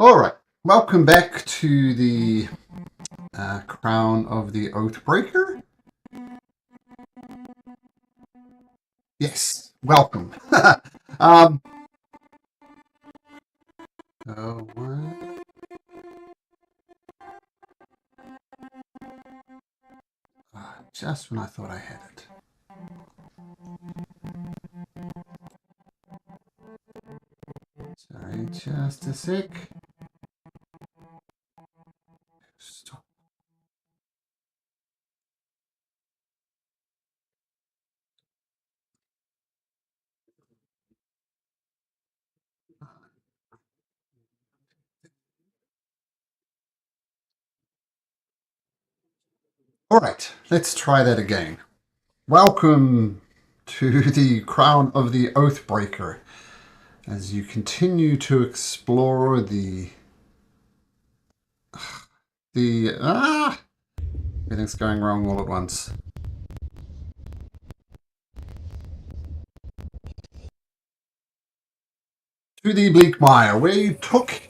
All right, welcome back to the Crown of the Oathbreaker. Yes, welcome. um, what? Just when I thought I had it. Sorry, just a sec. Stop. All right, let's try that again. Welcome to the Crown of the Oathbreaker as you continue to explore the everything's going wrong all at once. To the Bleak Mire, where you took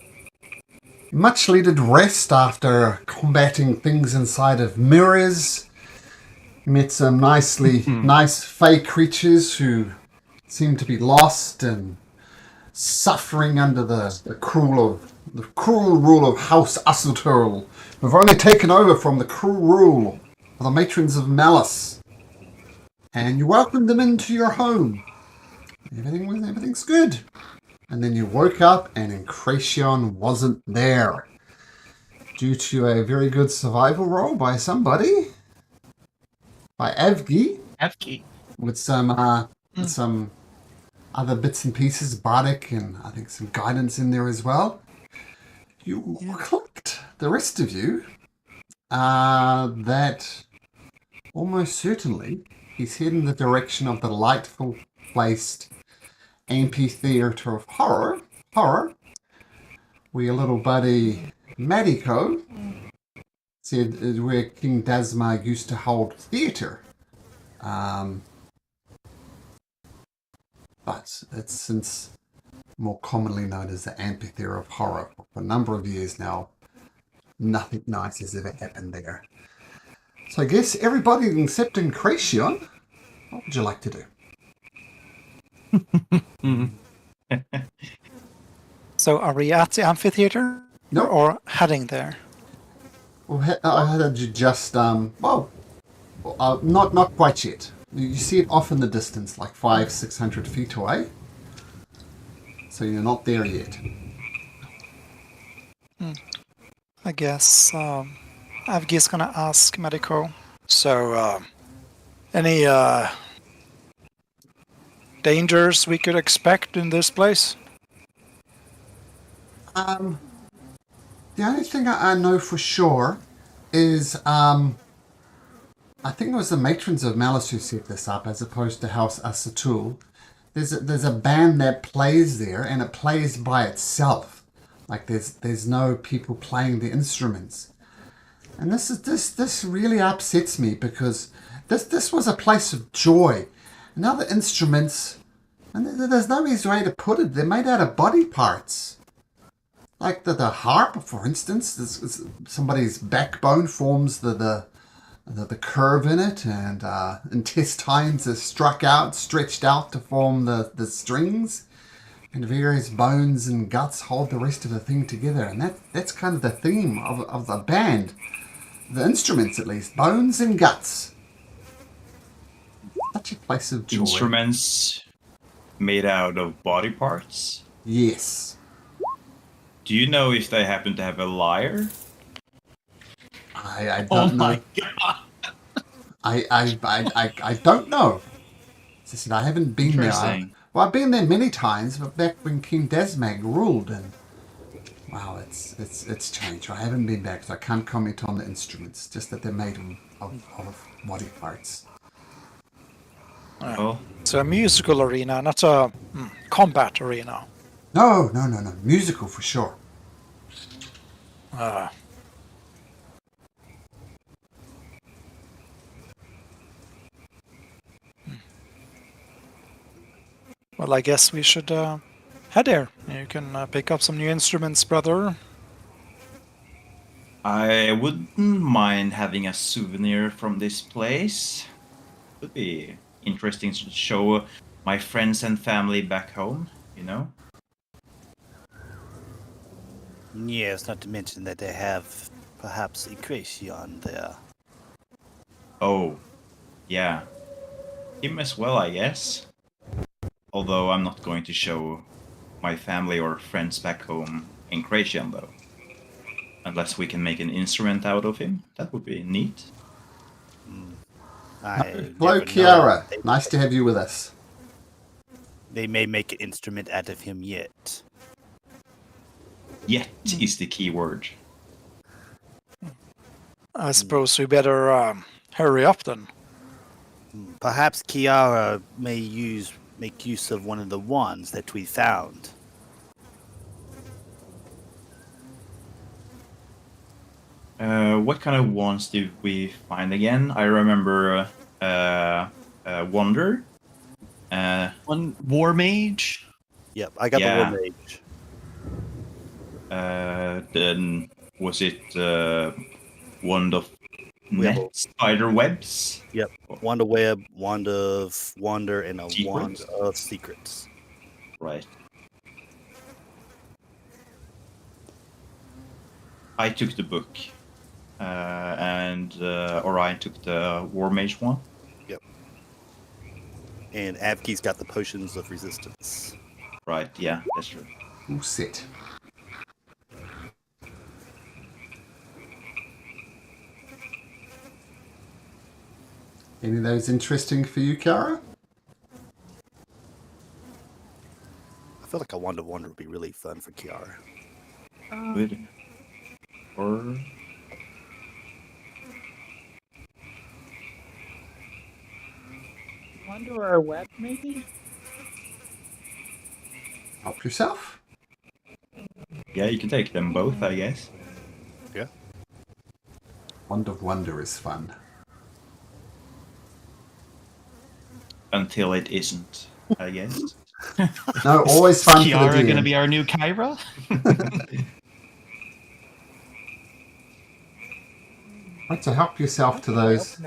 much needed rest after combating things inside of mirrors. You met some nice fey creatures who seem to be lost and suffering under the cruel rule of House Assatul, who've only taken over from the cruel rule of the Matrons of Malice. And you welcomed them into your home. Everything's good. And then you woke up and Incration wasn't there. Due to a very good survival roll by somebody. By Avgi. With some other bits and pieces, bardic, and I think some guidance in there as well. You clicked, the rest of you, that almost certainly he's heading in the direction of the delightful placed Amphitheatre of Horror, where your little buddy Madiko said where King Dasmar used to hold theatre. But it's since more commonly known as the Amphitheatre of Horror. For a number of years now, nothing nice has ever happened there. So I guess everybody except Incration, what would you like to do? So are we at the amphitheater? No. Or heading there? Well, I had you just, not quite yet. You see it off in the distance, like 500-600 feet away. So you're not there yet. I guess Avgi's gonna ask Medico. So, any dangers we could expect in this place? The only thing I know for sure is, I think it was the Matrons of Malice who set this up as opposed to House Assatul. There's a band that plays there and it plays by itself. Like there's no people playing the instruments. And this really upsets me because this was a place of joy. And now the instruments, and there's no easy way to put it, they're made out of body parts. Like the harp, for instance, somebody's backbone forms the curve in it, and intestines are stretched out to form the strings, and various bones and guts hold the rest of the thing together. And that's kind of the theme of the band. The instruments, at least. Bones and guts. Such a place of joy. Instruments made out of body parts? Yes. Do you know if they happen to have a lyre? I don't know. My God. I don't know. As I said, I haven't been there. Well, I've been there many times, but back when King Dasmag ruled, and wow, it's changed. I haven't been back, so I can't comment on the instruments. Just that they're made of body parts. Oh. It's a musical arena, not a combat arena. No. Musical for sure. Well, I guess we should head there. You can pick up some new instruments, brother. I wouldn't mind having a souvenir from this place. Would be interesting to show my friends and family back home, you know? Yes, not to mention that they have perhaps a Kracian there. Oh, yeah. Him as well, I guess. Although I'm not going to show my family or friends back home in Croatian, though. Unless we can make an instrument out of him. That would be neat. I Hello, never know. Kiara. Nice to have you with us. They may make an instrument out of him yet. Yet is the key word. I suppose we better hurry up then. Perhaps Kiara may make use of one of the wands that we found. What kind of wands did we find again? I remember Wonder. One War Mage. Yep, I got Yeah. the War Mage. Then was it Wand of Web. Net Spider Webs? Yep, Wand of Web, Wand of Wonder, and a Wand Secrets? of Secrets. Right. I took the book, and Orion took the War Mage one. And Avki's got the Potions of Resistance. Right, yeah, that's true. All set. Any of those interesting for you, Kiara? I feel like a Wand of Wonder would be really fun for Kiara. Good. Or Wonder or web, maybe? Help yourself. yeah, you can take them both, I guess. Yeah. Wand of Wonder is fun. Until it isn't, I guess. No, always fun Is for the Kiara DM. going to be our new Kyra? Right, so help yourself to those,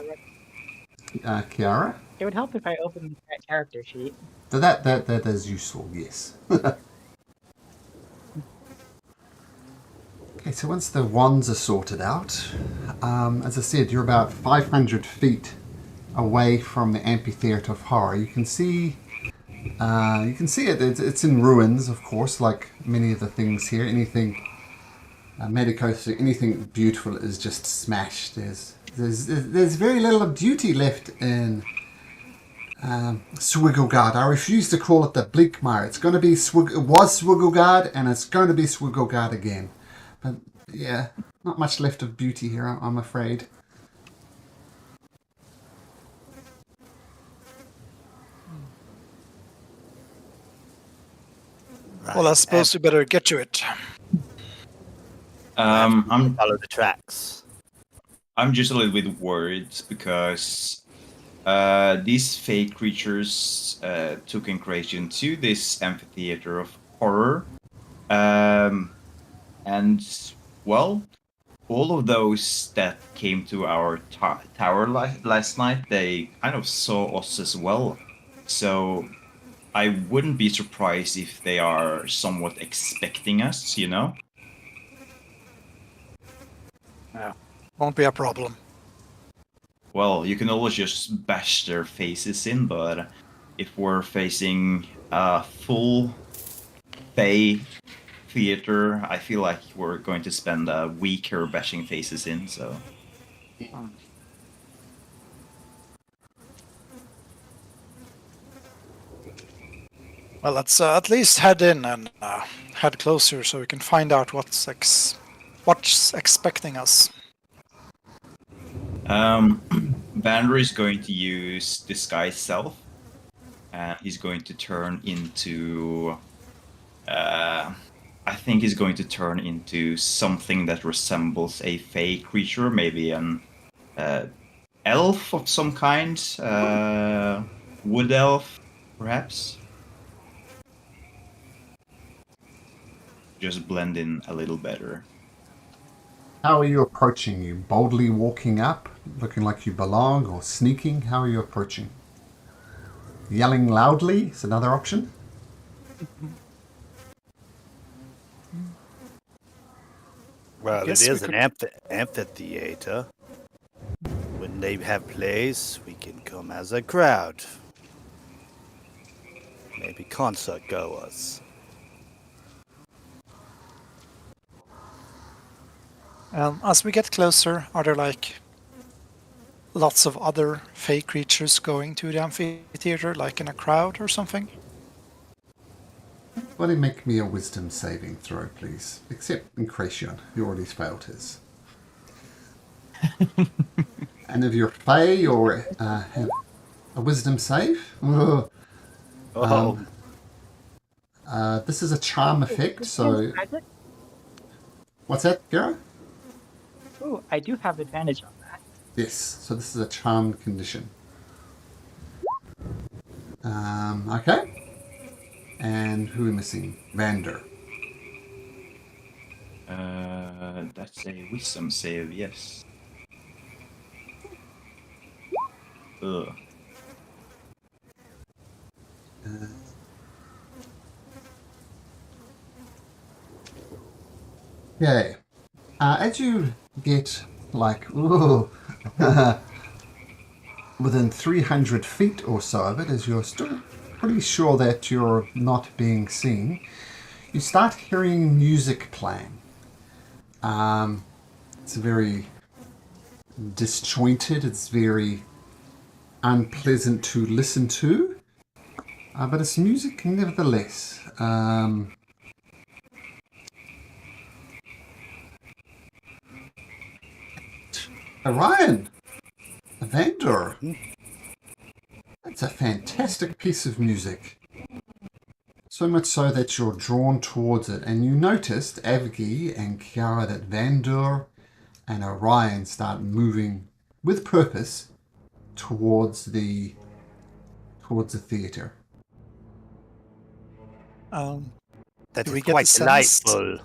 Kiara. It would help if I opened that character sheet. So that is useful, yes. Okay, so once the wands are sorted out, as I said, you're about 500 feet away from the Amphitheatre of Horror. You can see it. It's in ruins, of course, like many of the things here. Anything Medicos, anything beautiful is just smashed. There's very little of beauty left in Swigglegard. I refuse to call it the Bleakmire. It's going to be it was Swigglegard, and it's going to be Swigglegard again. But yeah, not much left of beauty here, I'm afraid. Well, I suppose we better get to it. I'm Follow the tracks. just a little bit worried because these fake creatures took incursion to this amphitheater of horror, and well, all of those that came to our tower last night, they kind of saw us as well. So I wouldn't be surprised if they are somewhat expecting us, you know? Won't be a problem. Well, you can always just bash their faces in, but if we're facing a full Fey theater, I feel like we're going to spend a week here bashing faces in, so... Well, let's at least head in and head closer so we can find out what's expecting us. Vander is going to use Disguise Self, and he's going to turn into... I think he's going to turn into something that resembles a Fey creature, maybe an elf of some kind, wood elf, perhaps. just blend in a little better. How are you approaching? You boldly walking up, looking like you belong, or sneaking? How are you approaching? Yelling loudly is another option. Well, it Guess we is an amphitheater. When they have plays, we can come as a crowd. Maybe concert goers. As we get closer, are there like lots of other fey creatures going to the amphitheater, like in a crowd or something? Everybody make me a wisdom saving throw, please. Except Incration, who already failed his. And if you're Fey or have a wisdom save, this is a charm effect, so... Magic? What's that, Gero? Ooh, I do have advantage on that. Yes, so this is a charmed condition. Okay. And who are we missing? Vander. That's a wisdom save, yes. Ugh. Okay. As you get like within 300 feet or so of it, as you're still pretty sure that you're not being seen, you start hearing music playing. It's very disjointed, it's very unpleasant to listen to, but it's music nevertheless. Orion, Vander, that's a fantastic piece of music. So much so that you're drawn towards it, and you noticed, Avgi and Kiara, that Vander and Orion start moving with purpose towards the theatre. That Do is we get quite the sense- delightful.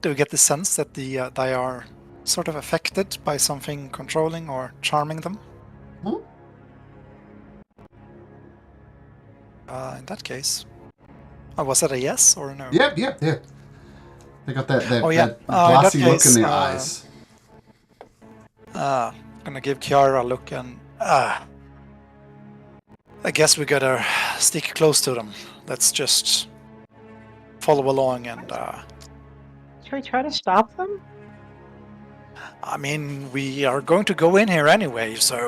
Do we get the sense that they are sort of affected by something controlling or charming them? Hmm? In that case, was that a yes or a no? Yep. They got that Oh, yeah. that In that glassy look case, in their eyes. Gonna give Kiara a look and I guess we gotta stick close to them. Let's just follow along and Should we try to stop them? I mean, we are going to go in here anyway, so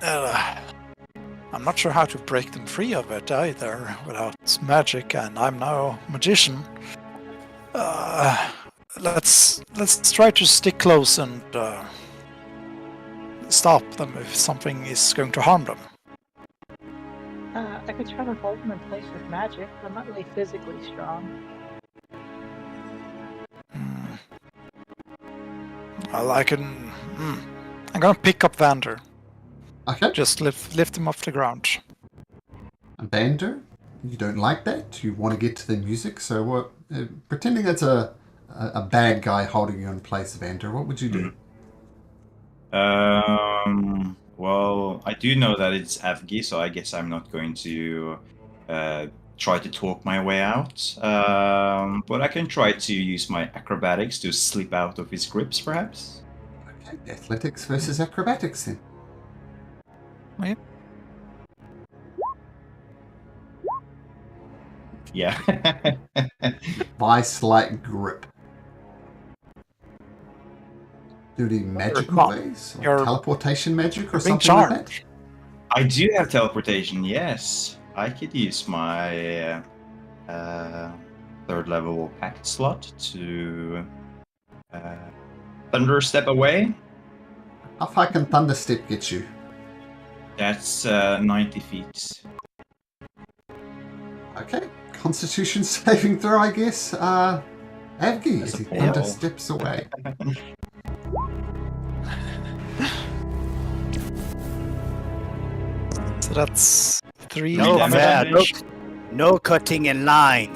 I'm not sure how to break them free of it either without magic, and I'm no magician. Let's try to stick close and stop them if something is going to harm them. I could try to hold them in place with magic. I'm not really physically strong. Well, I can. I'm gonna pick up Vander. Okay. Just lift him off the ground. Vander, you don't like that. You want to get to the music. So what? Pretending that's a bad guy holding you in place, Vander. What would you do? Well, I do know that it's Avgi, so I guess I'm not going to try to talk my way out. But I can try to use my acrobatics to slip out of his grips, perhaps. Okay, athletics versus acrobatics then. Wait. Yeah. By slight grip. Do any magical not. ways? Or You're teleportation magic or being something like charmed. that? I do have teleportation, yes. I could use my third level pact slot to thunder step away. How far can Thunder Step get you? That's 90 feet. Okay. Constitution saving throw, I guess. Avgi, as he That's a Thunder fail. steps away. So that's 3 No, damage. man, No cutting in line.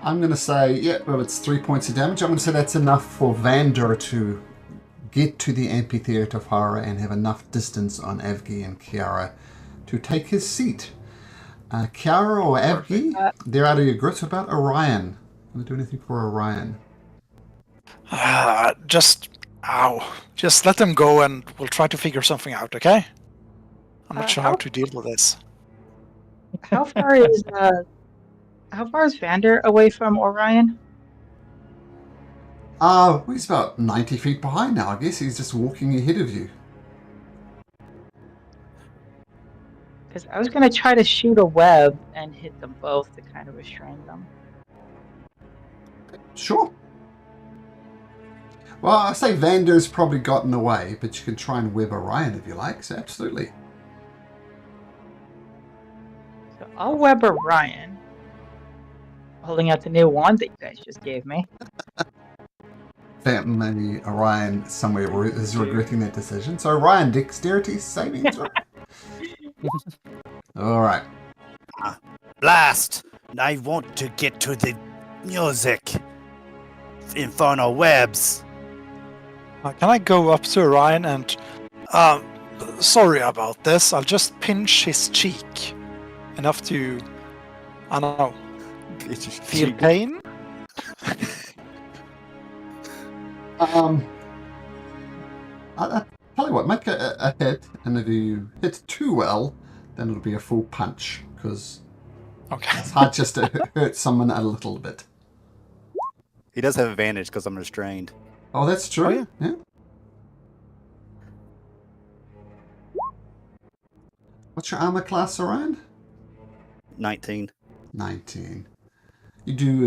I'm going to say, yeah, well, it's 3 points of damage. I'm going to say that's enough for Vander to get to the Amphitheatre of Horror and have enough distance on Evgi and Kiara to take his seat. Kiara or Evgi, they're out of your grips. About Orion. Want to do anything for Orion? Just let them go and we'll try to figure something out, okay? I'm not sure how to deal with this. How far is Vander away from Orion? He's about 90 feet behind now. I guess he's just walking ahead of you. Because I was going to try to shoot a web and hit them both to kind of restrain them. Sure. Well, I say Vander's probably gotten away, but you can try and web Orion if you like, so absolutely. So I'll web Orion, holding out the new wand that you guys just gave me. Maybe Orion somewhere is regretting that decision. So Orion, dexterity saving throw. All right. Blast! I want to get to the music. Infernal webs. Can I go up to Orion and... sorry about this. I'll just pinch his cheek. Enough to... I don't know. Feel pain? I'll tell you what, make a hit, and if you hit too well, then it'll be a full punch, because it's hard just to hurt someone a little bit. He does have advantage because I'm restrained. Oh, that's true. Oh, yeah. What's your armor class, Orion? 19. 19. You do,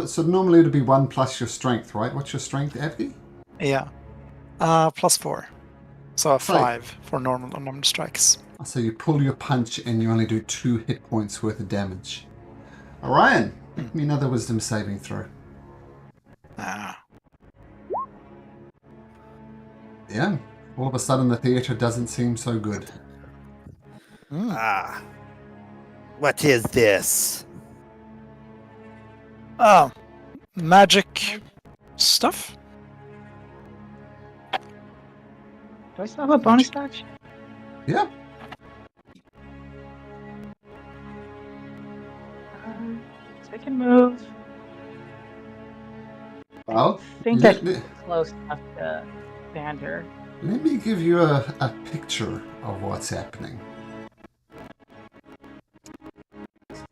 so normally it would be 1 plus your strength, right? What's your strength, Evgi? Yeah. +4. So a 5 for normal unarmed strikes. So you pull your punch and you only do 2 hit points worth of damage. Orion, give me another wisdom saving throw. Yeah, all of a sudden the theatre doesn't seem so good. What is this? Magic stuff? Do I still have a bonus action? Yeah. Second move. Well, I think that's close enough to Vander. Let me give you a picture of what's happening.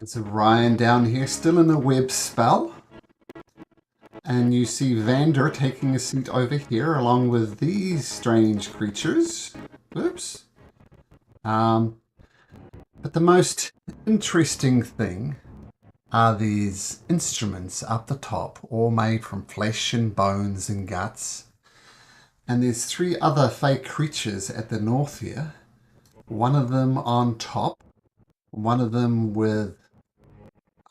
It's Orion down here, still in a web spell. And you see Vander taking a seat over here along with these strange creatures. Oops. But the most interesting thing are these instruments up the top, all made from flesh and bones and guts. And there's 3 other fake creatures at the north here. One of them on top, one of them with,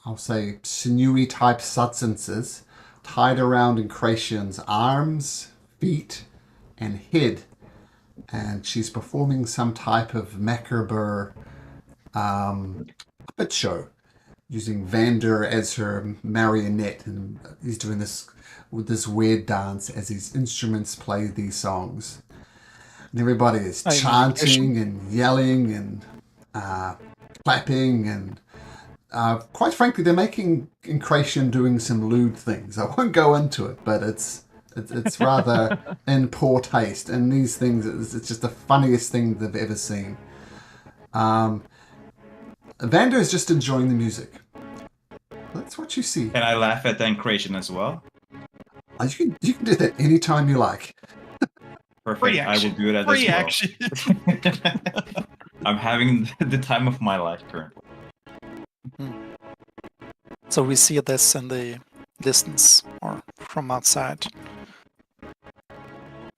I'll say, sinewy type substances tied around Incration's arms, feet, and head. And she's performing some type of macabre puppet show, using Vander as her marionette, and he's doing this with this weird dance as these instruments play these songs. And everybody is chanting and yelling and clapping, and quite frankly, they're making Incration doing some lewd things. I won't go into it, but it's rather in poor taste. And these things, it's just the funniest thing they've ever seen. Vander is just enjoying the music. That's what you see. Can I laugh at the Incration as well? You can do that anytime you like. Perfect. I will do that Free as well. action. I'm having the time of my life currently. So we see this in the distance or from outside.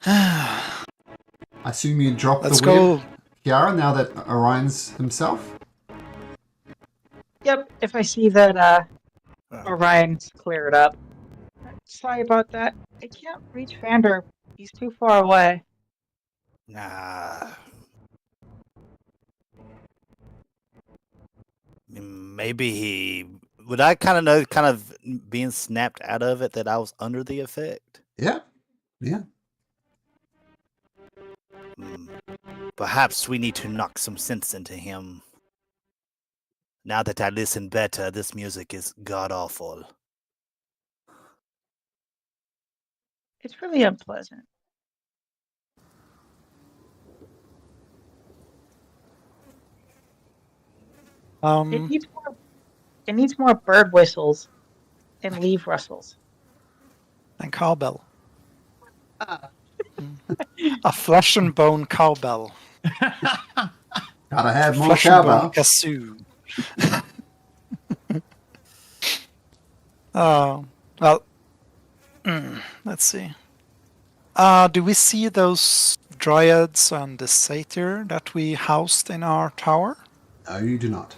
I assume you drop Let's the go. web, Kiara, now that Orion's himself? Yep, if I see that Orion's cleared up. Sorry about that. I can't reach Vander. He's too far away. Nah. Maybe he. Would I kind of know, kind of being snapped out of it, that I was under the effect? Yeah. Perhaps we need to knock some sense into him. Now that I listen better, this music is god awful. It's really unpleasant. It needs more bird whistles and leaf rustles. And cowbell. A flesh and bone cowbell. Gotta have more Flesh and bone cowbell. kazoo. Oh, well, let's see. Do we see those dryads and the satyr that we housed in our tower? No, you do not.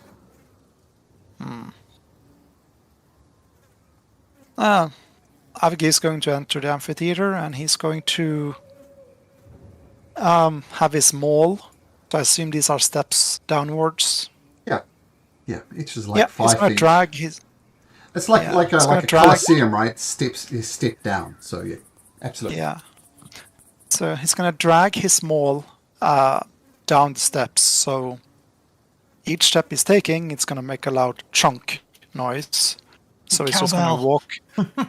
Avgi is going to enter the amphitheater, and he's going to have his maul. So I assume these are steps downwards. Yeah, each is like 5 he's going to feet. drag his. It's like Yeah, like it's a gonna like a drag- coliseum, right? You step down. So yeah, absolutely. Yeah. So he's going to drag his maul down the steps. So each step he's taking, it's going to make a loud chunk noise. So he's just going to Cowbell. walk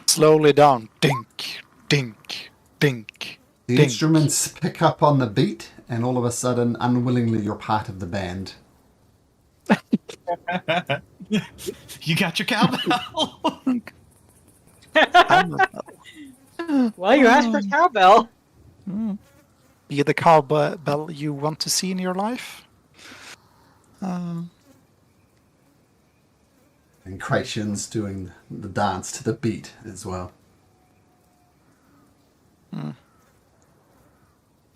slowly down. Dink, dink, dink. The Ding. instruments pick up on the beat, and all of a sudden, unwillingly, you're part of the band. You got your cowbell. Well, you asked for cowbell. Be the cowbell you want to see in your life. And Kration's doing the dance to the beat as well. I'm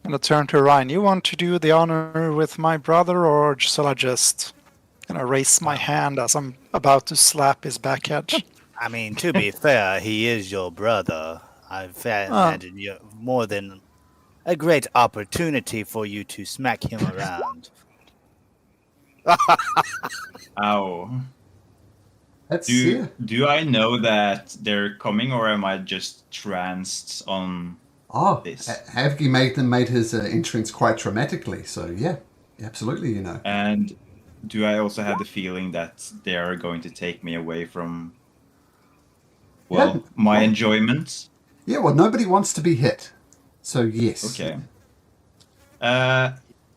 going to turn to Ryan. You want to do the honor with my brother, or shall I just raise my hand as I'm about to slap his back edge? I mean, to be fair, he is your brother. I imagine you more than a great opportunity for you to smack him around. Ow. That's yeah. Do I know that they're coming, or am I just tranced on Oh, this? Havgi made his entrance quite dramatically. So yeah, absolutely, you know. And do I also have the feeling that they are going to take me away from, well, Yeah. my enjoyment? Yeah, well, nobody wants to be hit. So yes. Okay.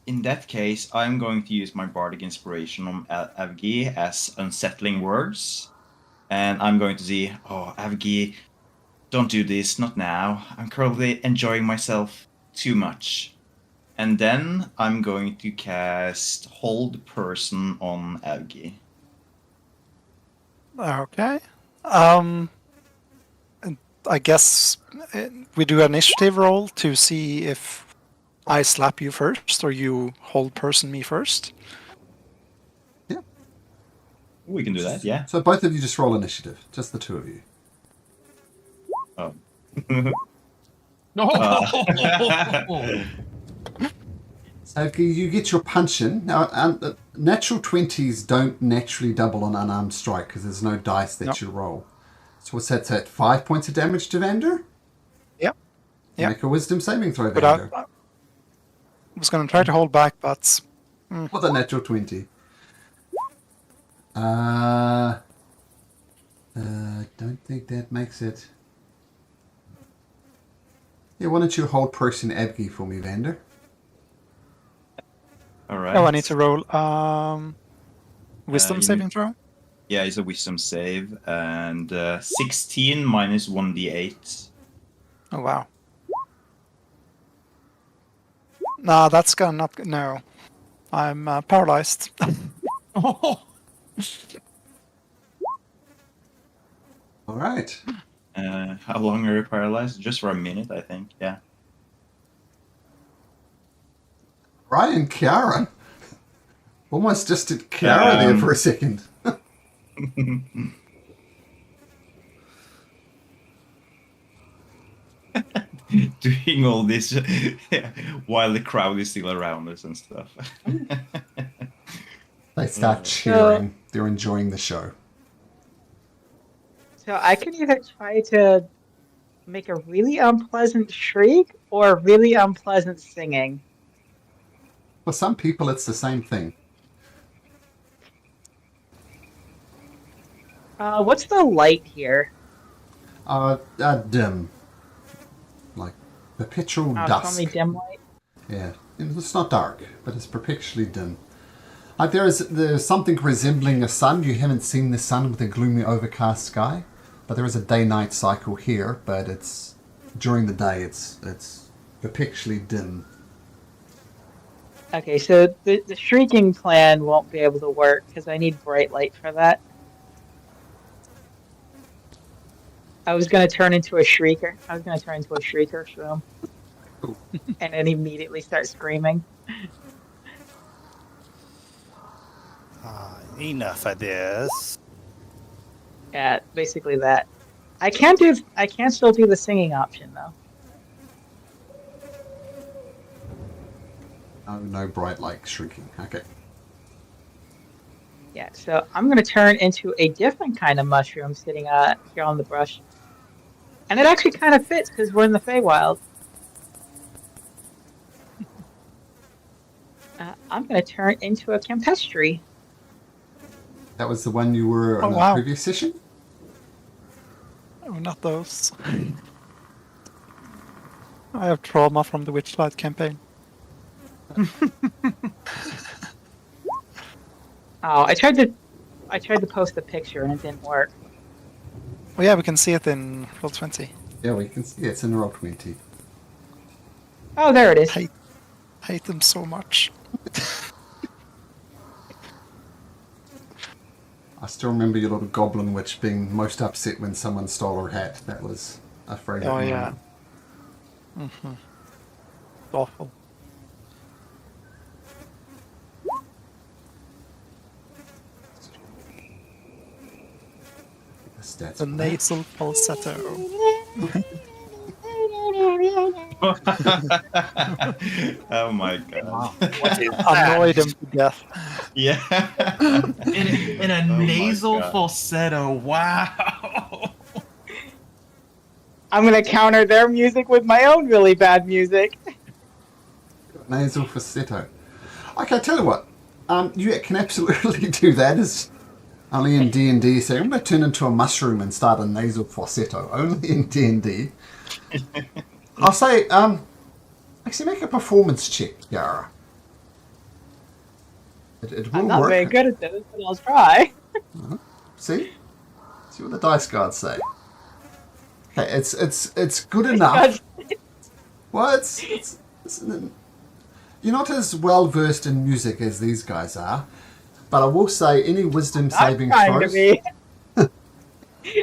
In that case, I'm going to use my bardic inspiration on Avgi as unsettling words. And I'm going to say, oh, Avgi, don't do this, not now. I'm currently enjoying myself too much. And then I'm going to cast Hold Person on Avgi. Okay. I guess we do an initiative roll to see if I slap you first or you hold person me first. We can do that, yeah. So both of you just roll initiative, just the two of you. Oh. Savgi, you get your punch in. Now, natural 20s don't naturally double on unarmed strike because there's no dice that you roll. So what's that? At 5 points of damage to Vander? Yep. Make a wisdom saving throw, But Vander. I was going to try to hold back, but With a natural 20. Don't think that makes it. Yeah, why don't you hold person Abgi for me, Vander? Alright. I need to roll wisdom you saving need- throw. Yeah, it's a wisdom save. And 16 minus 1d8. Oh wow. Nah, that's gonna not. No, I'm paralyzed. Oh, All right. How long are you paralyzed? Just for a minute, I think. Yeah. Ryan, Kiara. Almost just did Kiara there for a second. Doing all this while the crowd is still around us and stuff. They start cheering. They're enjoying the show. So I can either try to make a really unpleasant shriek or really unpleasant singing. For some people, it's the same thing. What's the light here? Dim. Like perpetual Oh, it's dusk. only dim light. Yeah, it's not dark, but it's perpetually dim. Like there's something resembling a sun. You haven't seen the sun with a gloomy, overcast sky, but there is a day-night cycle here. But it's during the day. It's perpetually dim. Okay, so the shrieking plan won't be able to work because I need bright light for that. I was going to turn into a shrieker. I was going to turn into a shrieker shroom. And then immediately start screaming. Enough of this. Yeah, basically that. I can still do the singing option though. No bright light shrieking. Okay. Yeah, so I'm going to turn into a different kind of mushroom sitting here on the brush. And it actually kind of fits because we're in the Feywild. I'm going to turn into a Campestry. That was the one you were in the previous session? Oh, not those. I have trauma from the Witchlight campaign. Oh, I tried to post a picture and it didn't work. Oh yeah, we can see it in Roll20. Yeah, we can see it's in Roll20. Oh, there it is. Hate them so much. I still remember your little goblin witch being most upset when someone stole her hat. That was a favorite. Oh yeah. Awful. The nasal falsetto. Oh my god. Annoyed him to death. Yeah. In a Oh my nasal God. falsetto. Wow. I'm going to counter their music with my own really bad music. Nasal falsetto. Okay, tell you what. You can absolutely do that. It's only in D&D. So I'm going to turn into a mushroom and start a nasal falsetto. Only in D&D. I'll say, actually make a performance check, Yara. It will I'm not work. very good at this, but I'll try. See what the dice gods say. Okay, it's good enough. Well, it's you're not as well versed in music as these guys are, but I will say any wisdom saving Not trying throws. to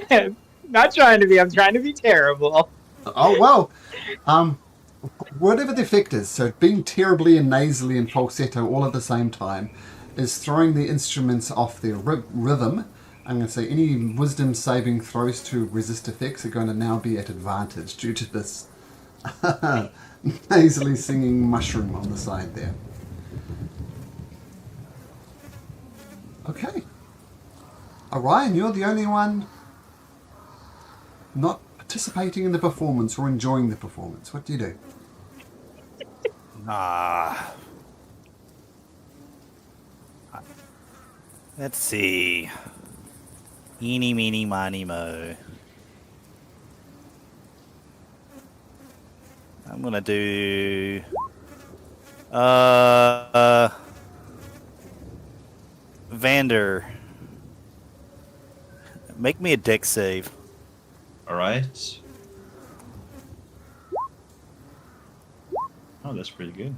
be. Not trying to be. I'm trying to be terrible. Oh well, whatever the effect is, so being terribly and nasally and falsetto all at the same time is throwing the instruments off their rhythm. I'm going to say any wisdom saving throws to resist effects are going to now be at advantage due to this nasally singing mushroom on the side there. Okay. Orion, you're the only one not participating in the performance or enjoying the performance. What do you do? Let's see. Eeny, meeny, miny, mo. I'm gonna do... Vander. Make me a dex save. Alright. Oh, that's pretty good.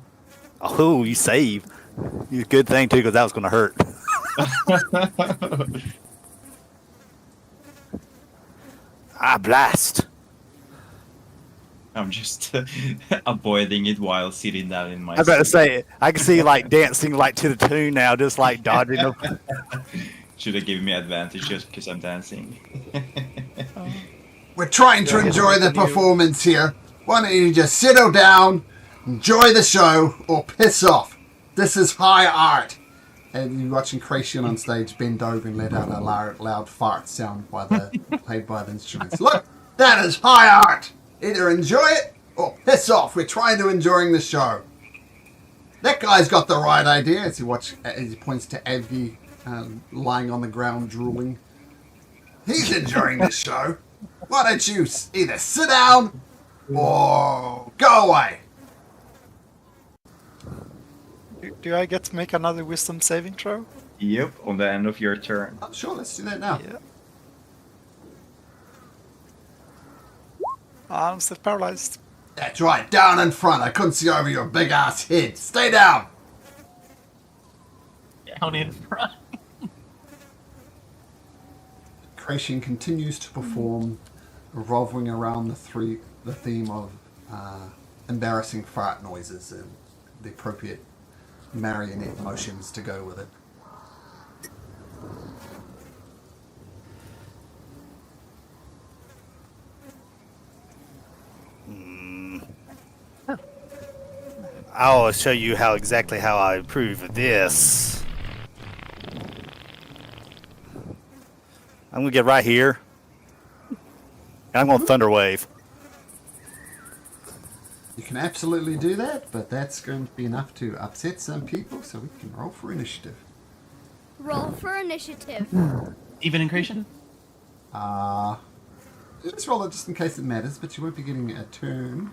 Oh, you save. Good thing, too, because that was gonna hurt. Blast. I'm just avoiding it while sitting down in my I was about to seat. say, I can see like dancing like to the tune now, just like dodging them. Should have given me advantage just because I'm dancing. We're trying to enjoy the performance here. Why don't you just settle down, enjoy the show, or piss off? This is high art. And you're watching Kracian on stage bend over and let out a loud fart sound played by the instruments. Look, that is high art! Either enjoy it or piss off. We're trying to enjoying the show. That guy's got the right idea as he points to Evie lying on the ground drooling. He's enjoying the show. Why don't you either sit down or go away? Do I get to make another wisdom saving throw? Yep, on the end of your turn. Oh, sure, let's do that now. Yeah. I'm still paralyzed. That's right, down in front. I couldn't see over your big ass head. Stay down. Down in front. Kracian continues to perform, revolving around the theme of embarrassing fart noises and the appropriate marionette motions to go with it. I'll show you exactly how I approve of this. I'm gonna get right here, and I'm gonna thunder wave. You can absolutely do that, but that's going to be enough to upset some people, so we can roll for initiative. Roll for initiative. Even in creation? Let's roll it just in case it matters, but you won't be getting a turn.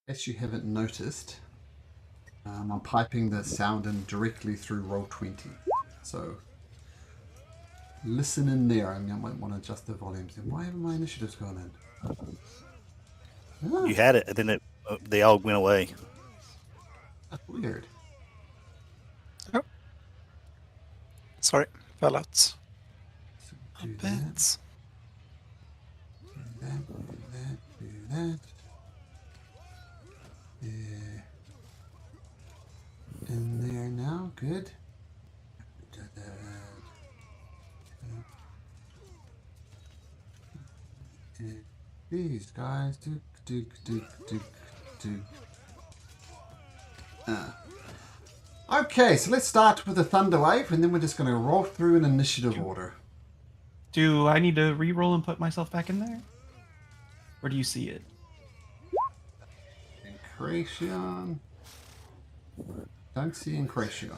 As you haven't noticed, I'm piping the sound in directly through Roll20. So listen in there. I might want to adjust the volumes. And why haven't my initiatives gone in? Ah, You had it, and then they all went away. that's weird. Sorry, fell out. So A do that, bit. do that. Yeah. In there now, good. Do that. And these guys, do. Okay, so let's start with the Thunder Wave, and then we're just going to roll through in initiative order. Do I need to re-roll and put myself back in there? Or do you see it? Incration. Don't see Incration.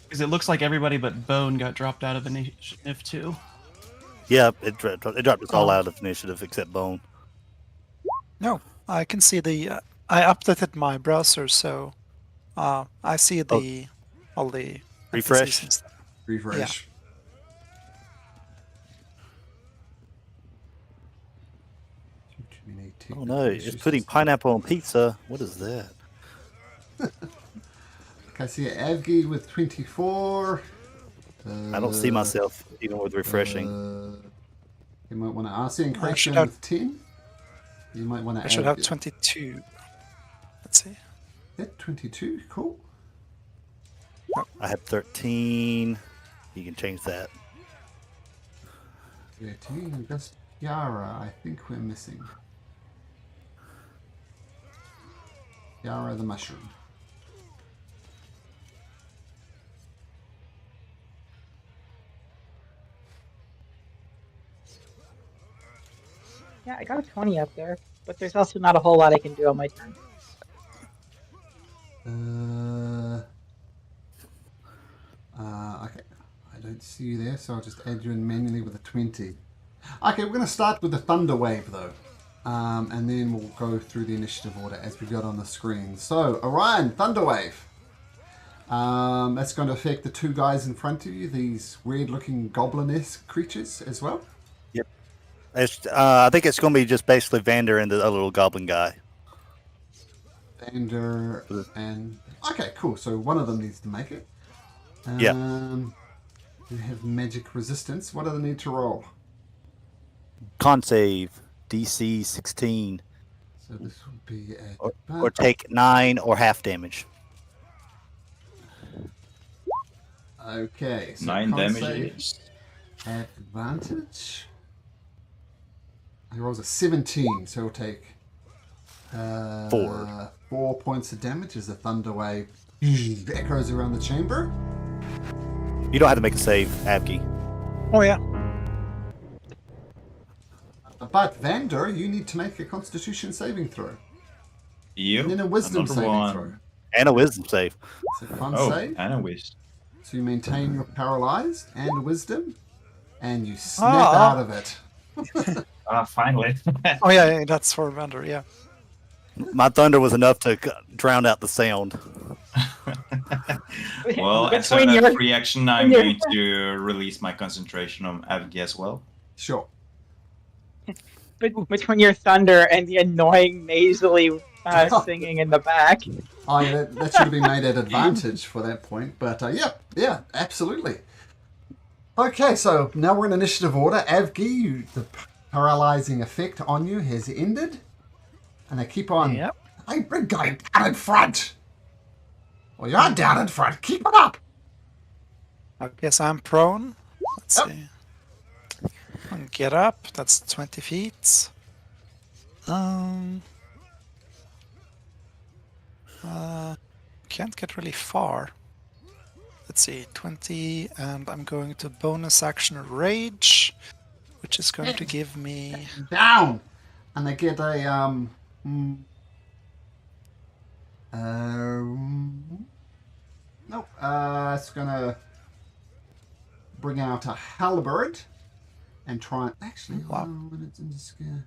Because it looks like everybody but Bone got dropped out of initiative too. Yeah, it dropped us all out of initiative except Bone. No, I can see the. I updated my browser, so I see the all the Refresh? NPCs and stuff. Refresh. Oh no, it's putting pineapple on pizza. What is that? Okay, I see Avgi with 24. I don't see myself even with refreshing. You might want to ask him I should Incration have- with 10. You might want to I should have 22. Let's see. That 22, cool. I have 13. You can change that. 13, just Yara, I think we're missing. Yara the mushroom. Yeah, I got a 20 up there, but there's also not a whole lot I can do on my turn. Okay. I don't see you there, so I'll just add you in manually with a 20. Okay, we're going to start with the Thunder Wave, though. And then we'll go through the initiative order as we got on the screen. So, Orion, Thunder Wave. That's going to affect the two guys in front of you, these weird-looking goblin-esque creatures as well. I think it's going to be just basically Vander and the other little goblin guy. Vander and... Okay, cool. So one of them needs to make it. Yeah. They have magic resistance. What do they need to roll? Con save, DC 16, So this would be at or take 9 or half damage. Okay, so 9 con damage save it is. at advantage. He rolls a 17, so he'll take 4 points of damage as the thunder wave echoes around the chamber. You don't have to make a save, Abgi. Oh yeah. But Vander, you need to make a Constitution saving throw, Yep. and then a Wisdom another saving one. throw. And a wisdom save. It's a fun Oh, save. and a whiz. So you maintain your paralyzed and wisdom, and you snap out of it. Finally. Oh yeah, that's for Vander. Yeah. My thunder was enough to drown out the sound. Well, as Between a your- free action, I'm your- going to release my concentration on Avgi as well. Sure. Between your thunder and the annoying nasally singing in the back. Oh, yeah, that should have been made at advantage for that point. But yeah, absolutely. Okay, so now we're in initiative order. Avgi, the paralyzing effect on you has ended. And they keep on. Yep. Hey, big guy, down in front. Well, you're down in front. Keep it up. I guess I'm prone. Let's Yep. see. And get up. That's 20 feet. Can't get really far. Let's see, 20, and I'm going to bonus action rage, which is going to give me. Down. And they get a nope. It's gonna bring out a halberd and try and actually. Wow. When it's in the scare.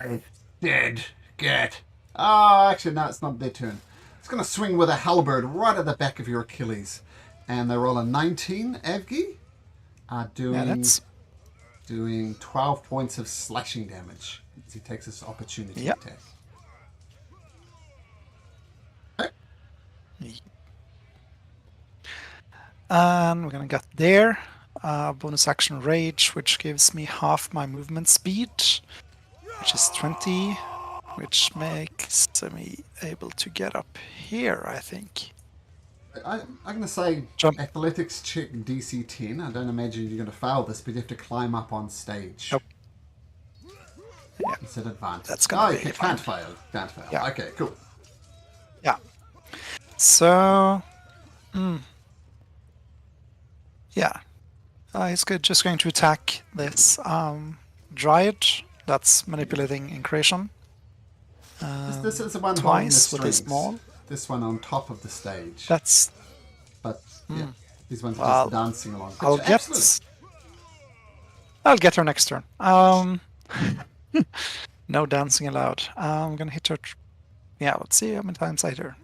It's dead. Get. Oh, actually, no, it's not their turn. It's gonna swing with a halberd right at the back of your Achilles, and they roll a 19. Avgi are doing 12 points of slashing damage as he takes this opportunity Yep. attack. And we're gonna get there. Bonus action rage, which gives me half my movement speed, which is 20, which makes me able to get up here, I think. I'm going to say Jump. athletics check DC 10. I don't imagine you're going to fail this, but you have to climb up on stage. Nope. Yeah. It's an advantage. That's gonna you be can't fine. fail. Can't fail. Yeah. Okay, cool. Yeah. So, yeah, he's just going to attack this dryad that's manipulating increation. This is the one holding the Twice with his strings. maul. This one on top of the stage. That's But yeah, these ones are Well, just dancing along. Which I'll absolutely- I'll get her next turn. No dancing allowed. I'm gonna hit her. Yeah, let's see how many times I hit her.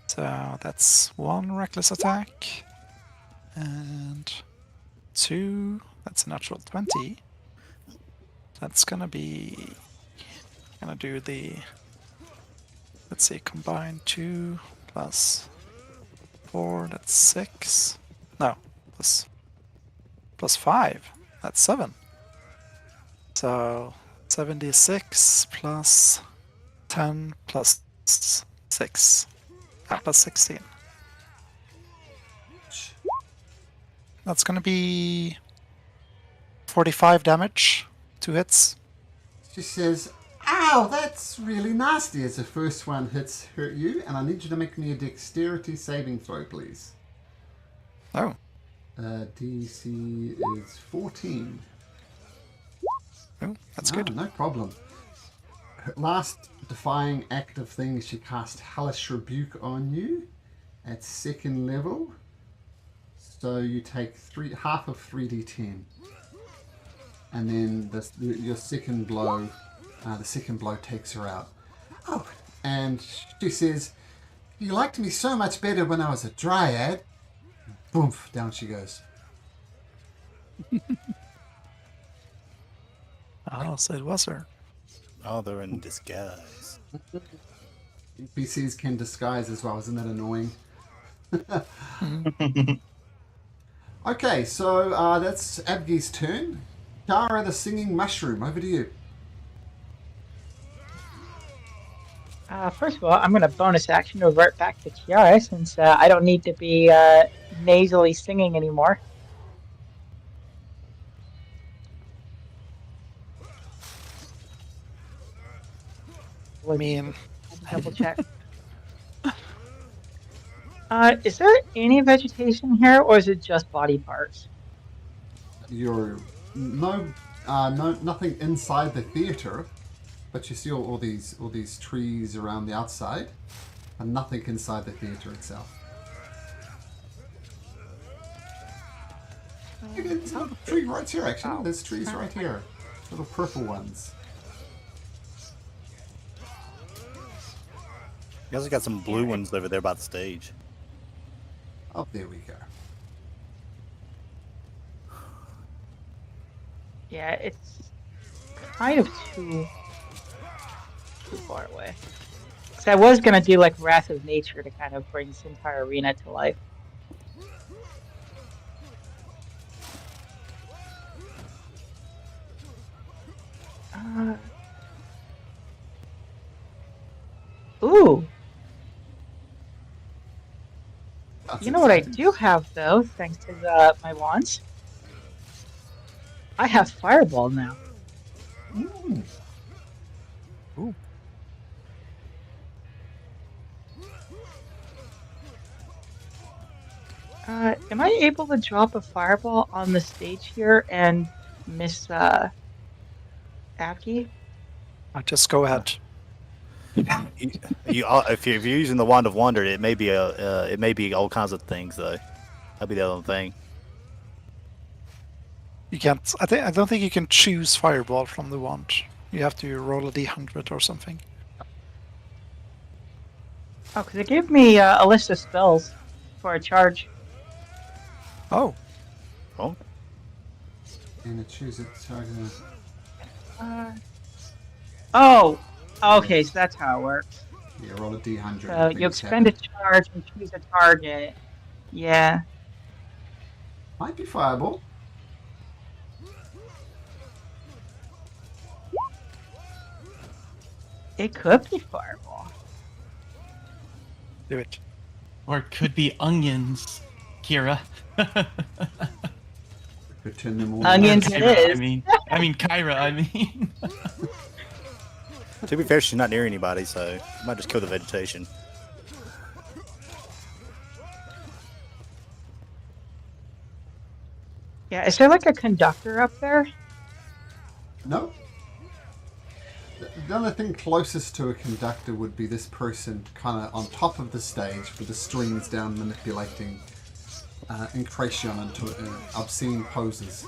So that's 1 reckless attack, and 2. That's a natural 20. That's gonna be. Gonna do the. Let's see, combine 2 plus 4. That's 6. No, plus 5. That's 7. So 76 plus 10 plus 6. Plus 16. That's gonna be 45 damage. 2 hits. She says, "Ow, that's really nasty." As the first one hurt you, and I need you to make me a dexterity saving throw, please. Oh, DC is 14. oh, that's Ah, good. No problem. Her last defying active thing, she cast Hellish Rebuke on you at 2nd level. So you take half of 3d10. And then your second blow, the second blow takes her out. Oh, and she says, "You liked me so much better when I was a dryad." Boom, down she goes. Oh, so it was her. Oh, they're in disguise. NPCs can disguise as well. Isn't that annoying? Okay, so that's Abgi's turn. Kara, the singing mushroom, over to you. First of all, I'm going to bonus action to revert back to Kiara since I don't need to be nasally singing anymore. I mean, Double check. Is there any vegetation here, or is it just body parts? You're nothing inside the theater, but you see all these trees around the outside, and nothing inside the theater itself. There's a tree right here, actually. There's trees right here, little purple ones. You also got some blue ones over there by the stage. Oh, there we go. Yeah, it's kind of too far away. So I was gonna do like Wrath of Nature to kind of bring this entire arena to life. Ooh. You know what I do have though, thanks to my wands? I have Fireball now. Ooh. Ooh. Am I able to drop a Fireball on the stage here and miss Abgi? just go ahead. If you're using the Wand of Wonder, it may be all kinds of things though. That'd be the other thing. You can't. I don't think you can choose Fireball from the wand. You have to roll a d100 or something. Oh, because it gave me a list of spells for a charge. Oh. Oh. And it chooses target. Oh, okay, so that's how it works. Yeah, roll a d100. So you expend a charge and choose a target. Yeah. Might be Fireball. It could be Fireball. Do it. Or it could be onions, Kira. Could turn them all Onions into- it is. I mean Kyra, I mean. To be fair, she's not near anybody, so you might just kill the vegetation. Yeah, is there like a conductor up there? No. The only thing closest to a conductor would be this person kind of on top of the stage with the strings down manipulating Incration into obscene poses.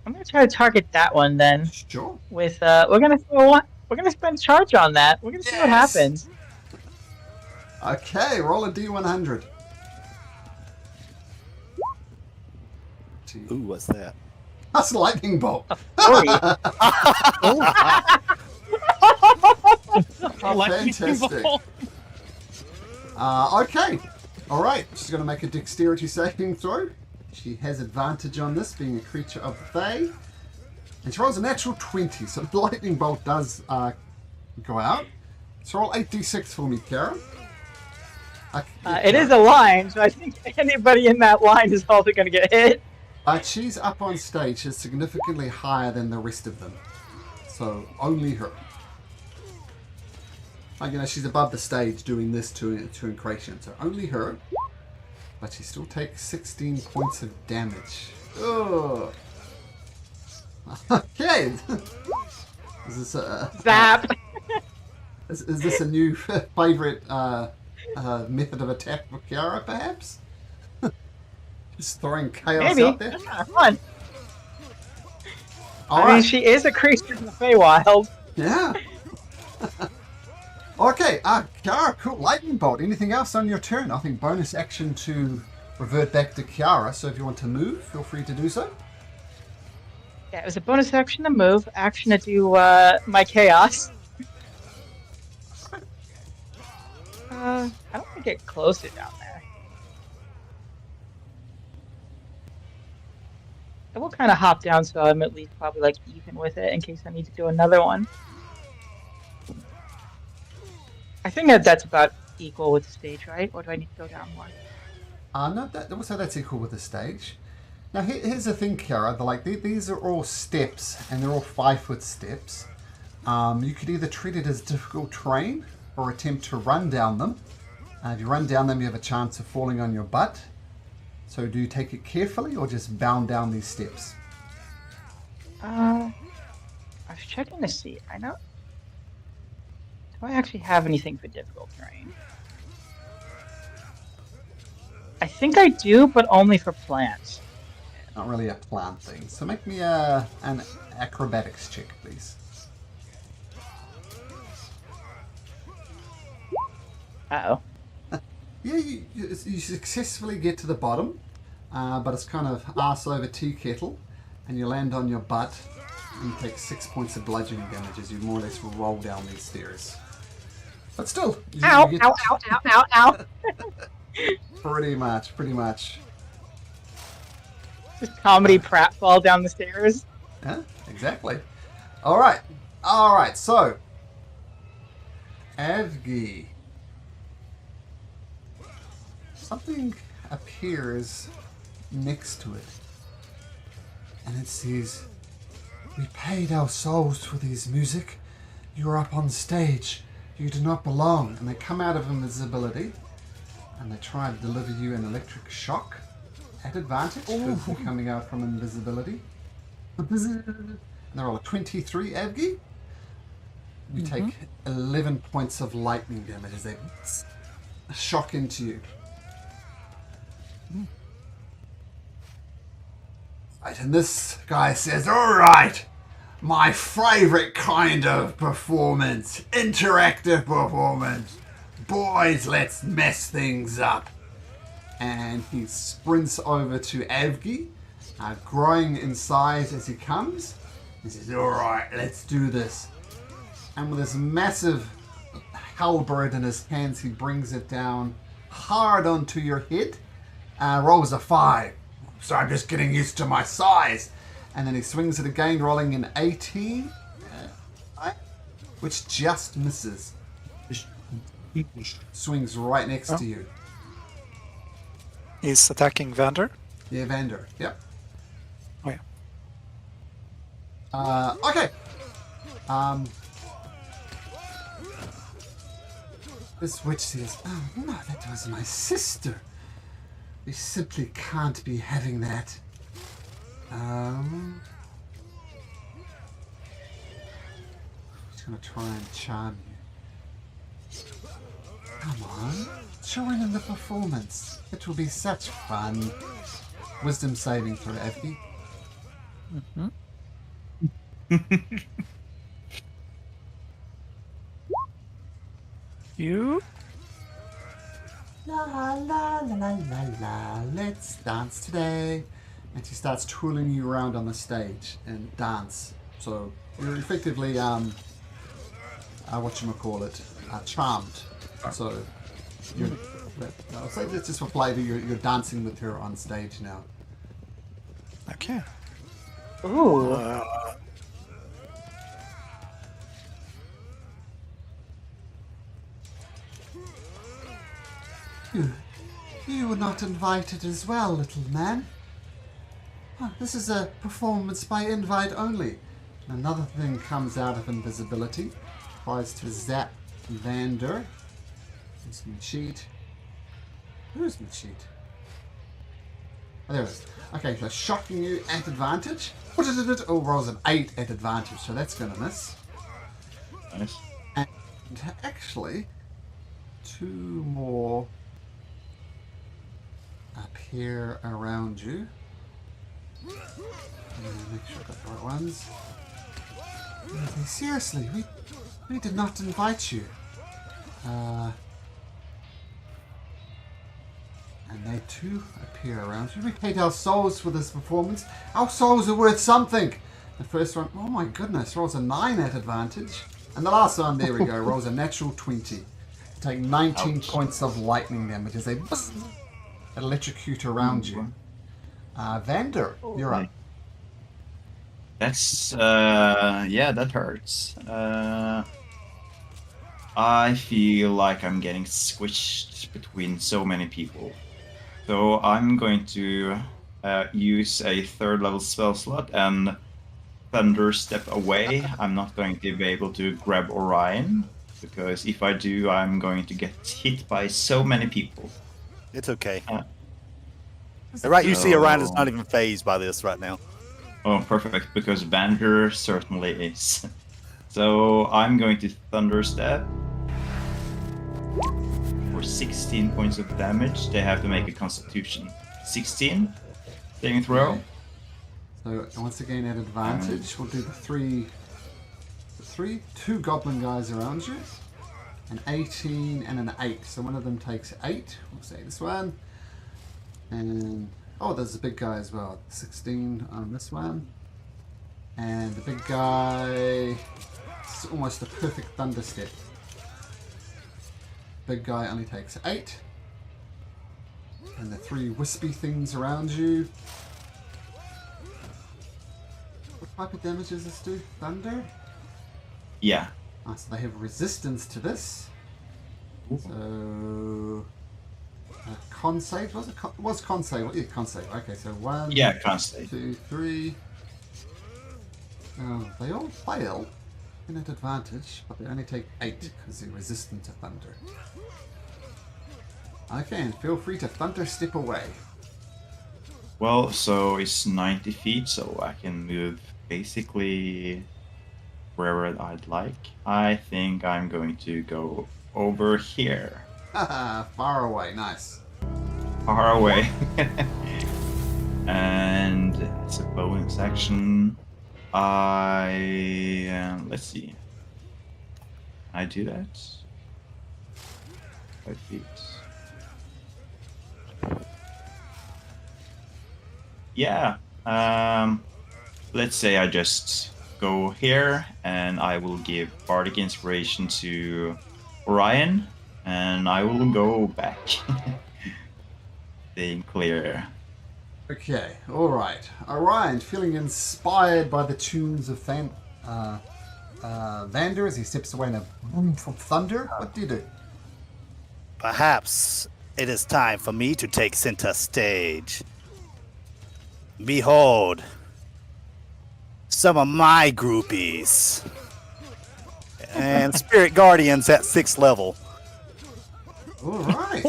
I'm gonna try to target that one then. Sure. With we're gonna spend charge on that. We're gonna see what happens. Okay, roll a d100. Ooh, what's that? That's a lightning bolt. Sorry. Fantastic. Okay. All right. She's going to make a dexterity saving throw. She has advantage on this, being a creature of the Fae. And she rolls a natural 20, so the lightning bolt does go out. So roll 8d6 for me, Kara. It is a line, so I think anybody in that line is also gonna get hit. She's up on stage. Is significantly higher than the rest of them. So only her. Like, you know, she's above the stage doing this to Incration. So only her. But she still takes 16 points of damage. Ugh. Okay. Is this Zap. Is this a new favorite method of attack for Kiara, perhaps? Just throwing chaos Maybe. out there. That's kind of fun. All I mean, right. she is a creature in the Feywild. Yeah. Okay, Kiara, cool. Lightning bolt. Anything else on your turn? I think bonus action to revert back to Kiara. So if you want to move, feel free to do so. Yeah, it was a bonus action to move, action to do my chaos. I don't want to get closer down there. I will kind of hop down so I'm at least probably like even with it in case I need to do another one. I think that's about equal with the stage, right? Or do I need to go down more? No, also that's equal with the stage. Now here's the thing, Kiara. These are all steps, and they're all 5-foot steps. You could either treat it as difficult terrain or attempt to run down them. If you run down them, you have a chance of falling on your butt. So do you take it carefully or just bound down these steps? I was checking to see. I know. Do I actually have anything for difficult terrain? I think I do, but only for plants. Not really a plant thing. So make me an acrobatics check, please. Uh-oh. Yeah, you successfully get to the bottom, but it's kind of arse over tea kettle, and you land on your butt, and you take 6 points of bludgeoning damage as you more or less roll down these stairs. But still, Ow, ow, ow, ow, ow, ow. Pretty much. Just comedy pratfall down the stairs. Yeah, exactly. All right. So, Avgi, something appears next to it, and it says, "We paid our souls for this music. You are up on stage. You do not belong." And they come out of invisibility, and they try to deliver you an electric shock at advantage because they're coming out from invisibility. And they're all a 23, Avgi. You take 11 points of lightning damage as they shock into you. Right, and this guy says, "All right, my favorite kind of performance, interactive performance. Boys, let's mess things up." And he sprints over to Avgi, growing in size as he comes. He says, "All right, let's do this." And with this massive halberd in his hands, he brings it down hard onto your head. Rolls a 5. So I'm just getting used to my size. And then he swings it again, rolling an 18, which just misses. Swings right next to you. He's attacking Vander. Yeah, Vander. Yep. Oh yeah. Okay. This witch says, "Oh no, that was my sister. We simply can't be having that." She's gonna try and charm you. Come on, join in the performance. It will be such fun. Wisdom saving throw, Avgi. You? La la la la la la, let's dance today. And she starts twirling you around on the stage and dance. So you're effectively charmed. So you're, I'll say this just for flavor, you're dancing with her on stage now. Okay. Ooh. You were not invited as well, little man. Oh, this is a performance by invite only. Another thing comes out of invisibility, tries to zap Vander. Here's my cheat. Who's my cheat? Oh, there it is. Okay, so shocking you at advantage. Oh, rolls an 8 at advantage, so that's going to miss. Nice. And actually, 2 more appear around you. Make sure I got the right ones. Seriously, we did not invite you. And they too appear around you. We paid our souls for this performance. Our souls are worth something. The first one, oh my goodness, rolls a 9 at advantage. And the last one, there we go, rolls a natural 20. Take 19 Ouch. points of lightning damage as they electrocute around you. Vander, you're up. That's yeah, that hurts. I feel like I'm getting squished between so many people. So I'm going to use a 3rd level spell slot and thunder step away. I'm not going to be able to grab Orion, because if I do, I'm going to get hit by so many people. It's okay. Uh, Right, you see Orion is so- not even phased by this right now. Oh, perfect, because Vander certainly is. So I'm going to thunder step for 16 points of damage. They have to make a Constitution. 16 saving throw. Okay. So once again at advantage, we'll do the two goblin guys around you. An 18 and an 8. So one of them takes 8. We'll say this one. And oh, there's a big guy as well. 16 on this one. And the big guy, it's almost a perfect thunder step. Big guy only takes 8. And the 3 wispy things around you. What type of damage does this do? Thunder? Yeah. Ah, so they have resistance to this. So con save, was it? Was con save? Yeah, con save. Okay, so 1, Yeah, can't stay. 2, 3. Oh, they all fail in at advantage, but they only take 8 because they're resistant to thunder. Okay, and feel free to thunder step away. Well, so it's 90 feet, so I can move basically wherever I'd like. I think I'm going to go over here. Haha, far away, nice. Far away. And it's a bonus action. Let's see. Can I do that? 5 feet. Yeah. Let's say I just go here and I will give Bardic Inspiration to Orion and I will go back. Staying clear. Okay, alright. Orion, feeling inspired by the tunes of Vander as he steps away in a boom from thunder, what do you do? Perhaps it is time for me to take center stage. Behold, some of my groupies. And Spirit Guardians at 6th level. Alright.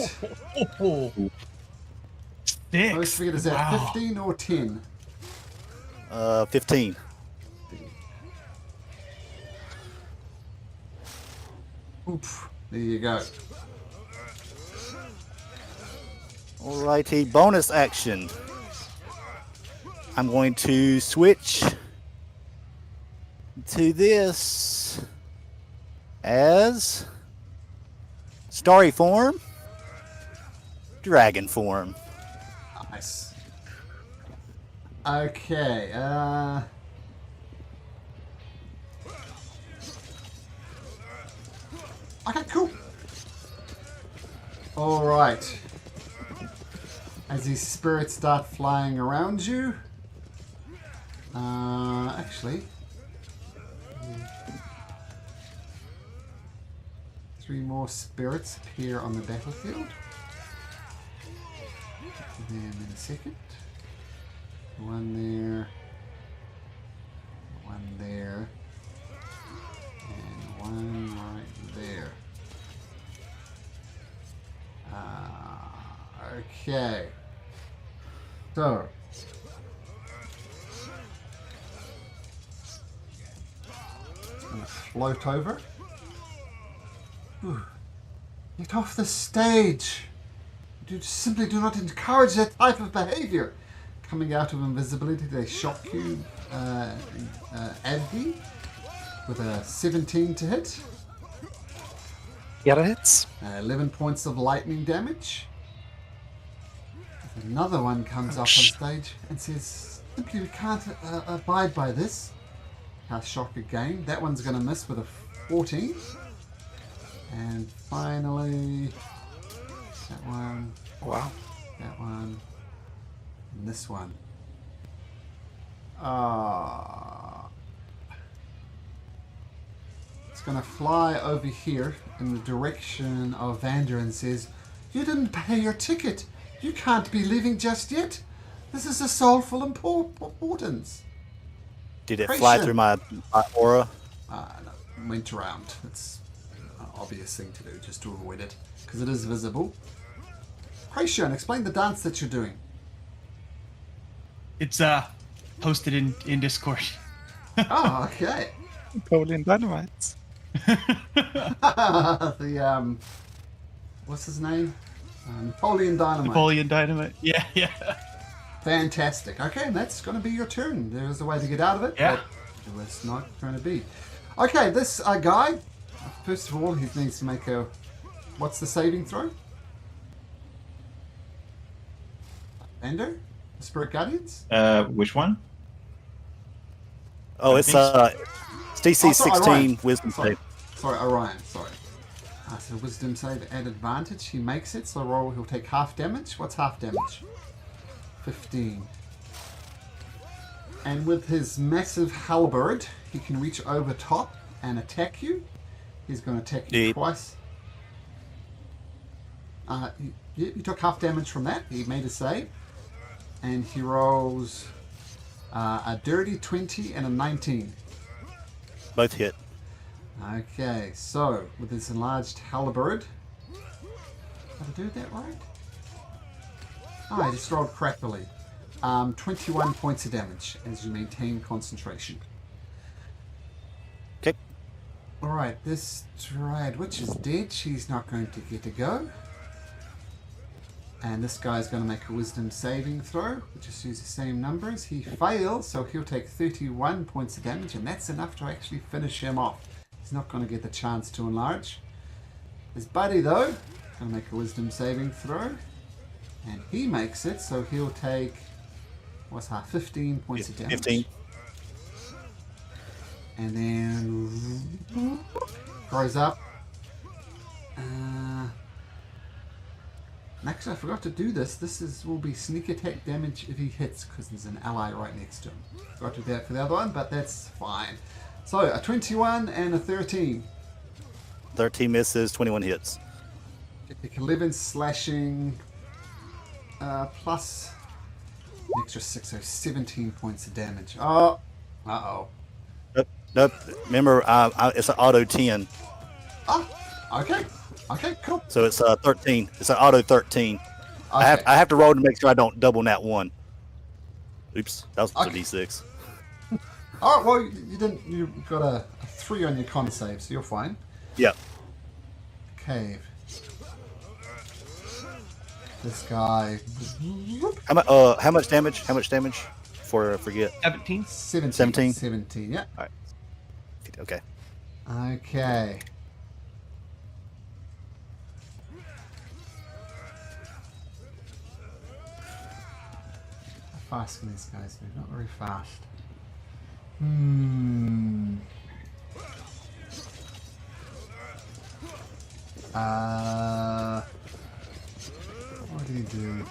Most figured is that 15 or 10? 15. Oof. There you go. Alrighty, bonus action. I'm going to switch to this as starry form, dragon form. Nice. Okay, okay, cool. Alright. As these spirits start flying around you, actually, 3 more spirits appear on the battlefield. Get to them in a second. One there, one there, and one right there. Okay. So, I'm gonna float over. Whew. Get off the stage. You simply do not encourage that type of behavior. Coming out of invisibility, they shock you, Advi, with a 17 to hit. Yeah, that hits. 11 points of lightning damage. Another one comes up on Ouch. stage and says, simply we can't abide by this. cast Shock again. That one's going to miss with a 14. And finally, that one, Wow. that one, and this one. It's going to fly over here in the direction of Vander and says, "You didn't pay your ticket. You can't be leaving just yet. This is a soulful importance." Did it fly through my aura? No, went around. It's an obvious thing to do just to avoid it because it is visible. Kracian, explain the dance that you're doing. It's posted in Discord. Oh, okay. Napoleon Dynamite. The what's his name? Napoleon Dynamite. Napoleon Dynamite. Yeah, yeah. Fantastic. Okay, and that's going to be your turn. There's a way to get out of it, Yeah. but it's not going to be. Okay, this guy, first of all, he needs to make a... What's the saving throw? Ender? The Spirit Guardians? Which one? Oh, it's DC Oh, sorry, 16 Orion. Wisdom Sorry, save. sorry, Orion, sorry. So Wisdom save at advantage. He makes it, so roll. He'll take half damage. What's half damage? 15. And with his massive halberd, he can reach over top and attack you. He's going to attack you Yeah. twice. You took half damage from that. He made a save. And he rolls a dirty 20 and a 19. Both hit. Okay, so with his enlarged halberd. Did I do that right? Oh, I just rolled crappily. 21 points of damage as you maintain concentration. Okay. Alright, this Dryad Witch is dead. She's not going to get a go. And this guy's going to make a wisdom saving throw. We'll just use the same numbers. He fails, so he'll take 31 points of damage, and that's enough to actually finish him off. He's not going to get the chance to enlarge. His buddy, though, going to make a wisdom saving throw. And he makes it, so he'll take, what's that, 15 points of damage. 15. And then grows up. Actually, I forgot to do this. This will be sneak attack damage if he hits, because there's an ally right next to him. Forgot to do that for the other one, but that's fine. So, a 21 and a 13. 13 misses, 21 hits. 11 slashing, plus an extra 6, so 17 points of damage. Oh, uh-oh. Nope. Remember, it's an auto 10. Oh, okay. Okay, cool. So it's 13. It's an auto 13. Okay. I have to roll to make sure I don't double nat 1. Oops, that was Okay. a D6. All right, well, you didn't. You got a 3 on your con save, so you're fine. Yep. Cave. This guy. How much damage? How much damage? For forget. 17. 17. 17? 17, yeah. Okay. Okay. How fast can these guys move? Not very fast. What do you do?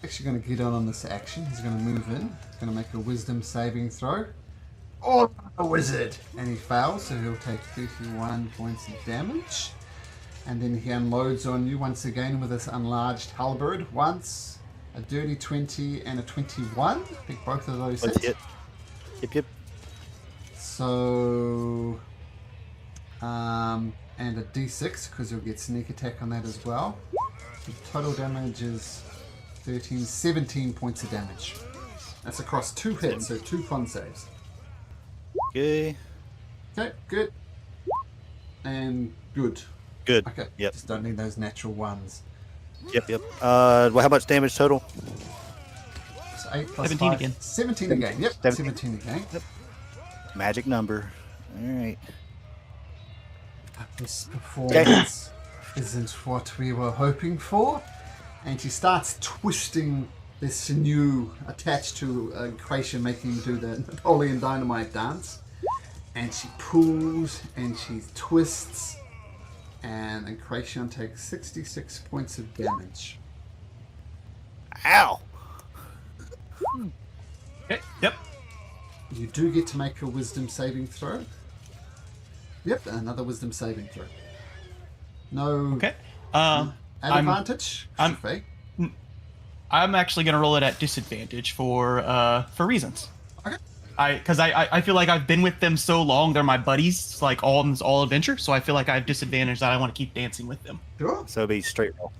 Actually going to get on this action. He's going to move in. Going to make a wisdom saving throw. Oh, a wizard! And he fails, so he'll take 31 points of damage. And then he unloads on you once again with this enlarged halberd. Once, a dirty 20 and a 21. I think both of those Both hit. hit. Yep. So, and a d6 because you'll get sneak attack on that as well. The total damage is 17 points of damage. That's across 2 hits, so 2 con saves. Okay. Okay, good. And good. Good. Okay, Yep. just don't need those natural ones. Yep. Well, how much damage total? So 8 plus 17 5. again. 17 again, yep. 17 again. Magic number. All right. This performance isn't what we were hoping for. And she starts twisting there's sinew attached to Equation, making him do the Napoleon Dynamite dance. And she pulls and she twists, and Equation takes 66 points of damage. Ow! Okay. Yep. You do get to make a wisdom saving throw. Yep, another wisdom saving throw. No Okay. advantage. I'm actually gonna roll it at disadvantage for reasons. Okay. Because I feel like I've been with them so long, they're my buddies, like all adventure. So I feel like I have disadvantage that I want to keep dancing with them. Sure. So be straight roll.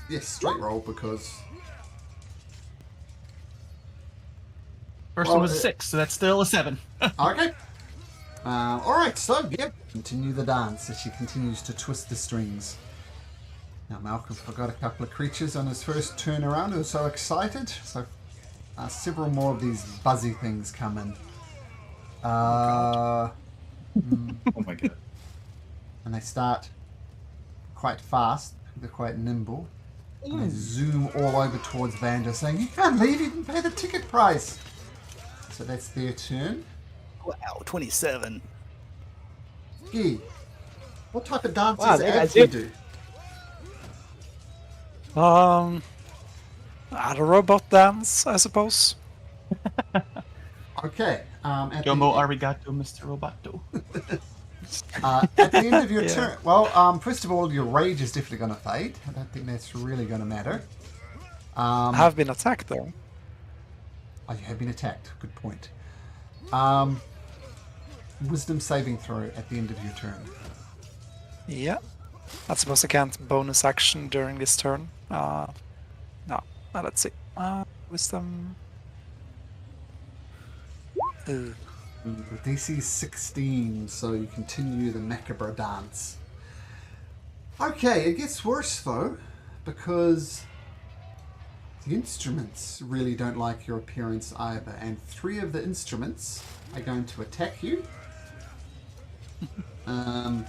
Yes, straight roll because. First Well, one was a 6, so that's still a 7. Okay. Alright, so, yep. Continue the dance as she continues to twist the strings. Now, Malcolm forgot a couple of creatures on his first turn around. He was so excited. So, several more of these buzzy things come in. Oh my god. And they start quite fast. They're quite nimble. And they zoom all over towards Vander, saying, "You can't leave, you didn't pay the ticket price." So that's their turn. Wow, 27. Gee, what type of dances Wow, they got do you zip. do? A robot dance, I suppose. Okay. At Domo the, arigato, Mr. Roboto. at the end of your turn, well, first of all, your rage is definitely going to fade. I don't think that's really going to matter. I have been attacked though. Oh, you have been attacked. Good point. Wisdom saving throw at the end of your turn. Yeah. I suppose I can't bonus action during this turn. No. Let's see. Wisdom. The DC is 16, so you continue the macabre dance. Okay, it gets worse though, because the instruments really don't like your appearance either, and 3 of the instruments are going to attack you. I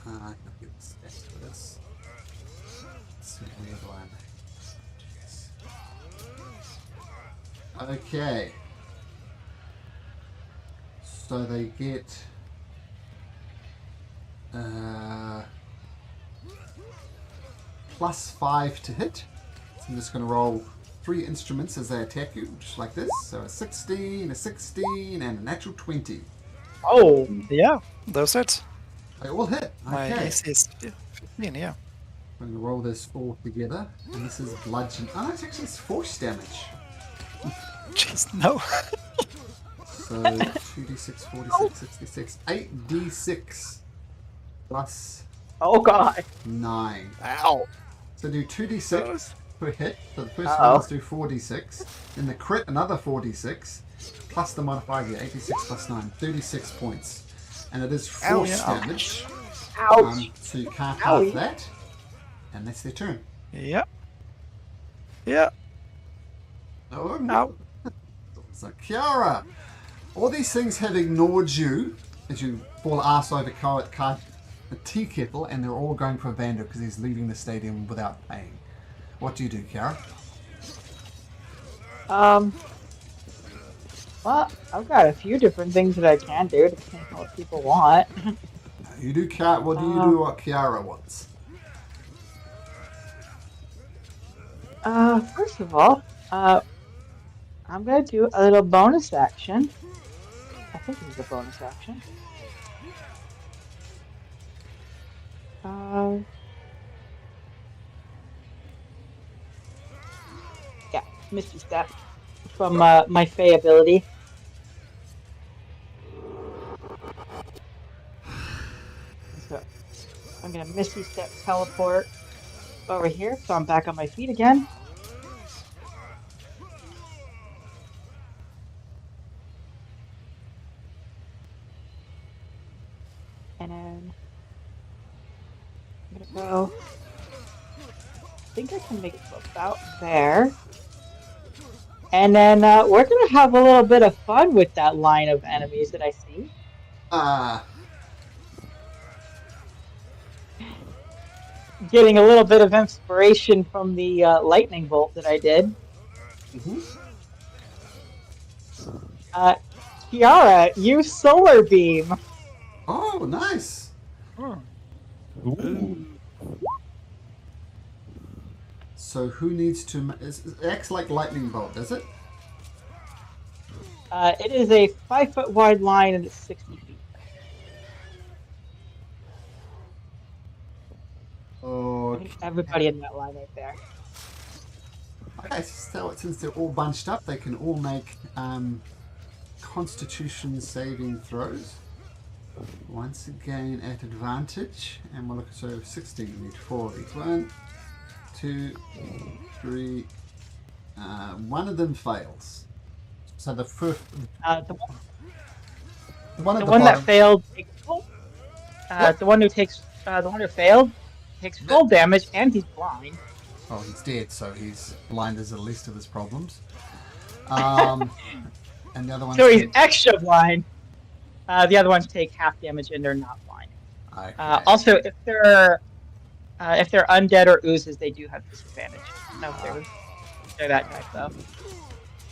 can get the stats for this. Let's see the other one. Okay. So they get +5 to hit. So I'm just going to roll 3 instruments as they attack you, just like this. So a 16, a 16, and a natural 20. Oh, Yeah, those hit. They all hit. My Okay. AC is 15, yeah. I'm going to roll this 4 together. And this is bludgeon. Oh, it's actually force damage. Jeez, no. So 2d6, 46, 66, 8d6 plus oh God. 9. Ow! So do 2d6 per hit. So the first Uh-oh. one, let's do 4d6. Then the crit, another 4d6. Plus the modifier here, 86 plus 9, 36 points. And it is force Ow. damage. Ouch. So you can't Owie. half that. And that's their turn. Yeah. Yeah. Oh, Ow. So Kiara, all these things have ignored you as you fall arse over a tea kettle, and they're all going for Vander because he's leaving the stadium without paying. What do you do, Kiara? Well, I've got a few different things that I can do depending on what people want. You do Kiara. What do you do? What Kiara wants? First of all, I'm gonna do a little bonus action. I think this is a bonus action. Yeah, Misty Step from my Fey ability. So I'm gonna Misty Step teleport over here, so I'm back on my feet again. And then I'm gonna go. I think I can make it to about there. And then we're gonna have a little bit of fun with that line of enemies that I see. getting a little bit of inspiration from the lightning bolt that I did. Mm-hmm. Kiara, use solar beam. Oh, nice. Ooh. So who needs to... It acts like lightning bolt, does it? It is a 5-foot wide line and it's 60 feet. I Okay. think everybody in that line right there. Okay, so since they're all bunched up, they can all make Constitution saving throws. Once again at advantage. And we'll look at, so 16, we need 4 of each. 1, 2, 3. One of them fails. So the first... The one at one that bottom- failed takes full. Yep. The one who failed takes full damage and he's blind. Oh, he's dead, so he's blind as the least of his problems. And the other one's... So he's extra blind. The other ones take half damage and they're not blind. Okay. Also, if they're undead or oozes, they do have disadvantage. No, they're that type though.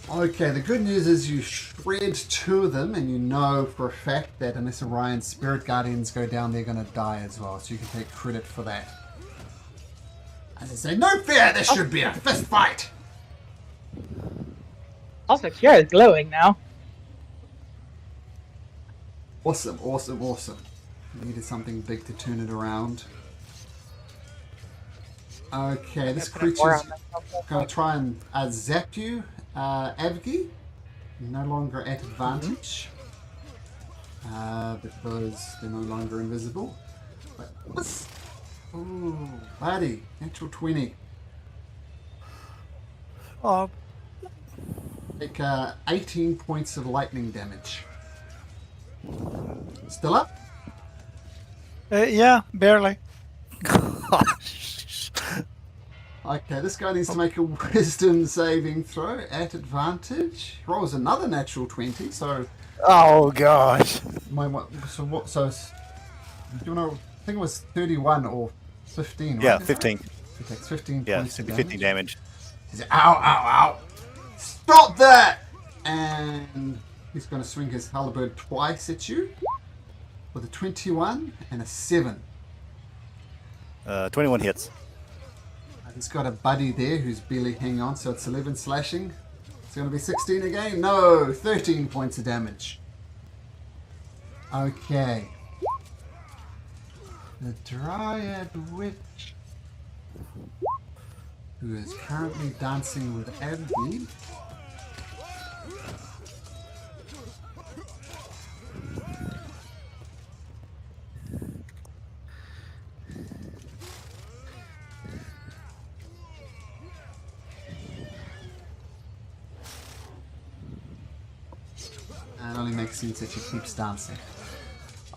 Okay, the good news is you shred 2 of them, and you know for a fact that unless Orion's Spirit Guardians go down, they're going to die as well, so you can take credit for that. And they say, no fear, this should be a fist fight! Also, Kiara's glowing now. Awesome, awesome, awesome. Needed something big to turn it around. Okay, this creature's going to try and zap you, Avgi. No longer at advantage. Because they're no longer invisible. But what's... Ooh, buddy. Natural 20. Oh, Take 18 points of lightning damage. Still up? yeah, barely. Okay, this guy needs to make a wisdom saving throw at advantage. Rolls another natural 20, so... Oh gosh. So do you know, I think it was 31 or 15, right? Yeah, 15. He takes 15 Yeah, points of 15 damage. He says, ow, ow, ow! Stop that! And he's going to swing his halberd twice at you with a 21 and a 7. 21 hits. He's got a buddy there who's barely hanging on, so it's 11 slashing. It's going to be 16 again. No, 13 points of damage. Okay. The Dryad Witch, who is currently dancing with Abby. It only makes sense that she keeps dancing.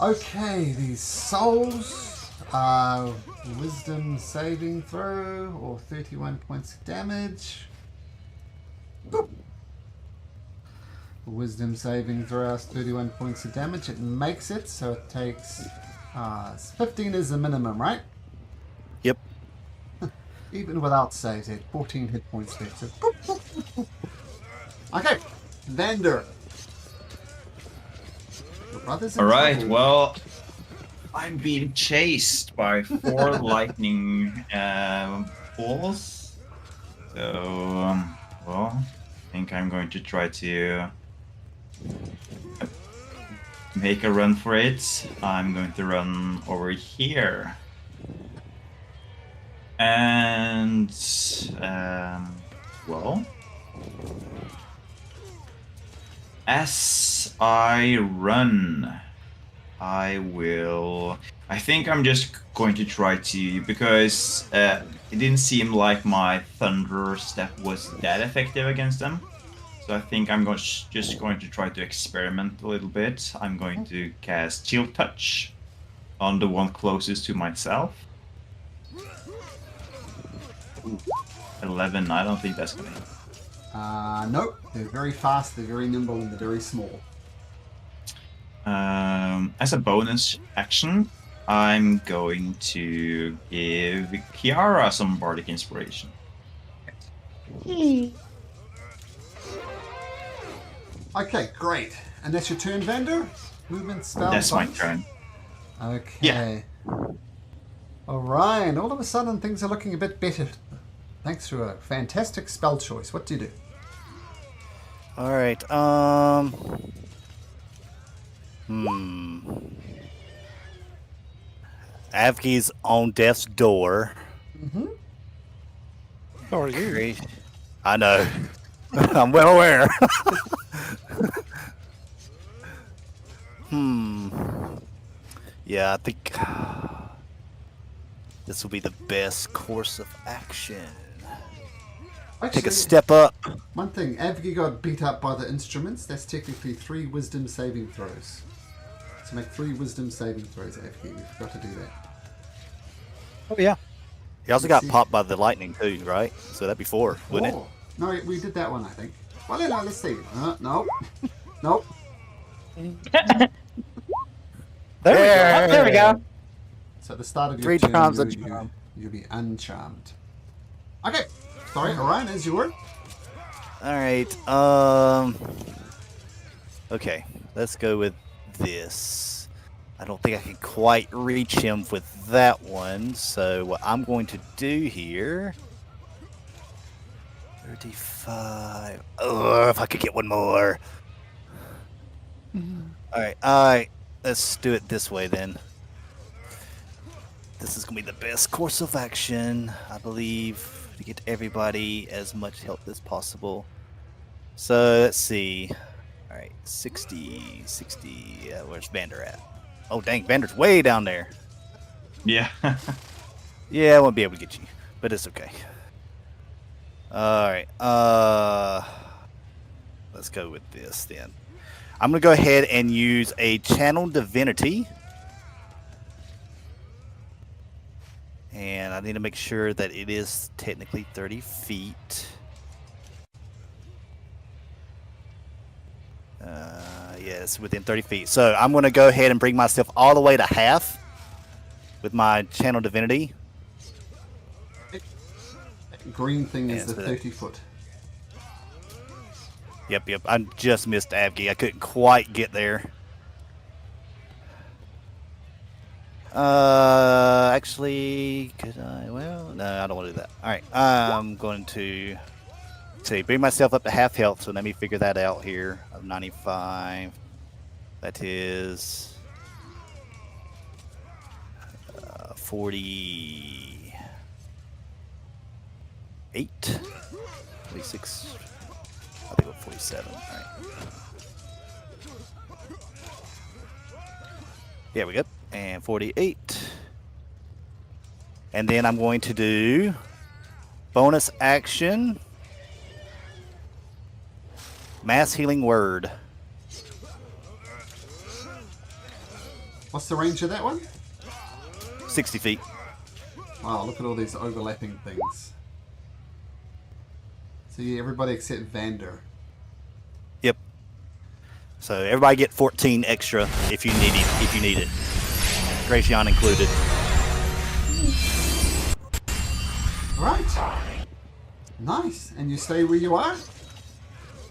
Okay, these souls are wisdom saving throw or 31 points of damage. Boop. Wisdom saving throw is 31 points of damage. It makes it, so it takes 15 is the minimum, right? Yep. Even without saves, it 14 hit points left. So boop, boop, boop, boop. Okay, Vander. Your brother's in Alright, trouble. well, I'm being chased by 4 lightning balls. So, well, I think I'm going to try to make a run for it. I'm going to run over here. And, well, as I run, I think I'm just going to try to, because it didn't seem like my Thunder Step was that effective against them. So I think I'm just going to try to experiment a little bit. I'm going to cast Chill Touch on the one closest to myself. Ooh, 11, I don't think that's gonna hit. Nope. They're very fast, they're very nimble, and they're very small. As a bonus action, I'm going to give Kiara some bardic inspiration. Okay, great. And that's your turn, Vander? Movement, spell, That's my bonus? turn. Okay. Orion, all of a sudden things are looking a bit better. Thanks to a fantastic spell choice. What do you do? All right. Avgi's on death's door. How are you? Great. I know. I'm well aware. Yeah, I think this will be the best course of action. Actually, Take a step up. one thing, Avgi got beat up by the instruments. That's technically 3 wisdom saving throws. So make 3 wisdom saving throws, Avgi. We forgot to do that. Oh yeah. He also got popped by the lightning too, right? So that'd be 4, wouldn't it? No, we did that one, I think. Well, no, let's see. No. Nope. There we go. So at the start of your 3 turn, times a you, charm. you'll be uncharmed. Okay. Sorry, Orion, is your All right. Okay, let's go with this. I don't think I can quite reach him with that one. So what I'm going to do here. 35. Oh, if I could get one more. All right. Let's do it this way then. This is gonna be the best course of action, I believe, to get everybody as much help as possible. So let's see. All right, 60. Where's Vander at? Oh dang, Vander's way down there. Yeah. Yeah, I won't be able to get you, but it's okay. All right. Let's go with this then. I'm gonna go ahead and use a channel divinity. And I need to make sure that it is technically 30 feet. Yeah, it's within 30 feet. So I'm going to go ahead and bring myself all the way to half with my channel divinity. green thing is Yeah, the so 30 foot. Yep. I just missed Avgi. I couldn't quite get there. Actually, could I? Well, no, I don't want to do that. All right, I'm going to bring myself up to half health. So let me figure that out here. Of 95, that is 48, 46. I think it's 47. All right. There we go. And 48. And then I'm going to do bonus action. Mass healing word. What's the range of that one? 60 feet. Wow, look at all these overlapping things. So yeah, everybody except Vander. Yep. So everybody get 14 extra if you need it. Gracian included. Right. Nice. And you stay where you are?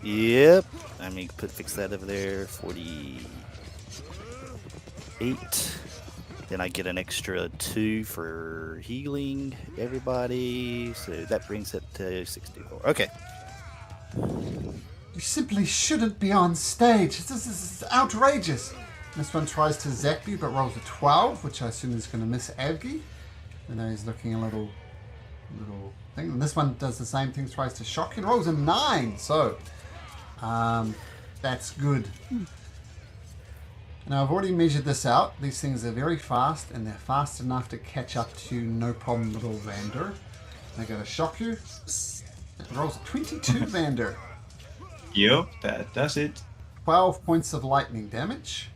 Yep. Let me fix that over there. 48. Then I get an extra 2 for healing everybody. So that brings it to 64. Okay. You simply shouldn't be on stage. This is outrageous. This one tries to zap you, but rolls a 12, which I assume is going to miss Avgi. And then he's looking a little thing. And this one does the same thing, tries to shock you, and rolls a 9. So, that's good. Now, I've already measured this out. These things are very fast, and they're fast enough to catch up to no problem little Vander. They're going to shock you. It rolls a 22, Vander. Yep, that does it. 12 points of lightning damage.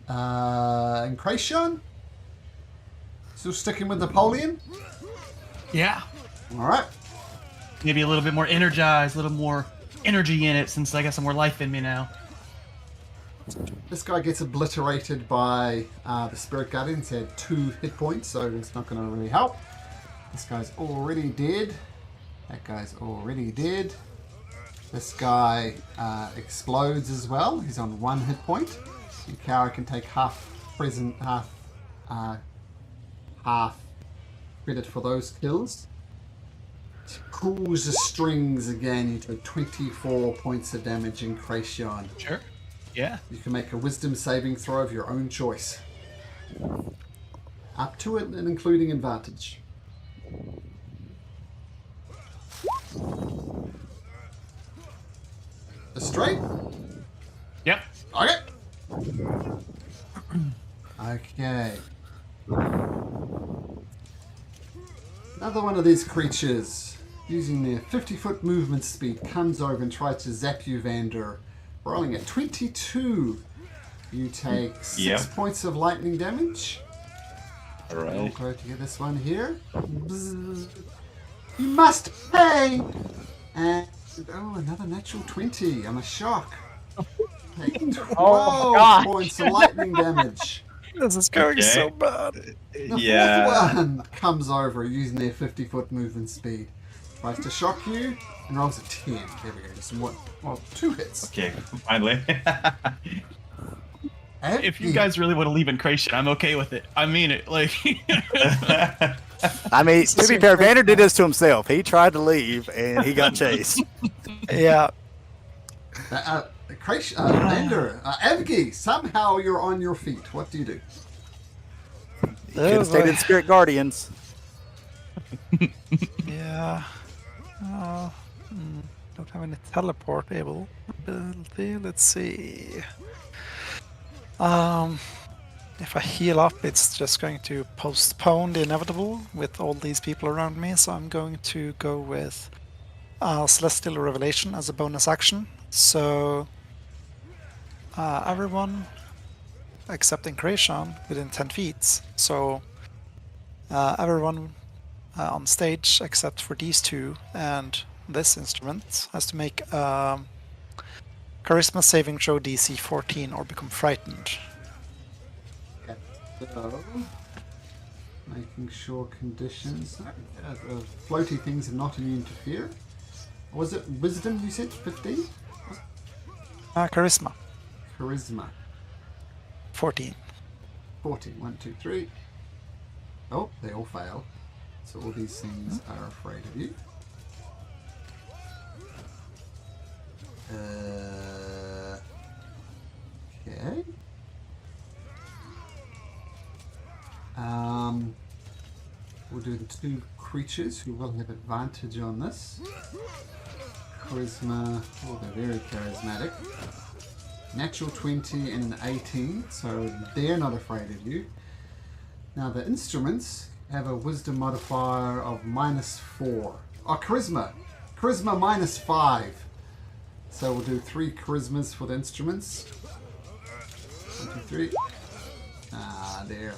And Kracian? Still sticking with Napoleon? Yeah. Alright. Maybe a little bit more energized, a little more energy in it since I got some more life in me now. This guy gets obliterated by the Spirit Guardians. He had 2 hit points, so it's not going to really help. This guy's already dead. That guy's already dead. This guy explodes as well. He's on 1 hit point. Yukara can take half credit for those kills. Pulls the strings again. You take 24 points of damage in Kracian. Sure. Yeah. You can make a wisdom saving throw of your own choice. Up to it and including advantage. A straight? Yep. Okay. Okay. Another one of these creatures, using their 50-foot movement speed, comes over and tries to zap you, Vander. Rolling at 22. You take 6 points of lightning damage. Alright. We'll go to get this one here. Bzzz. You must pay! And, another natural 20. I'm a shock. Take 12 points of lightning damage. This is going so bad. The fourth one comes over using their 50-foot movement speed. Tries to shock you and rolls a 10. There we go. Just one, 2 hits. Okay, finally. If you guys really want to leave in Kracian, I'm okay with it. I mean it. Like. I mean, to be fair, Vander did this to himself. He tried to leave and he got chased. Yeah. Vander, Evgi, somehow you're on your feet. What do you do? Should have stayed in Spirit Guardians. Yeah. Don't have any teleport ability. Let's see. If I heal up, it's just going to postpone the inevitable with all these people around me. So I'm going to go with Celestial Revelation as a bonus action. So everyone except Kracian within 10 feet. So everyone on stage except for these two and this instrument has to make Charisma saving throw DC 14 or become frightened. Okay. So, making sure conditions, floaty things are not immune to fear. Was it wisdom you said? 15? Charisma. Charisma. 14. 14. 1, 2, 3. Oh, they all fail. So all these things are afraid of you. Okay. We'll do the 2 creatures who will have advantage on this. Charisma, oh, they're very charismatic. Natural 20 and an 18, so they're not afraid of you. Now the instruments have a wisdom modifier of -4. Oh, charisma! Charisma -5. So we'll do 3 charismas for the instruments. 1, 2, 3. There.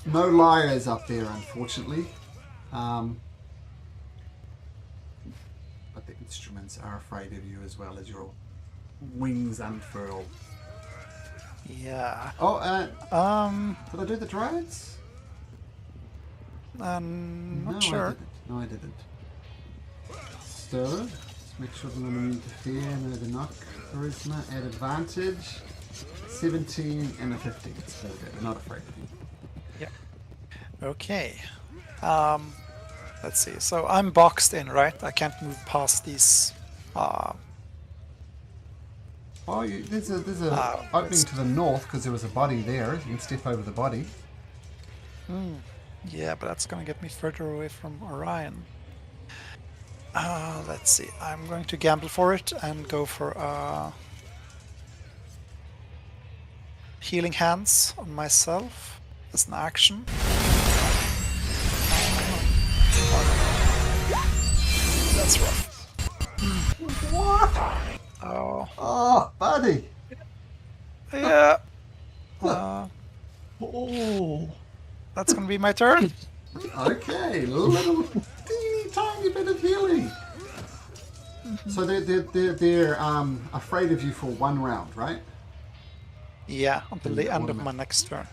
No liars up there, unfortunately. But the instruments are afraid of you as well as your wings unfurl. Yeah. Oh, did I do the dryads? Not No, sure. I didn't. So, let's make sure they're not immune to fear. No, they're not. Charisma at advantage. 17 and a 15. So they're not afraid of you. Okay. Let's see. So I'm boxed in, right? I can't move past these. Oh, there's a opening to the north because there was a body there. You can step over the body. Yeah, but that's gonna get me further away from Orion. Let's see. I'm going to gamble for it and go for Healing Hands on myself as an action. That's rough. What? Oh, buddy. Yeah. Oh. That's gonna be my turn. Okay, little teeny tiny bit of healing. So they're afraid of you for 1 round, right? Yeah, until the end of Ornament. my next turn.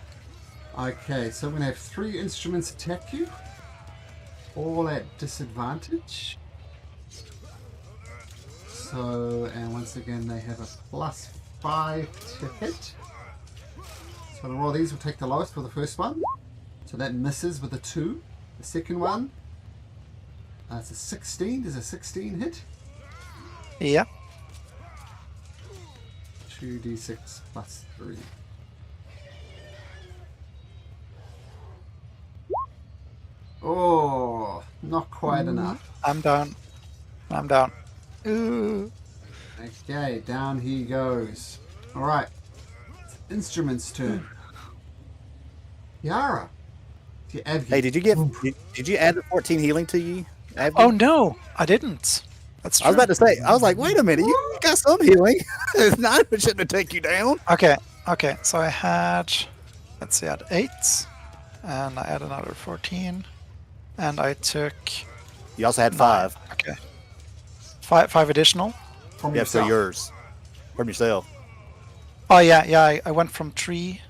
Okay, so I'm going to have 3 instruments attack you. All at disadvantage. So, and once again, they have a +5 to hit. So the roll these will take the lowest for the first one. So that misses with a 2. The second one, it's a 16. Does a 16 hit? Yeah. 2d6 plus 3. Oh, not quite enough. I'm down. I'm down. Ooh. Okay, down he goes. Alright. It's Instrument's turn. Yara. Hey, did you add the 14 healing to you? Abby? Oh no, I didn't. That's true. I was about to say, I was like, wait a minute, you got some healing. Not shouldn't have take you down. Okay, so I had, let's see, I had 8, and I had another 14, and I took You also had 9. 5. Okay. 5 additional? From Yeah, so yourself. yours. From yourself. Oh yeah, I went from 3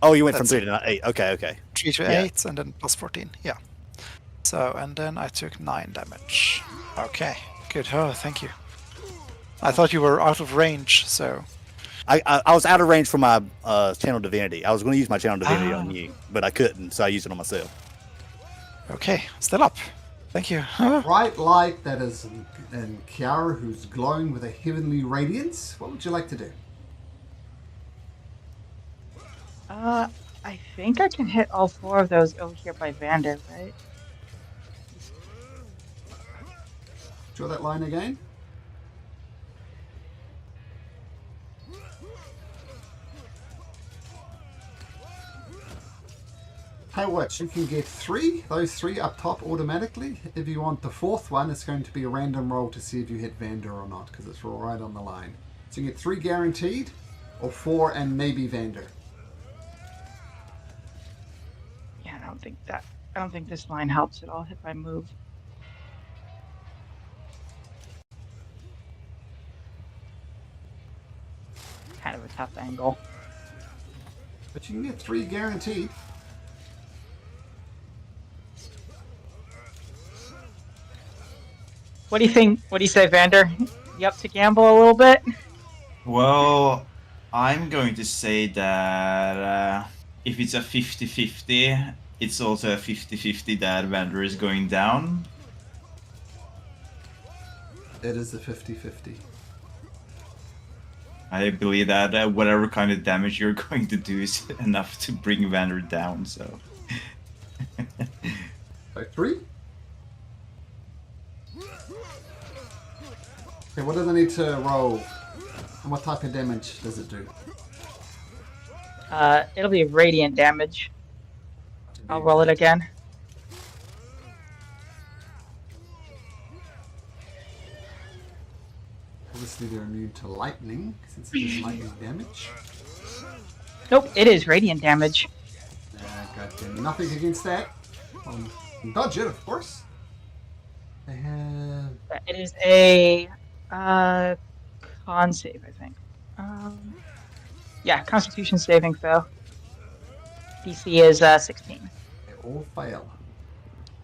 Oh, you went from That's 3 to 8. Okay. 3 to Yeah. 8, and then plus 14, yeah. So, and then I took 9 damage. Okay, good. Oh, thank you. I thought you were out of range, so... I was out of range for my channel divinity. I was going to use my channel divinity Ah. on you, but I couldn't, so I used it on myself. Okay, still up. Thank you. Bright light that is in Kiara, who's glowing with a heavenly radiance. What would you like to do? I think I can hit all 4 of those over here by Vander, right? Draw that line again. Tell you what, you can get 3, those 3 up top automatically. If you want the 4th one, it's going to be a random roll to see if you hit Vander or not, because it's right on the line. So you get 3 guaranteed, or 4 and maybe Vander. Yeah, I don't think this line helps at all if I move. Kind of a tough angle. But you can get 3 guaranteed. What do you think? What do you say, Vander? You up to gamble a little bit? Well, I'm going to say that if it's a 50-50, it's also a 50-50 that Vander is going down. It is a 50-50. I believe that whatever kind of damage you're going to do is enough to bring Vander down, so... So 3. Okay, what do they need to roll? And what type of damage does it do? It'll be radiant damage. I'll roll it again. Obviously they're immune to lightning, since it is lightning damage. Nope, it is radiant damage. Goddamn, nothing against that. Dodge it, of course. They have... It is a con save, I think. Yeah, Constitution saving throw. DC is 16. They all fail.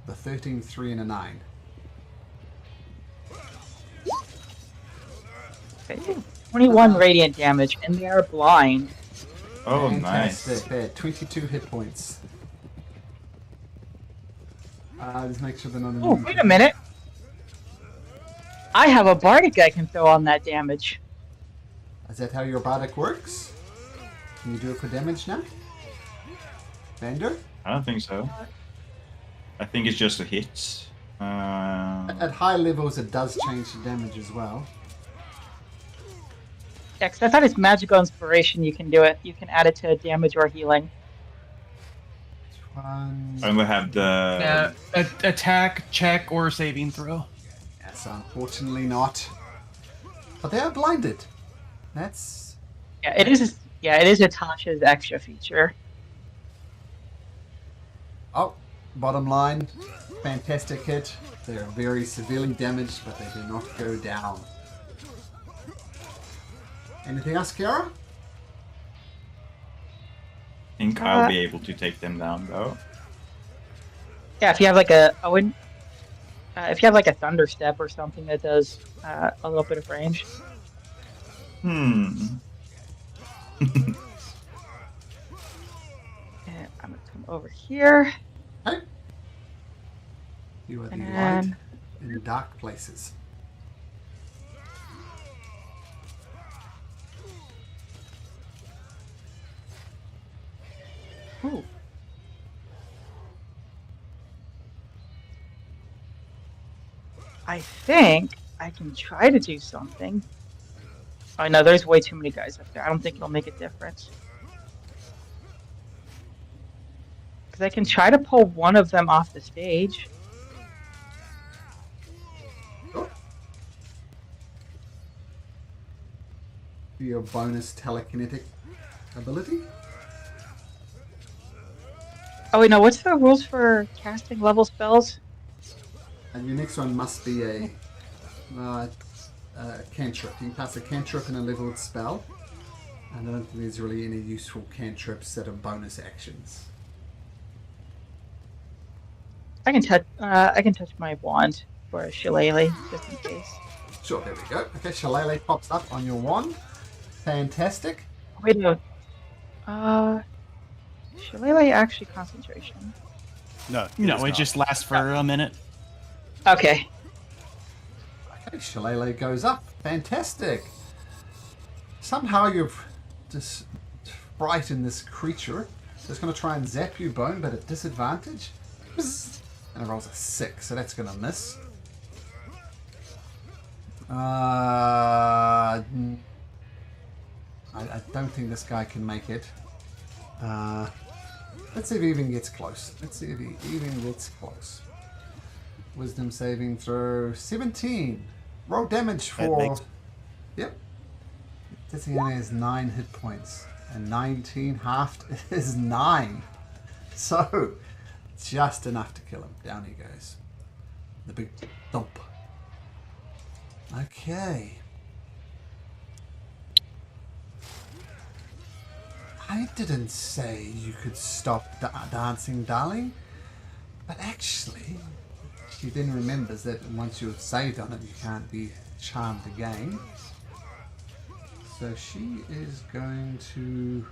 The 13, 3, and a 9. Okay. 21 radiant damage, and they are blind. Oh, Fantastic. nice. They had 22 hit points. Just make sure they're not Oh, immune. wait a minute. I have a bardic I can throw on that damage. Is that how your bardic works? Can you do it for damage now? Vander? I don't think so. I think it's just a hit. At high levels, it does change the damage as well. Yeah, 'cause I thought it's magical inspiration. You can do it. You can add it to damage or healing. One. I only have the... Attack, check, or saving throw. Yes, unfortunately not. But they are blinded. That's... Yeah, it is. Yeah, it is Natasha's extra feature. Oh, bottom line. fantastic hit. They're very severely damaged, but they do not go down. Anything else, Kiara? I think I'll be able to take them down, though. Yeah, if you have like a if you have like a thunder step or something that does a little bit of range. Hmm. And I'm gonna come over here. Hey. You are the And light in dark places. Ooh. I think I can try to do something. Oh no, there's way too many guys up there. I don't think it'll make a difference. Because I can try to pull one of them off the stage. Your bonus telekinetic ability. Oh wait, no, what's the rules for casting level spells? And your next one must be a cantrip. You can cast a cantrip in a leveled spell. And I don't think there's really any useful cantrips that are bonus actions. I can touch my wand for a shillelagh, just in case. Sure, there we go. Okay, shillelagh pops up on your wand. Fantastic. Wait, no. Shillelagh actually concentration. No, No, it just lasts for a minute. Okay. Okay, shillelagh goes up. Fantastic. Somehow you've just frightened this creature. So it's going to try and zap you, Bone, but at disadvantage. And it rolls a 6, so that's going to miss. I don't think this guy can make it. Let's see if he even gets close. Wisdom saving throw 17. Roll damage for. Yep. This thing only has 9 hit points. And 19 halved is 9. So, just enough to kill him. Down he goes. The big thump. Okay. I didn't say you could stop dancing, darling. But actually, she then remembers that once you've saved on it, you can't be charmed again. So she is going to...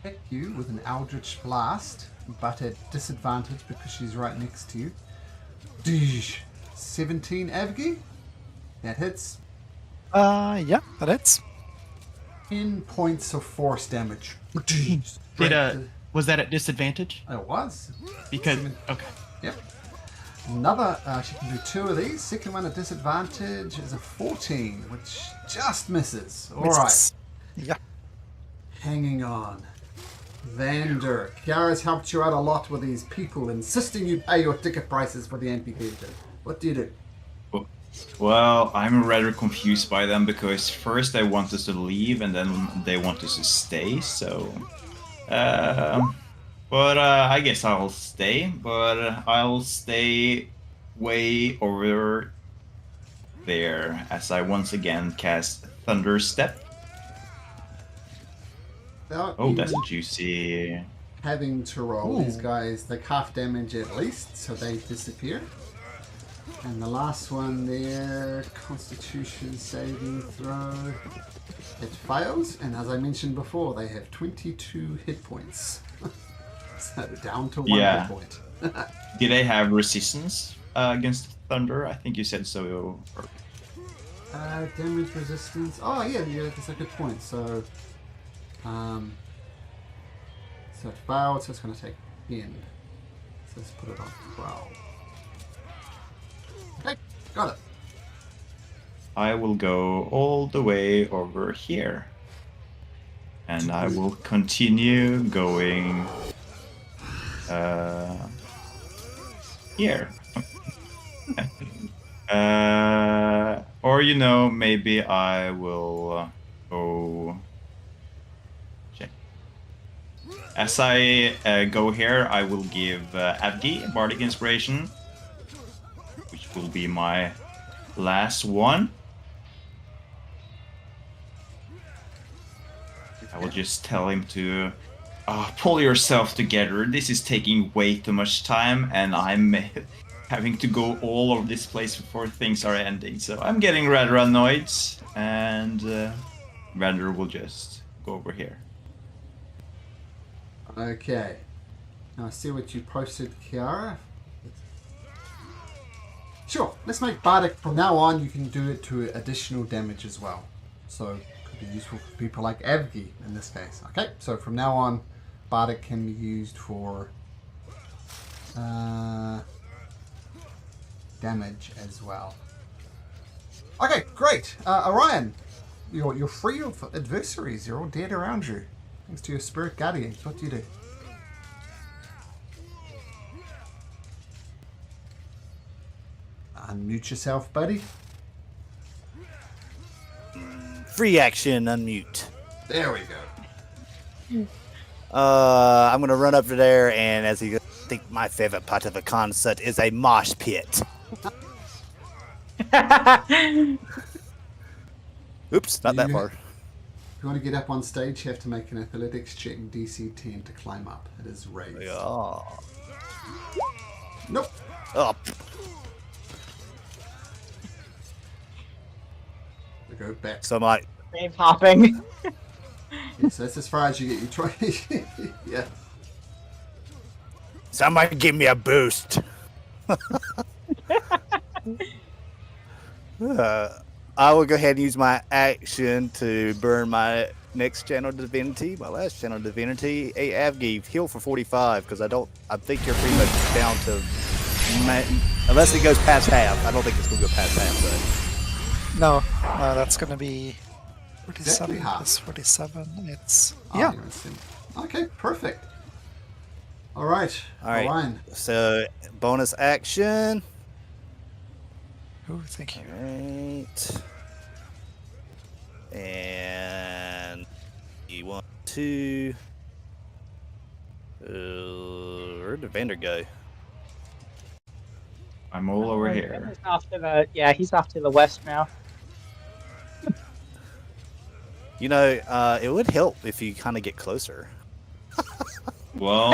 hit you with an Eldritch Blast, but at disadvantage because she's right next to you. 17 Avgi? That hits. Yeah, that hits. 10 points of force damage. Was that at disadvantage? It was. Because okay. Yep. Another, she can do 2 of these. Second one at disadvantage is a 14, which just misses. Alright. Yeah. Hanging on. Vander, Kiara's helped you out a lot with these people, insisting you pay your ticket prices for the amphitheater. What do you do? Well, I'm rather confused by them because first they want us to leave and then they want us to stay, so... But I guess I'll stay, but I'll stay way over there as I once again cast Thunder Step. Oh, that's juicy. Having to roll. These guys take half damage at least, so they disappear. And the last one there, Constitution saving throw. It fails, and as I mentioned before, they have 22 hit points. So down to 1 hit point. Do they have resistance against thunder? I think you said so. Damage resistance. Oh yeah, that's a good point. So, so it failed, so it's going to take 10. So let's put it on 12. Okay, got it. I will go all the way over here. And I will continue going here. Or, you know, maybe I will go... Check. As I go here, I will give Avgi Bardic Inspiration, which will be my last one. I will just tell him to pull yourself together. This is taking way too much time, and I'm having to go all over this place before things are ending. So I'm getting rather annoyed, and Vander will just go over here. Okay. Now I see what you posted, Kiara. Sure, let's make Bardic. From now on, you can do it to additional damage as well. So could be useful for people like Avgi in this case. Okay, so from now on, Bardic can be used for damage as well. Okay, great. Orion, you're free of adversaries. You're all dead around you. Thanks to your spirit guardians. What do you do? Unmute yourself, buddy. Free action, unmute. There we go. I'm gonna run up to there, and as you think, my favorite part of a concert is a mosh pit. Oops, not that far. If you want to get up on stage, you have to make an athletics check DC 10 to climb up. It is raised. Yeah. Nope. Up. We go back. So my Wave hopping. Yes, that's as far as you get. You try. Yeah. somebody give me a boost. I will go ahead and use my action to burn my next channel divinity, my last channel divinity. Hey, Avgi, heal for 45 because I think you're pretty much down to, unless it goes past half. I don't think it's gonna go past half. So. No, that's gonna be 47. Exactly half. Plus 47. It's Oh, yeah. you're in sync. Okay, perfect. All right. All right. Orion. So bonus action. Oh, thank you. Right. And you want to. Where did Vander go? I'm all over here. Vander's off to the, yeah, he's off to the west now. You know, it would help if you kind of get closer. Well,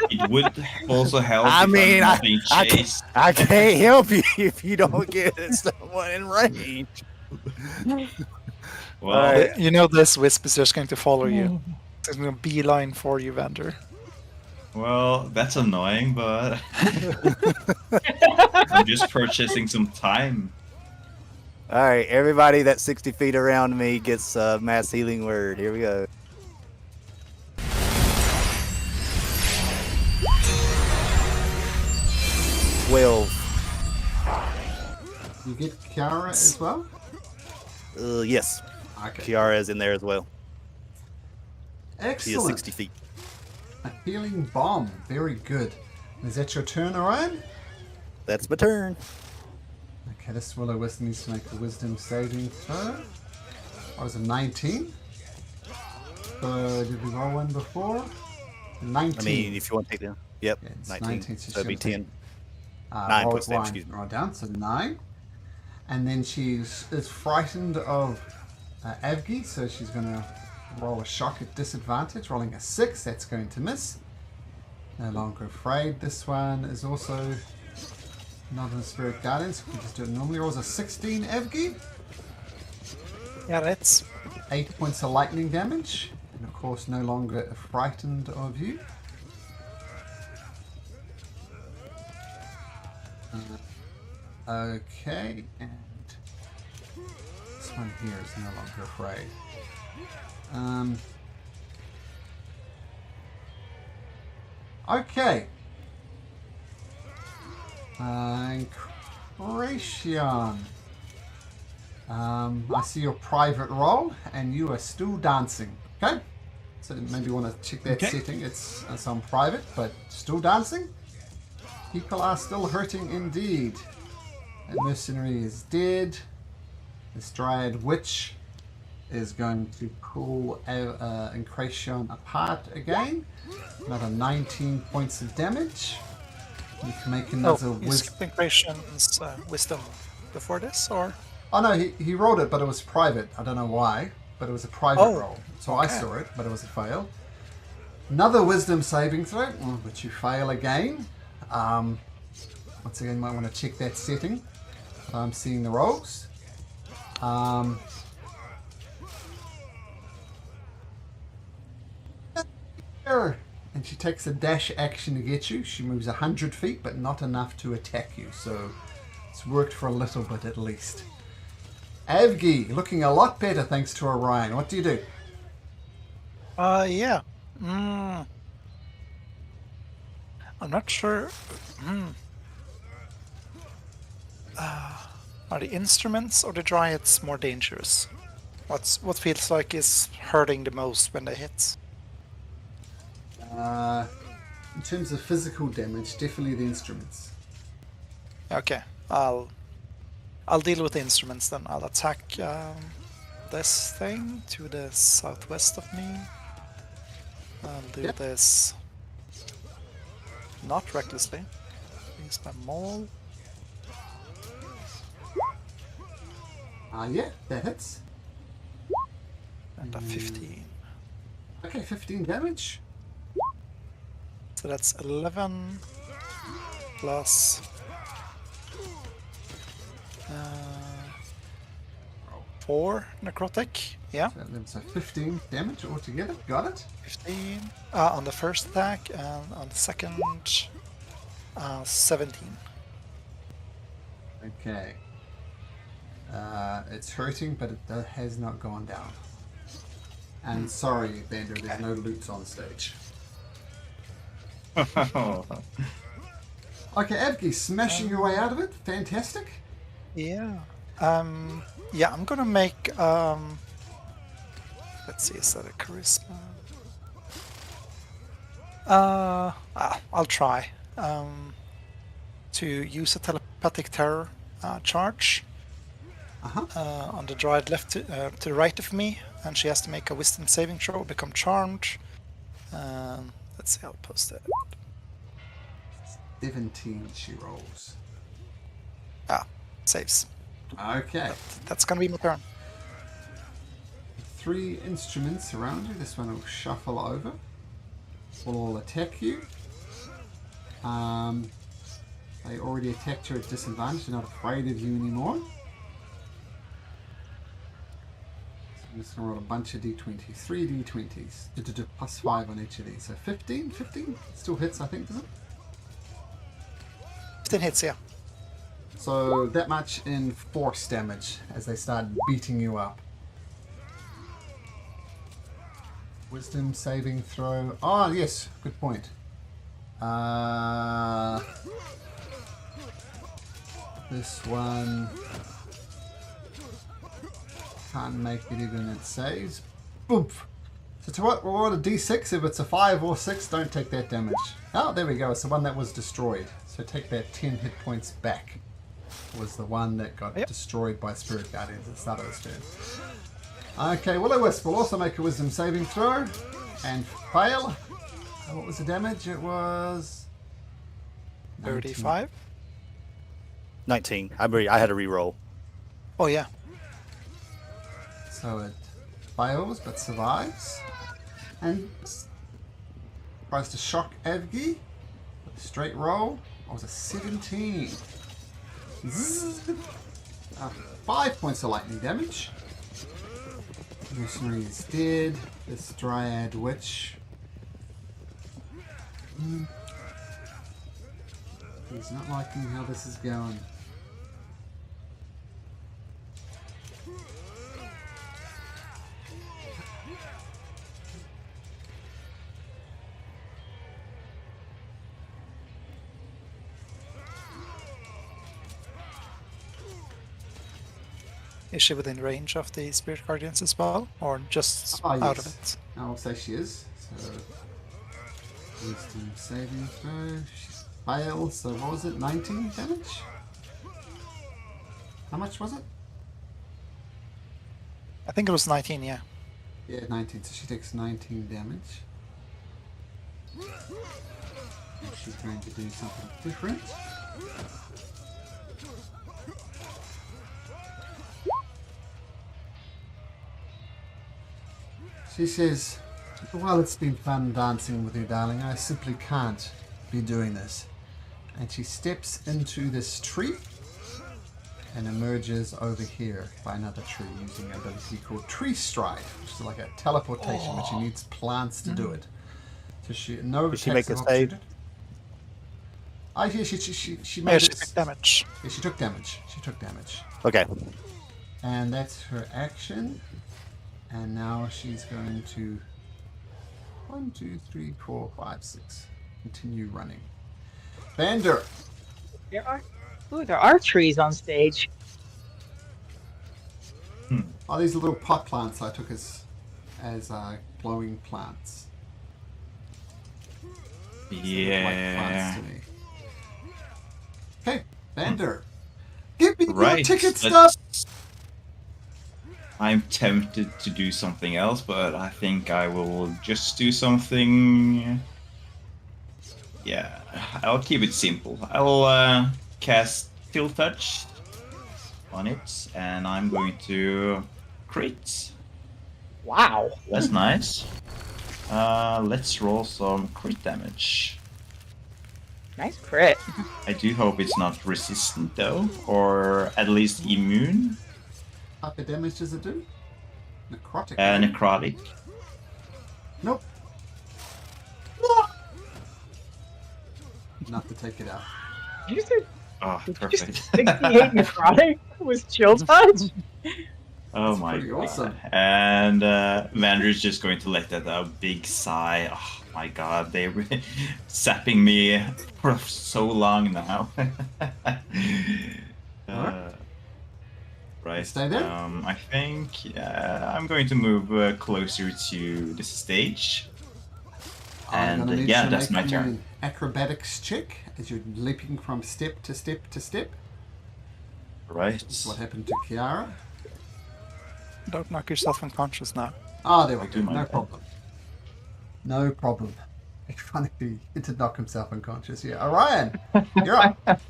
it would also help I if mean, I'm not being chased. I can't help you if you don't get someone in range. Well, You know this wisp is just going to follow you. It's going to beeline for you, Vander. well, that's annoying, but I'm just purchasing some time. All right, everybody that's 60 feet around me gets a mass healing word. Here we go. Well, You get Kiara as well? yes, Okay. Kiara is in there as well. She is Excellent. 60 feet. A healing bomb. Very good. Is that your turn, Orion? That's my turn. Okay, this Will-O-Wisp needs to make a wisdom saving throw. Or was it 19? So did we roll one before? 19. I mean, if you want to take them. Yep, Yeah, it's 19. so So it'd be she's gonna 10. take, 9 roll points damage, one, excuse me. roll down, so 9. And then is frightened of Avgi, so she's going to roll a shock at disadvantage, rolling a 6. That's going to miss. No longer afraid. This one is also not in Spirit Guardians. We can just do it normally. Rolls a 16, Avgi. Yeah, that's 8 points of lightning damage. And of course, no longer frightened of you. Okay, and this one here is no longer afraid. Okay. Gracian. I see your private role, and you are still dancing. Okay? So maybe you want to check that Okay. setting. It's on private, but still dancing. People are still hurting indeed. That mercenary is dead. This dryad witch is going to pull Incration apart again. Another 19 points of damage. You can make another you skipped Incration's wisdom before this, or? Oh no, he rolled it, but it was private. I don't know why, but it was a private roll. So I saw it, but it was a fail. Another wisdom saving throw, which you fail again. Once again, you might want to check that setting. I'm seeing the rolls. And she takes a dash action to get you. She moves 100 feet, but not enough to attack you. So it's worked for a little bit at least. Avgi, looking a lot better thanks to Orion. What do you do? Yeah. I'm not sure. Are the instruments or the dryads more dangerous? What feels like is hurting the most when they hit? In terms of physical damage, definitely the instruments. Okay, I'll deal with the instruments then. I'll attack this thing to the southwest of me. I'll do this not recklessly. Use my maul. Yeah, that hits. And a 15. Okay, 15 damage. So that's 11 plus 4 necrotic. Yeah. So 15 damage altogether. Got it. 15 on the first attack, and on the second 17. Okay. It's hurting, but it has not gone down. And sorry, Bender, there's no loots on stage. Okay, Abgi, smashing your way out of it. Fantastic. Yeah. Yeah, I'm gonna make let's see, is that a charisma? I'll try to use a telepathic terror charge on the dryad left to the right of me, and she has to make a wisdom saving throw, become charmed. Let's see, I'll post it. 17 she rolls. Saves. Okay. That's gonna be my turn. 3 instruments around you. This one will shuffle over. Will all attack you. They already attacked you at disadvantage. They're not afraid of you anymore. So I'm just going to roll a bunch of d20s. 3 d20s. Plus 5 on each of these. So 15? 15? Still hits, I think, does it? 15 hits, yeah. So that much in force damage as they start beating you up. Wisdom saving throw. Oh, yes. Good point. This one can't make it even it saves. Boom. So to what? Roll a d6. If it's a 5 or 6, don't take that damage. Oh, there we go. It's the one that was destroyed. So take that 10 hit points back. Was the one that got destroyed by Spirit Guardians at the start of this turn. Okay, Will-O-Wisp will also make a wisdom saving throw and fail. What was the damage? It was 35. 19. I had a reroll. Oh yeah. So it fails but survives. And tries to shock Avgi with a straight roll. It was a 17. 5 points of lightning damage. Mercenary is dead. This Dryad Witch. He's not liking how this is going. Is she within range of the Spirit Guardians as well, or just Yes. out of it? I'll say she is. So, wisdom saving throw. She failed. So what was it? 19 damage? How much was it? I think it was 19, yeah. Yeah, 19. So she takes 19 damage. And she's going to do something different. She says, "Well, it's been fun dancing with you, darling. I simply can't be doing this." And she steps into this tree and emerges over here by another tree using an ability called Tree Stride, which is like a teleportation, but she needs plants to do it. So Did she make a save? I hear she Yeah, made she it. took damage. Yeah, she took damage. She took damage. Okay. And that's her action. And now she's going to 1, 2, 3, 4, 5, 6. Continue running. Vander. There are trees on stage. Oh, these are little pot plants I took as glowing plants. They look like plants to me. Okay, Vander. Give me your ticket stuff. I'm tempted to do something else, but I think I will just do something. Yeah, I'll keep it simple. I'll cast Till Touch on it, and I'm going to crit. Wow. That's nice. Let's roll some crit damage. Nice crit. I do hope it's not resistant though, or at least immune. How much damage does it do? Necrotic. Necrotic. Nope. Enough to take it out. Did you say Oh, just perfect. 68 necrotic was chill touch? Oh my pretty god. awesome. And Vander's just going to let out a big sigh. Oh my god, they were sapping me for so long now. Right. Stay there? I think I'm going to move closer to the stage. I'm gonna And need yeah, you to that's my make turn. an acrobatics check as you're leaping from step to step to step. Right. This is what happened to Kiara. Don't knock yourself unconscious now. Ah, there we I'll go. do my No best. problem. No problem. It's funny he did knock himself unconscious. Yeah, Orion, you're up.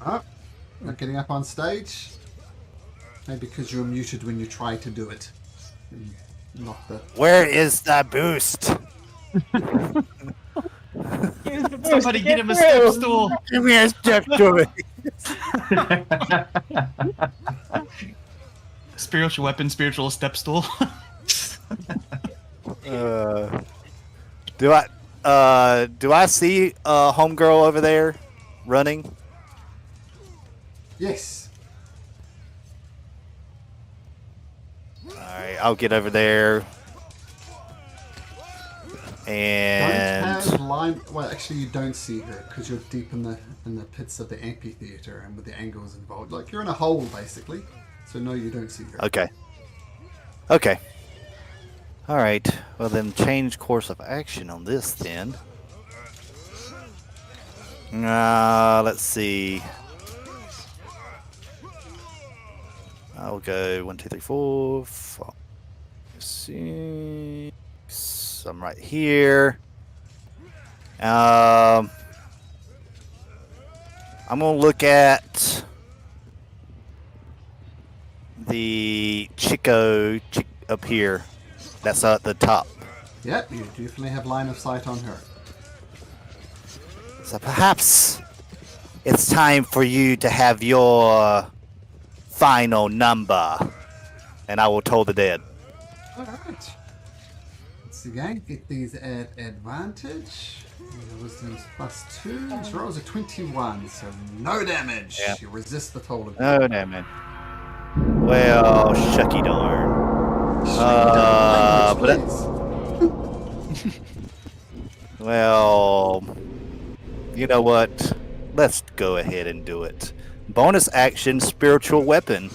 Oh, not getting up on stage. Maybe because you're muted when you try to do it. Not the. Where is the boost? Here's the boost Somebody to get him a through. step stool. Give me a step to it. Spiritual weapon, spiritual step stool. Do I see homegirl over there running? Yes. Alright, I'll get over there. And Don't have line. Well, actually, you don't see her because you're deep in the pits of the amphitheater and with the angles involved. Like you're in a hole basically. So no, you don't see her. okay. Okay. Alright. Well then change course of action on this then. Let's see. I'll go 1, 2, 3, 4, 5, 6. I'm right here. I'm gonna look at the Chico up here. That's at the top. Yep, you definitely have line of sight on her. So perhaps it's time for you to have your final number, and I will toll the dead. All right. Let's again get these at advantage. Wisdom's +2. She rolls a 21, so no damage. Yeah. You resist the toll of Oh, damn it. Well, shucky darn. Language, please. Well, you know what? Let's go ahead and do it. Bonus action, spiritual weapon.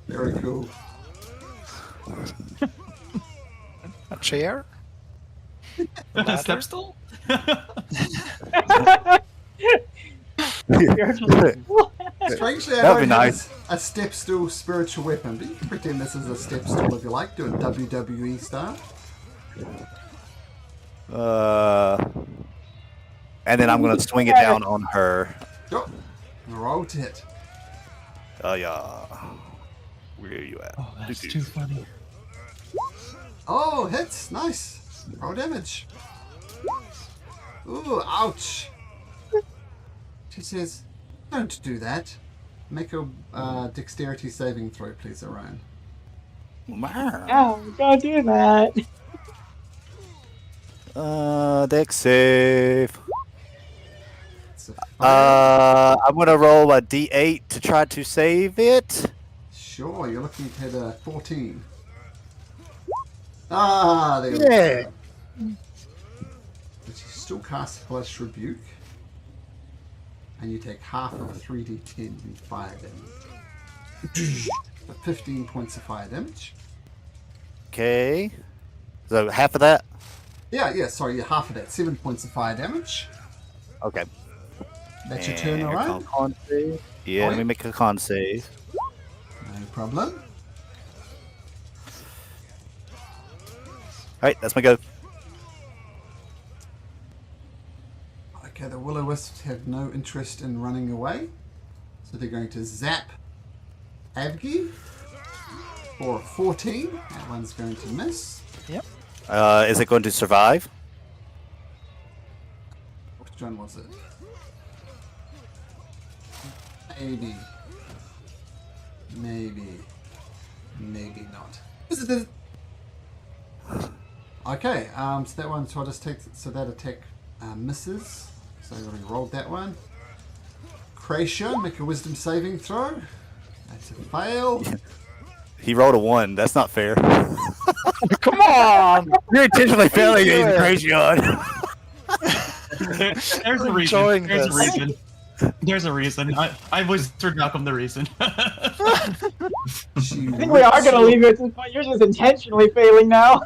Very cool. A chair? A step stool? Strangely, I That'd be don't nice. have a step stool spiritual weapon, but you can pretend this is a step stool if you like. Do it WWE style. And then I'm gonna swing it down on her. Go. Roll to hit. Oh yeah. Where are you at? Oh, that's too funny. Oh, hits. Nice. Roll damage. Ooh, ouch. She says, don't do that. Make a dexterity saving throw, please, Orion. No, don't do that. Dex save. It's a fail. I'm gonna roll a D8 to try to save it. Sure, you're looking at a 14. Ah, there we Yeah. go. But you still cast Flesh Rebuke. And you take half of 3d10 fire damage. 15 points of fire damage. Okay. So half of that. Sorry, half of that. 7 points of fire damage. Okay. That's your turn, And alright? con save. Yeah, let me make a con save. No problem. Alright, that's my go. Okay, the Will-O-Wisps have no interest in running away. So they're going to zap Avgi for 14. That one's going to miss. Yep. Is it going to survive? Which one was it? Maybe. Maybe not. Is it? Okay, so that one, so I'll just take, so that attack misses. So I already rolled that one. Kratia, make a wisdom saving throw. That's a fail. He rolled a 1. That's not fair. Come on! You're intentionally failing these, crazy on. There's a Enjoying reason. There's a this. reason. There's a reason. I was Sir Malcolm the reason. I think we are gonna leave it at this point. You're just intentionally failing now.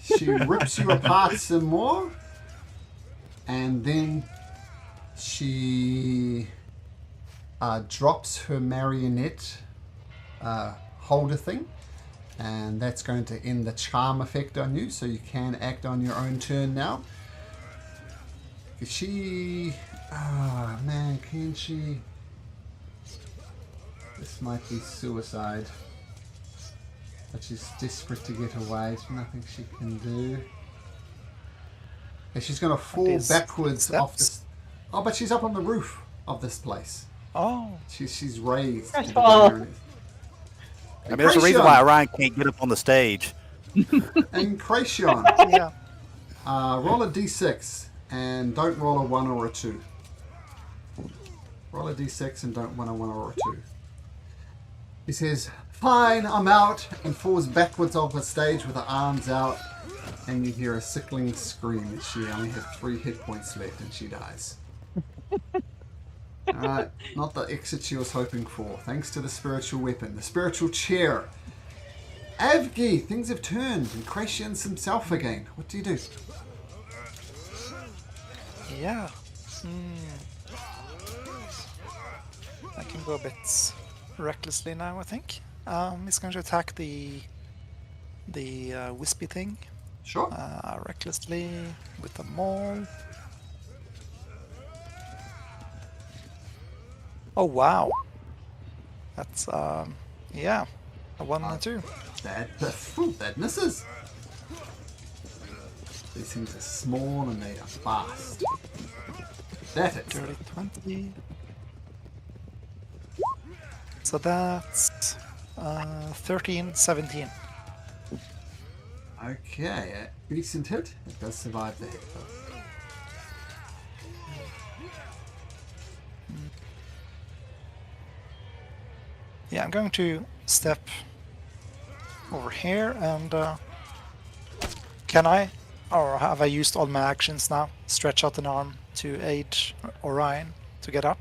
She rips you apart some more. And then she drops her marionette holder thing. And that's going to end the charm effect on you. So you can act on your own turn now. She... Oh man, can she... This might be suicide. But she's desperate to get away. There's nothing she can do. And she's going to fall backwards off this... Oh, but she's up on the roof of this place. Oh. She's raised. That's to the all. ground. I mean, there's a reason why Orion can't get up on the stage. And Kracion, Yeah. roll a d6 and don't roll a 1 or a 2. Roll a d6 and don't roll a 1 or a 2. He says, fine, I'm out, and falls backwards off the stage with her arms out, and you hear a sickling scream that she only had 3 hit points left and she dies. Alright, not the exit she was hoping for, thanks to the spiritual weapon, the spiritual chair. Avgi, things have turned, and Kracian's himself again. What do you do? Yeah. I can go a bit recklessly now, I think. He's going to attack the wispy thing Sure. recklessly with the maul. Oh wow, that's yeah, a 1 and a 2. That misses. These things are small and they are fast. That hits. Dirty 20. So that's 13, 17. Okay, a decent hit. It does survive the hit though. Yeah, I'm going to step over here and can I, or have I used all my actions now? Stretch out an arm to aid Orion to get up.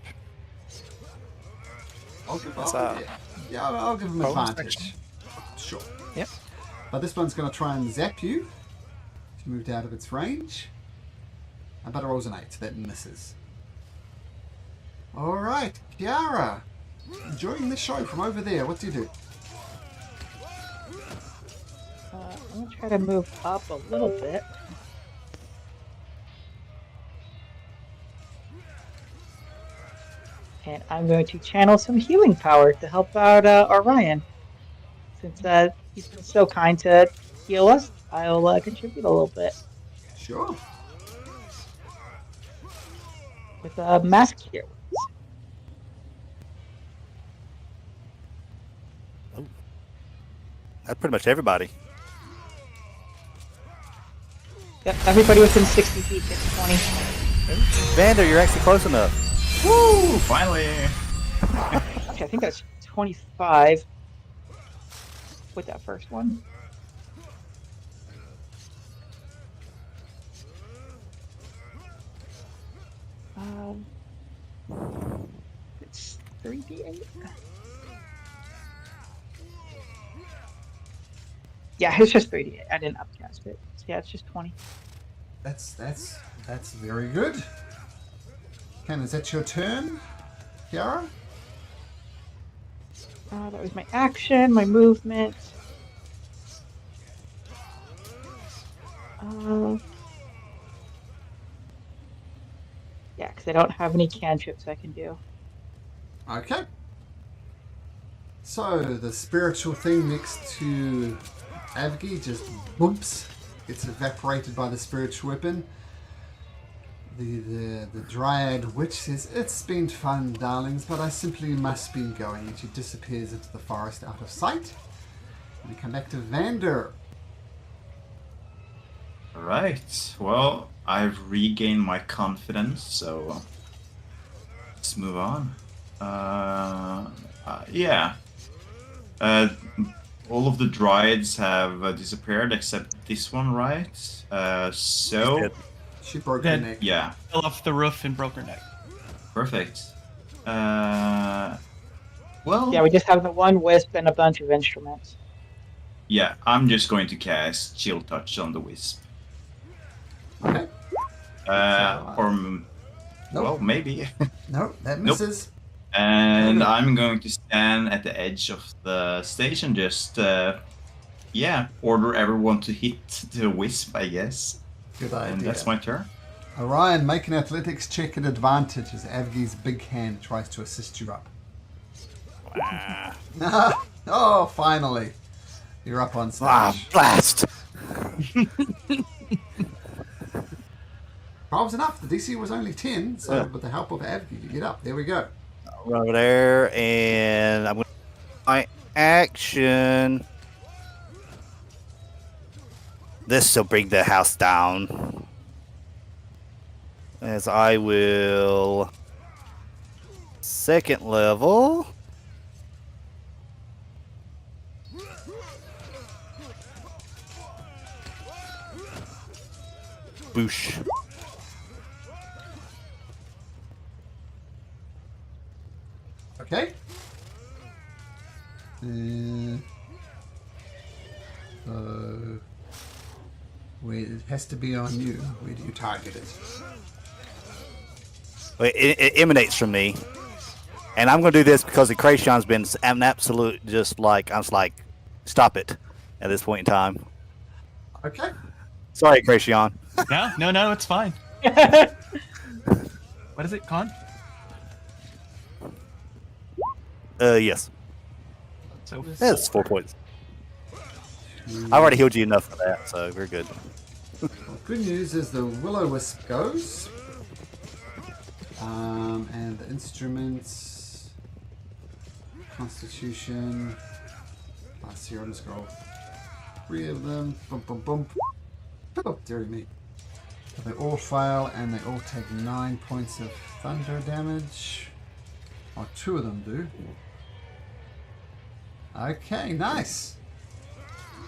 I'll give, That's I'll give him bonus advantage. action. Sure. Yep. But this one's going to try and zap you. She moved out of its range. I bet it rolls an 8. That misses. Alright, Kiara. Enjoying the show from over there. What do you do? I'm going to try to move up a little bit. And I'm going to channel some healing power to help out Orion. Since he's been so kind to heal us, I'll contribute a little bit. Sure. With Mass Cure. That's pretty much everybody. Yep, everybody within 60 feet gets 20. Vander, you're actually close enough. Woo! Finally. Okay, I think that's 25 with that first one. It's 3d8. Yeah, it's just 3d8. I didn't upcast it. So yeah, it's just 20. That's very good. Ken, is that your turn, Kiara? That was my action, my movement. Yeah, because I don't have any cantrips I can do. Okay. So the spiritual thing next to Avgi just whoops, gets evaporated by the spiritual weapon. The Dryad Witch says, "It's been fun, darlings, but I simply must be going." And she disappears into the forest out of sight. And we come back to Vander. Alright, well, I've regained my confidence, so let's move on. Yeah. All of the Dryads have disappeared except this one, right? So... She broke her Dead. neck. Yeah, Fell off the roof and broke her neck. perfect. Well... Yeah, we just have the one wisp and a bunch of instruments. Yeah, I'm just going to cast Chill Touch on the Wisp. Okay. Well, maybe. No, that misses. And I'm going to stand at the edge of the station, just, order everyone to hit the Wisp, I guess. Good idea. And that's my turn. Orion, make an athletics check at advantage as Avgi's big hand tries to assist you up. Oh, finally. You're up on stage. Blast! 12's enough. The DC was only 10, so with the help of Avgi, you get up. There we go. Run over there, and I'm going to my action. This will bring the house down. As I will... Second level. Boosh. Okay. It has to be on you. Where do you target it? It emanates from me. And I'm going to do this because the Kration's been an absolute, I was like, stop it at this point in time. Okay. Sorry, Kration. No, it's fine. What is it, Con? Yes. So That's 4 points. I've already healed you enough for that, so we're good. Well, good news is the Will-O-Wisp goes. And the instruments, Constitution. Let's see, I'll just go 3 of them. Boom, boom, boom. Oh, dearie me. So they all fail and they all take 9 points of thunder damage. Or 2 of them do. Okay, nice.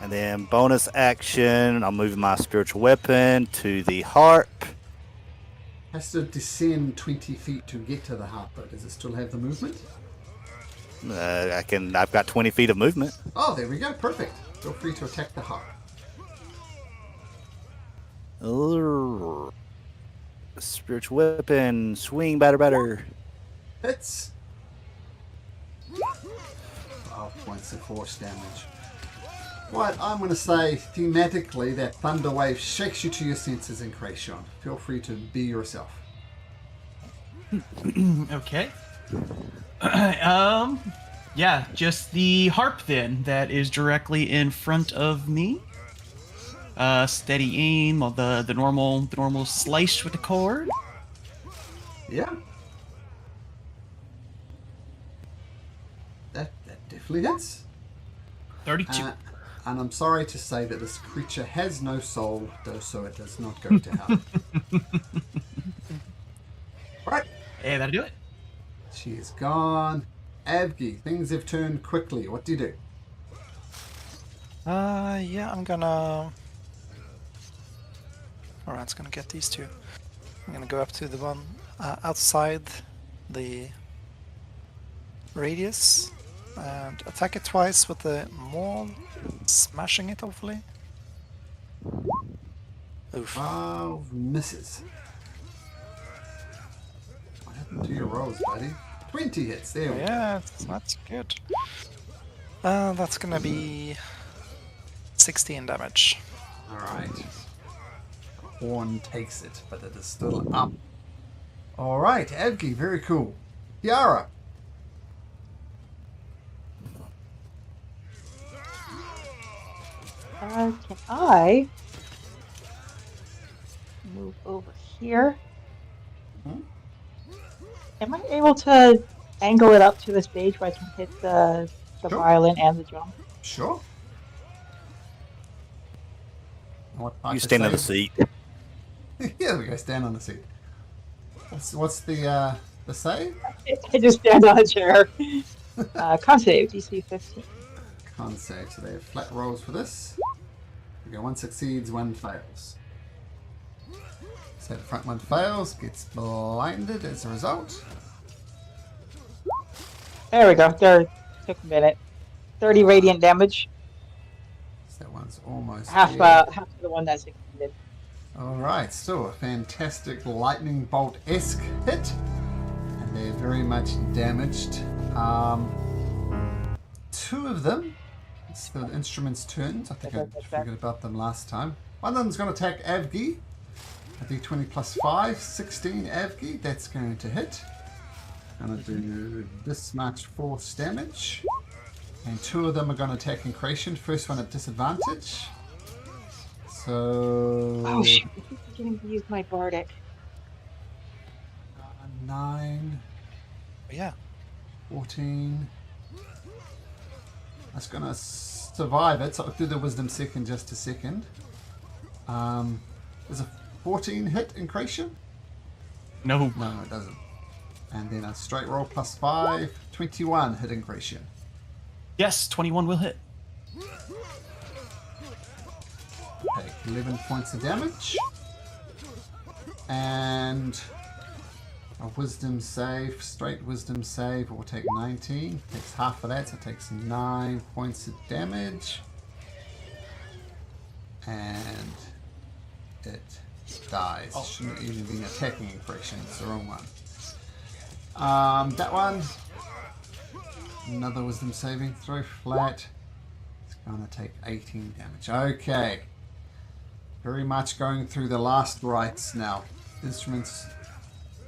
And then bonus action, I'm moving my spiritual weapon to the harp. Has to descend 20 feet to get to the harp, but does it still have the movement? I've got 20 feet of movement. Oh, there we go. Perfect. Feel free to attack the harp. Spiritual weapon. Swing, batter. Hits. 12 points of force damage. Right, I'm going to say thematically that Thunder Wave shakes you to your senses in Kracion. Feel free to be yourself. Okay. Yeah, just the harp then that is directly in front of me. Steady aim of the normal slice with the cord. Yeah. That definitely hits. 32. And I'm sorry to say that this creature has no soul, though, so it does not go to hell. Right. Hey, that'll do it. She is gone. Avgi, things have turned quickly. What do you do? Yeah, I'm gonna... Alright, it's gonna get these two. I'm gonna go up to the one outside the radius and attack it twice with the maul, smashing it hopefully. Oof. 12 misses. What happened to your rolls, buddy? 20 hits. There we go. Yeah, that's good. That's gonna be 16 damage. Alright. Horn takes it, but it is still up. Alright, Avgi, very cool. Yara. Can I move over here? Hmm? Am I able to angle it up to the stage where I can hit the Sure. violin and the drum? Sure. What I You could stand on the say- seat. Yeah, we go. Stand on the seat. What's the save? I just stand on a chair. Con save, DC 15. Can't save. So they have flat rolls for this. We go. One succeeds, one fails. So the front one fails, gets blinded as a result. There we go. There, took a minute. 30 radiant damage. So that one's almost Half dead. half of the one that succeeded. Alright, still a fantastic lightning bolt-esque hit. And they're very much damaged. Two of them, it's the instrument's turns. I think I forgot about them last time. One of them's going to attack Avgi. A d20 plus 5, 16 Avgi. That's going to hit. Going to do this much force damage. And two of them are going to attack Incration. First one at disadvantage. So... Oh shoot, I keep forgetting to use my bardic. 9, Yeah. 14. That's going to survive it, so I'll do the wisdom second just a second. There's a 14 hit Incration? No. No, it doesn't. And then a straight roll plus 5, 21 hit Incration. Yes, 21 will hit. Take 11 points of damage. And a wisdom save, straight wisdom save, will take 19. Takes half of that, so it takes 9 points of damage. And it dies. Shouldn't even be attacking Incration, it's the wrong one. That one, another wisdom saving throw, flat. It's gonna take 18 damage. Okay. Very much going through the last rites now. Instruments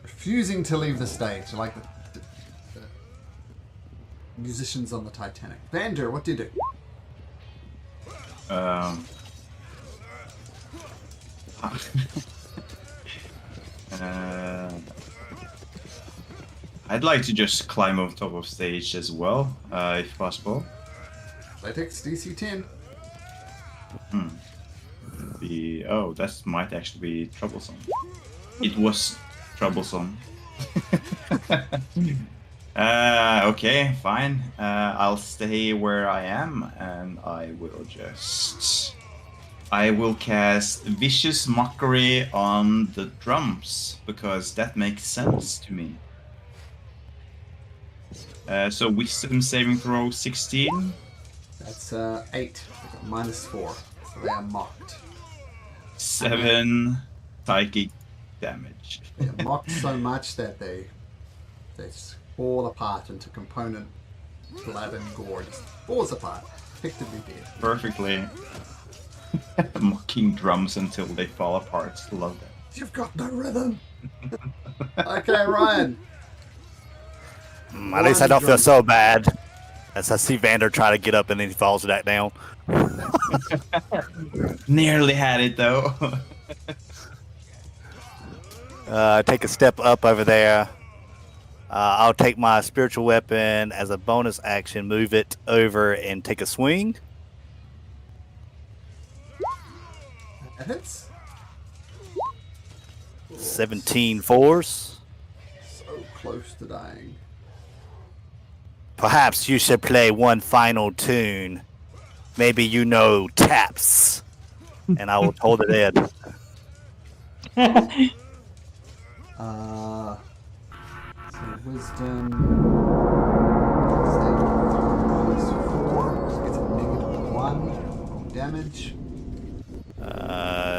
refusing to leave the stage, like the musicians on the Titanic. Vander, what do you do? I'd like to just climb on top of stage as well, if possible. Athletics, DC 10. Oh, that might actually be troublesome. It was troublesome. Okay, fine. I'll stay where I am, and I will cast Vicious Mockery on the drums, because that makes sense to me. So Wisdom saving throw 16. That's 8. They got minus 4. So they are mocked. 7 psychic damage. They're mocked so much that they fall apart into component blood and gore. Just falls apart, effectively dead. Perfectly. Mocking drums until they fall apart. Love that. You've got no rhythm. Okay, Ryan. At least I don't feel so bad. As I see Vander try to get up and then he falls back down. Nearly had it though. Take a step up over there. I'll take my spiritual weapon as a bonus action, move it over and take a swing. That hits. 17 force. So close to dying. Perhaps you should play one final tune. Maybe you know taps. And I will hold it in. So wisdom. -4. So it's a -1 damage.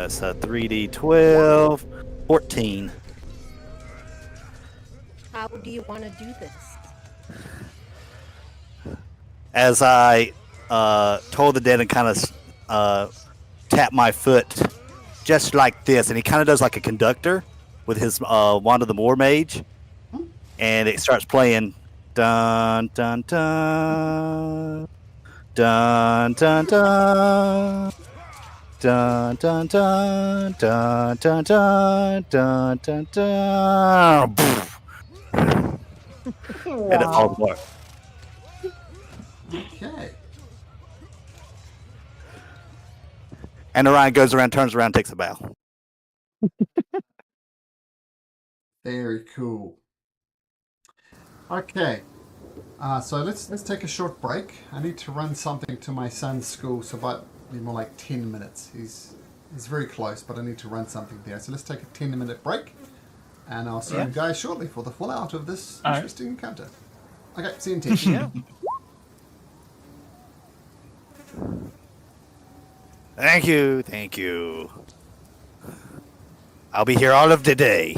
So 3d12, 14. How do you want to do this? As I told the dead and kind of tap my foot just like this, and he kind of does like a conductor with his Wand of the Moor Mage, and it starts playing dun dun dun dun dun dun. Dun dun dun dun dun dun dun dun dun. And it falls apart. Okay. And Orion goes around, turns around, takes a bow. Very cool. Okay. So let's take a short break. I need to run something to my son's school, so about more like 10 minutes. He's very close, but I need to run something there. So let's take a 10-minute break, and I'll see you guys shortly for the fallout of this interesting encounter. Okay, see you in 10. Yeah. Thank you, thank you. I'll be here all of the day.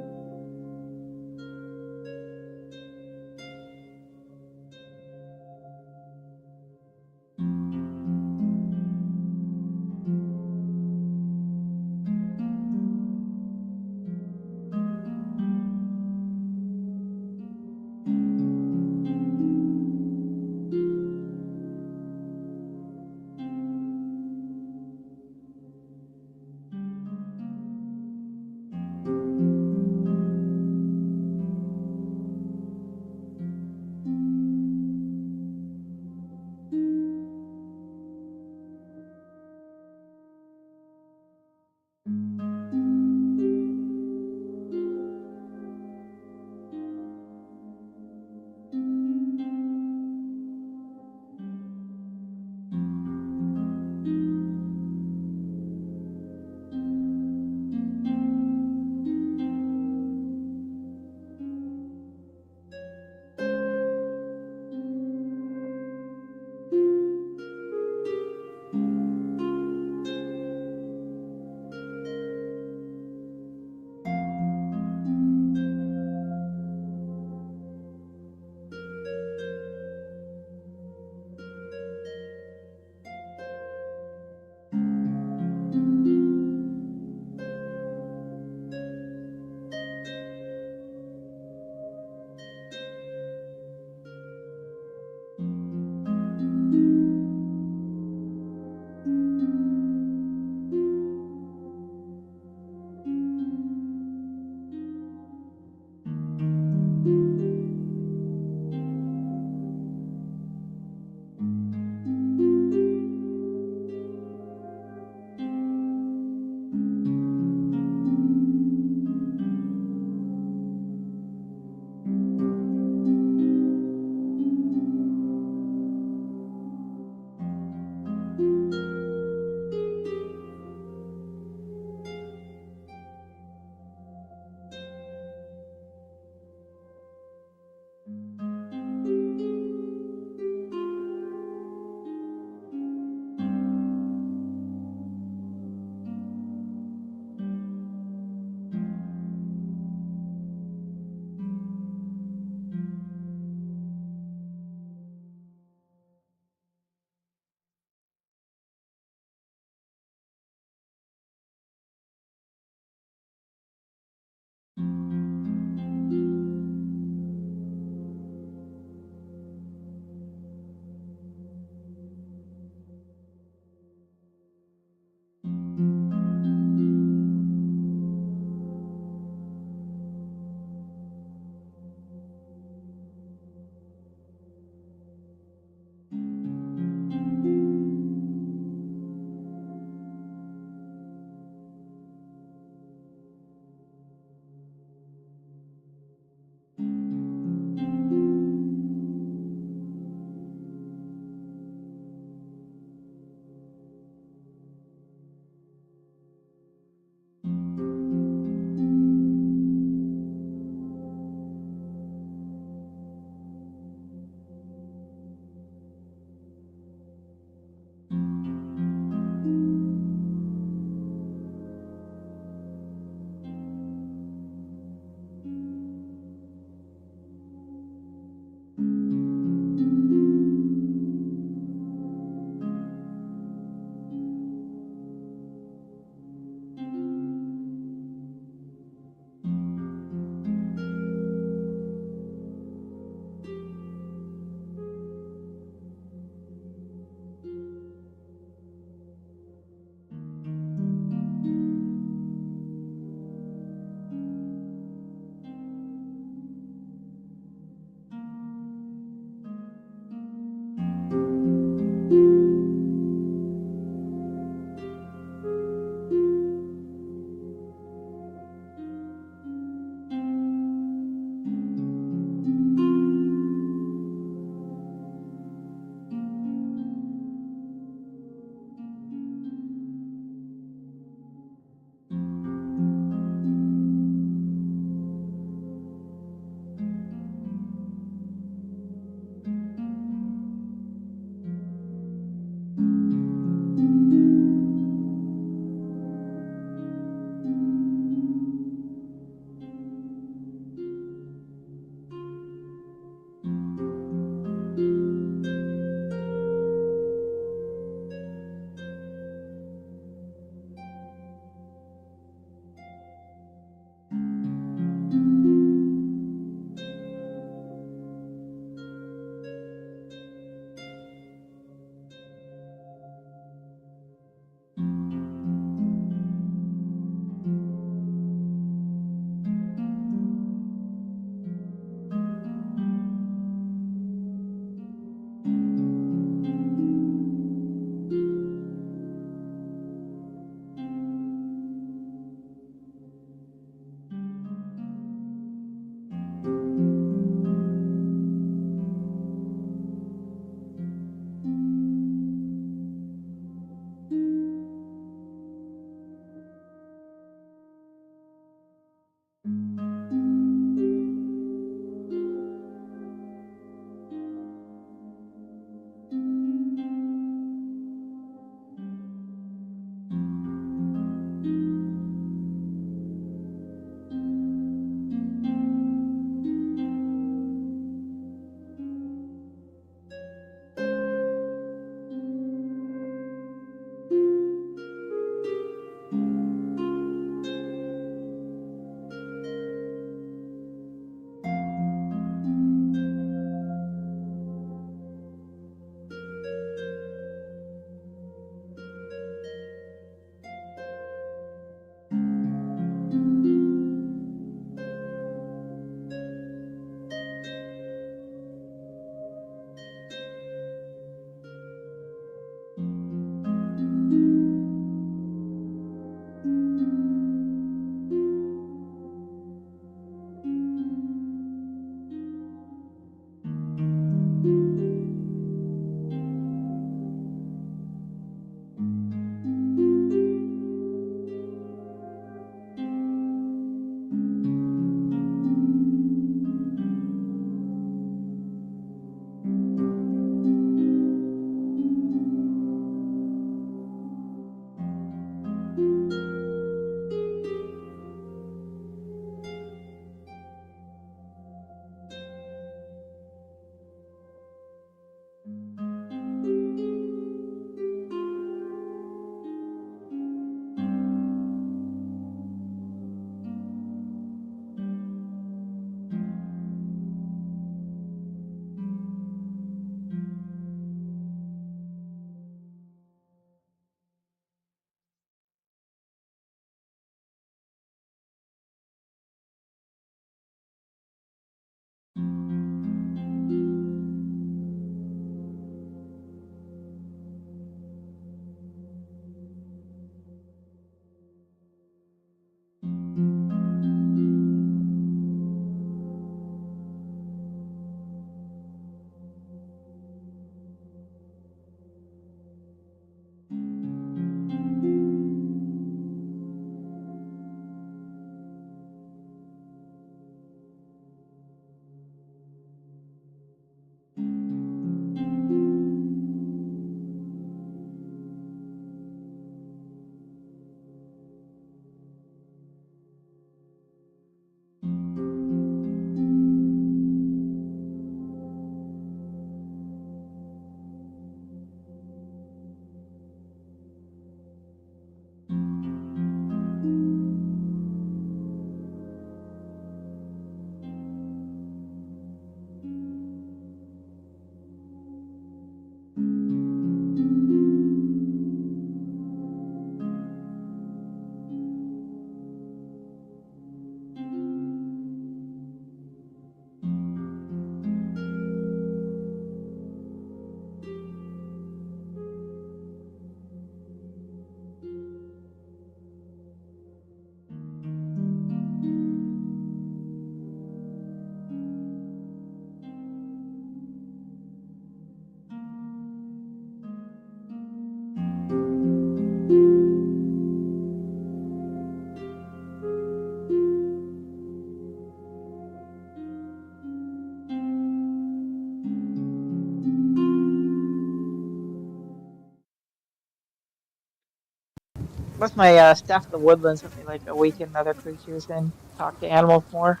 What's my staff of the woodlands? Let me like awaken other creatures and talk to animals more.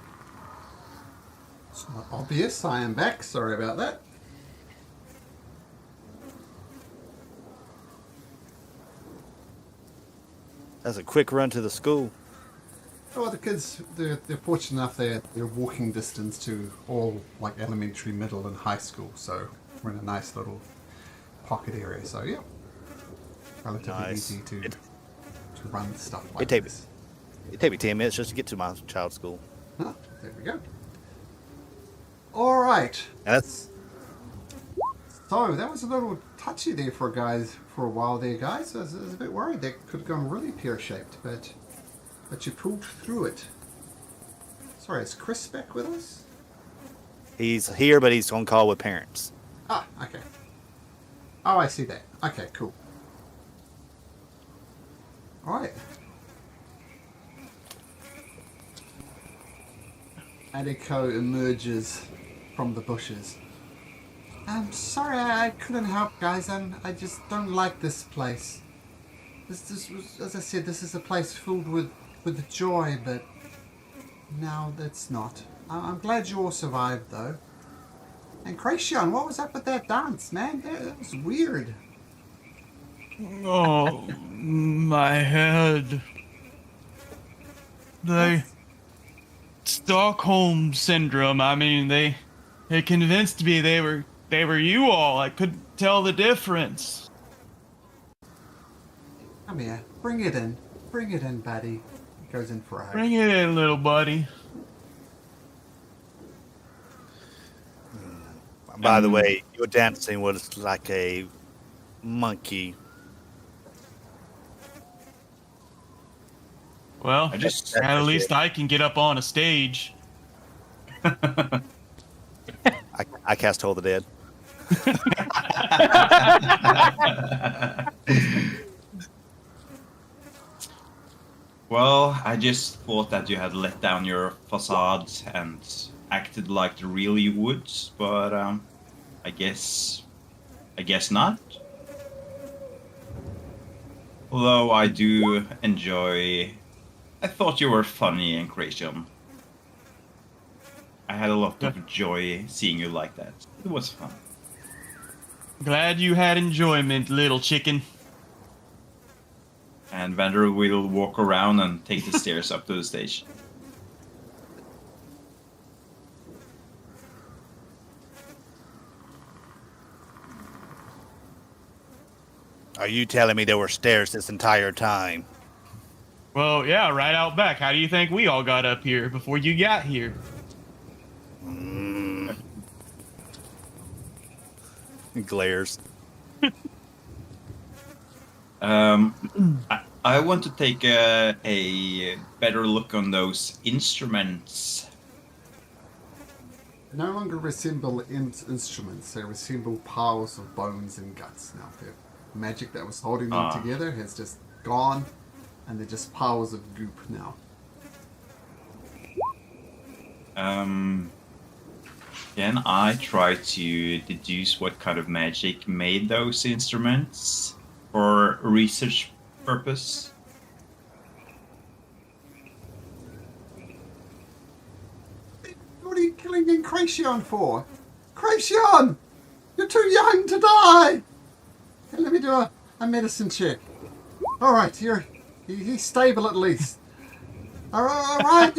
It's not obvious. I am back. Sorry about that. That's a quick run to the school. Oh, the kids, they're fortunate enough they're walking distance to all like elementary, middle, and high school. So we're in a nice little pocket area. So yeah, relatively Nice. easy to run stuff like It'd take this. me 10 minutes just to get to my child's school. Huh, there we go. All right. And that's So that was a little touchy there for a while there, guys. I was a bit worried that could have gone really pear-shaped, but you pulled through it. Sorry, is Chris back with us? he's here, but he's on call with parents. Ah, okay. Oh, I see that. Okay, cool. All right. Adiko emerges from the bushes. I'm sorry, I couldn't help, guys. I just don't like this place. This was, as I said, this is a place filled with joy, but now that's not. I'm glad you all survived, though. And Kracian, what was up with that dance, man? That was weird. Oh, my head. They Stockholm syndrome. I mean, they convinced me they were you all. I couldn't tell the difference. Come here, bring it in. Bring it in, buddy. He goes in for a hug. Bring it in, little buddy. By the way, your dancing was like a monkey. Well, just- at least I can get up on a stage. I cast Toll the Dead. Well, I just thought that you had let down your facade and acted like the real you would, but I guess not. Although I do enjoy. I thought you were funny and Kracian. I had a lot of joy seeing you like that. It was fun. Glad you had enjoyment, little chicken. And Vander will walk around and take the stairs up to the stage. Are you telling me there were stairs this entire time? Well, yeah, right out back. How do you think we all got up here before you got here? Glares. I want to take a better look on those instruments. They no longer resemble instruments. They resemble piles of bones and guts now. The magic that was holding them together has just gone, and they're just piles of goop now. Can I try to deduce what kind of magic made those instruments for research purpose? What are you killing Kracian for? Kracian! You're too young to die! Hey, let me do a medicine check. Alright, he's stable at least. Alright,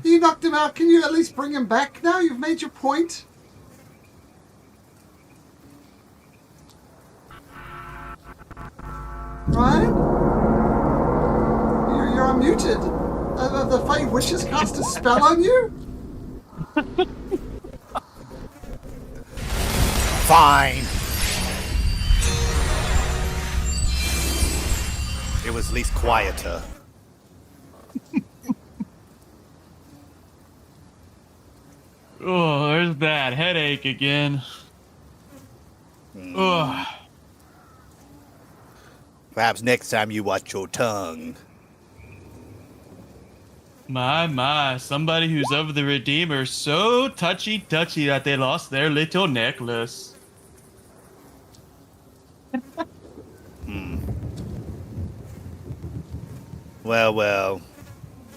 you knocked him out. Can you at least bring him back now? You've made your point. Ryan? You're unmuted. The Fey Wishes cast a spell on you? Fine. It was at least quieter. Oh, there's that headache again. Ugh. Perhaps next time you watch your tongue. My, somebody who's of the Redeemer so touchy that they lost their little necklace. Well.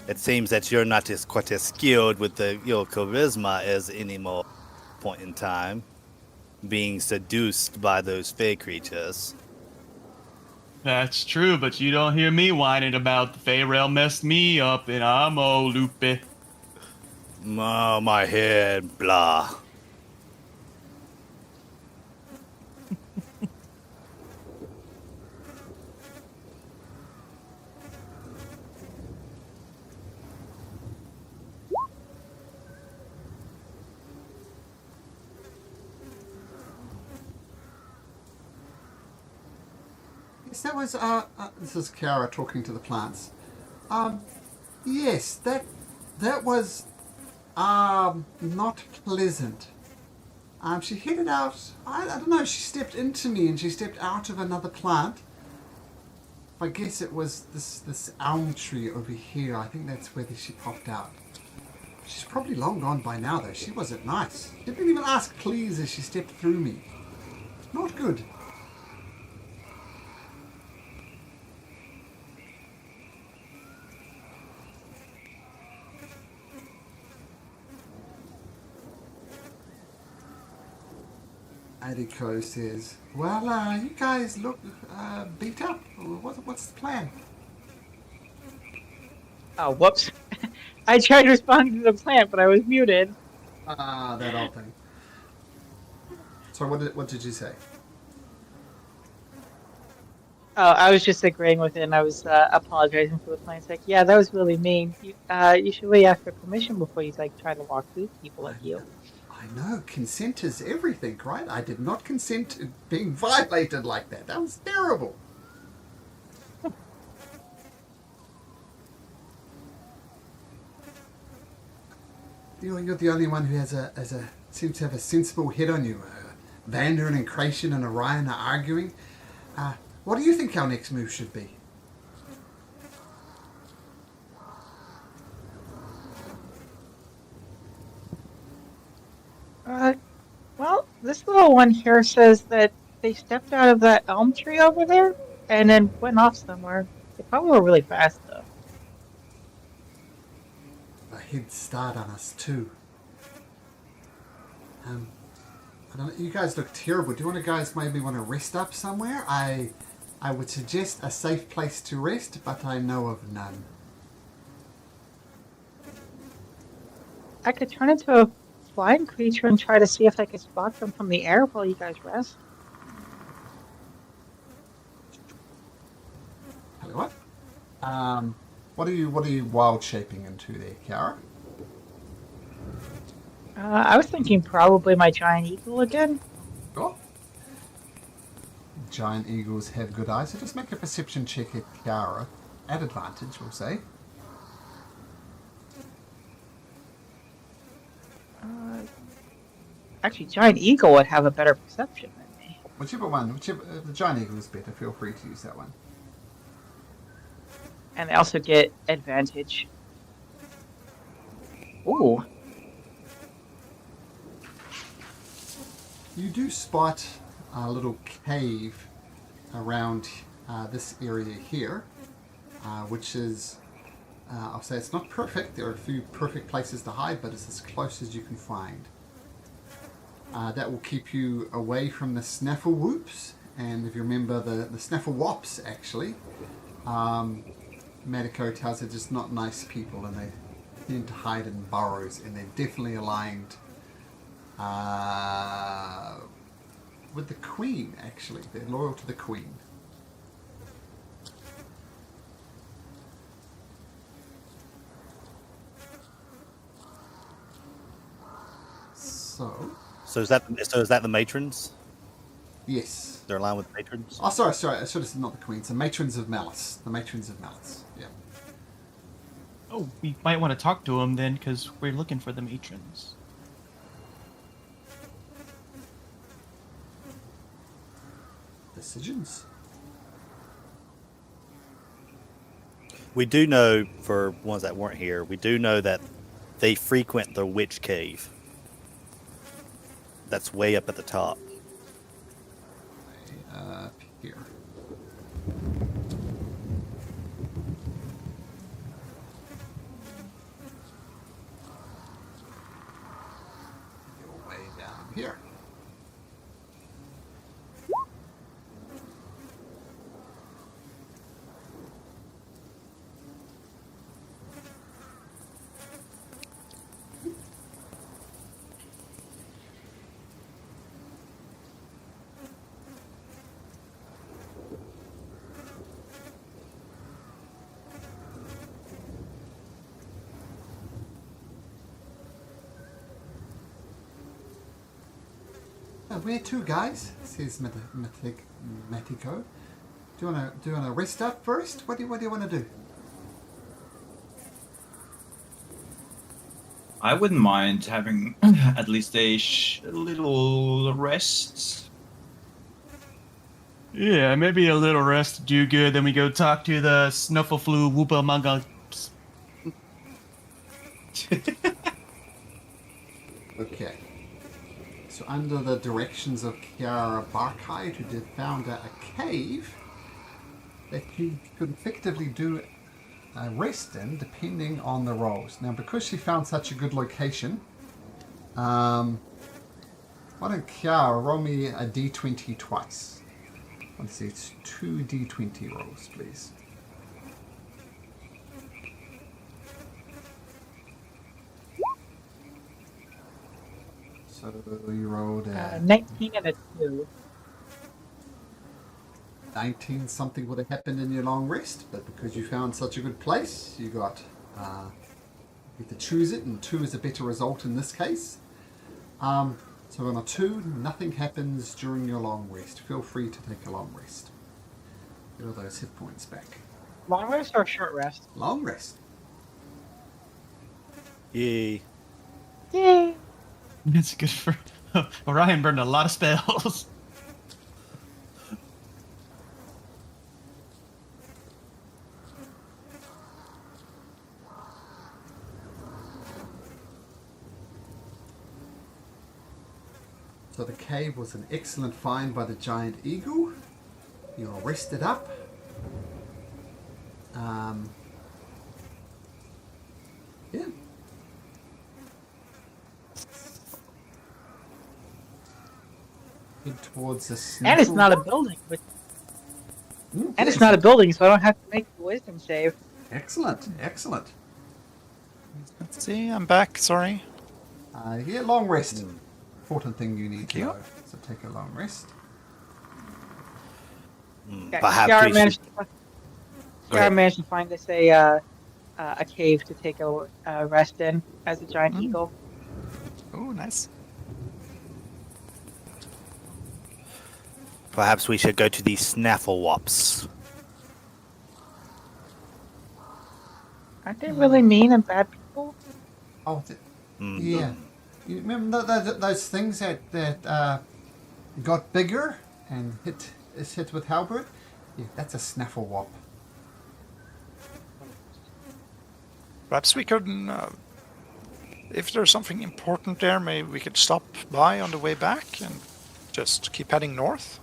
It seems that you're not quite as skilled with your charisma as any more point in time, being seduced by those fey creatures. That's true, but you don't hear me whining about the Feyrail messed me up and I'm all loopy. Oh, my head, blah. Yes, that was, this is Kiara talking to the plants. Yes, that was, not pleasant. She headed out, I don't know, she stepped into me and she stepped out of another plant. I guess it was this elm tree over here. I think that's where she popped out. She's probably long gone by now, though. She wasn't nice. She didn't even ask please as she stepped through me. Not good. Adiko says, well, you guys look beat up. What's the plan? Oh, whoops. I tried responding to the plant, but I was muted. That old thing. So what did you say? Oh, I was just agreeing with it, and I was apologizing for the plant. It's like, yeah, that was really mean. You should really ask for permission before you try to walk through people like you. I know, consent is everything, right? I did not consent to being violated like that. That was terrible. You're the only one who seems to have a sensible head on you. Vander and Incration and Orion are arguing. What do you think our next move should be? Well, this little one here says that they stepped out of that elm tree over there and then went off somewhere. They probably were really fast, though. A head start on us, too. I don't know, you guys look terrible. Do you guys maybe want to rest up somewhere? I would suggest a safe place to rest, but I know of none. I could turn into a flying creature and try to see if I could spot them from the air while you guys rest. Tell you what. What are you wild shaping into there, Kiara? I was thinking probably my giant eagle again. Oh. Giant eagles have good eyes, so just make a perception check at Kiara. At advantage, we'll say. Actually, giant eagle would have a better perception than me. Whichever one, the giant eagle is better. Feel free to use that one. And they also get advantage. Ooh. You do spot a little cave around this area here, which is, I'll say it's not perfect. There are a few perfect places to hide, but it's as close as you can find. That will keep you away from the snaffle whoops, and if you remember the snaffle wops, actually, Madiko tells they're just not nice people, and they tend to hide in burrows, and they're definitely aligned with the Queen, actually. They're loyal to the Queen. So is that the matrons? Yes. They're aligned with matrons? Oh, sorry. I should have said not the Queens. The Matrons of Malice. The Matrons of Malice. Yeah. Oh, we might want to talk to them then, because we're looking for the matrons. Decisions. We do know, for ones that weren't here, we do know that they frequent the witch cave. That's way up at the top. Up here. here. Where to, guys? Says Matico. Do you wanna rest up first? What do you want to do? I wouldn't mind having at least a little rest. Yeah, maybe a little rest to do good. Then we go talk to the Snuffleflu Woopa Manga. Okay. So under the directions of Kiara Barkite, who did found a cave that you could effectively do a rest in, depending on the rolls. Now, because she found such a good location, why don't Kiara roll me a d20 twice? Let's see, it's 2 d20 rolls, please. So you rolled a 19 and a 2. 19. Something would have happened in your long rest, but because you found such a good place, you got you get to choose it, and 2 is a better result in this case. So on a 2, nothing happens during your long rest. Feel free to take a long rest. Get all those hit points back. Long rest or short rest? Long rest. Yay. Yay! That's good for. Orion burned a lot of spells. So the cave was an excellent find by the giant eagle. You're rested up. Yeah. Head towards the And it's not a building. And it's not a building, so I don't have to make the wisdom save. Excellent, excellent. Let's see, I'm back. Sorry. Yeah, long rest. Important thing you need to you. know. So take a long rest. Perhaps Kiara we managed, should... to, Go ahead. Kiara managed to find us a cave to take a rest in as a giant eagle. Oh, nice. Perhaps we should go to the Snafflewops. Aren't they really mean and bad people? Oh, yeah. You remember those things that got bigger and hit with halberd? Yeah, that's a Snafflewop. Perhaps we could, if there's something important there, maybe we could stop by on the way back and just keep heading north.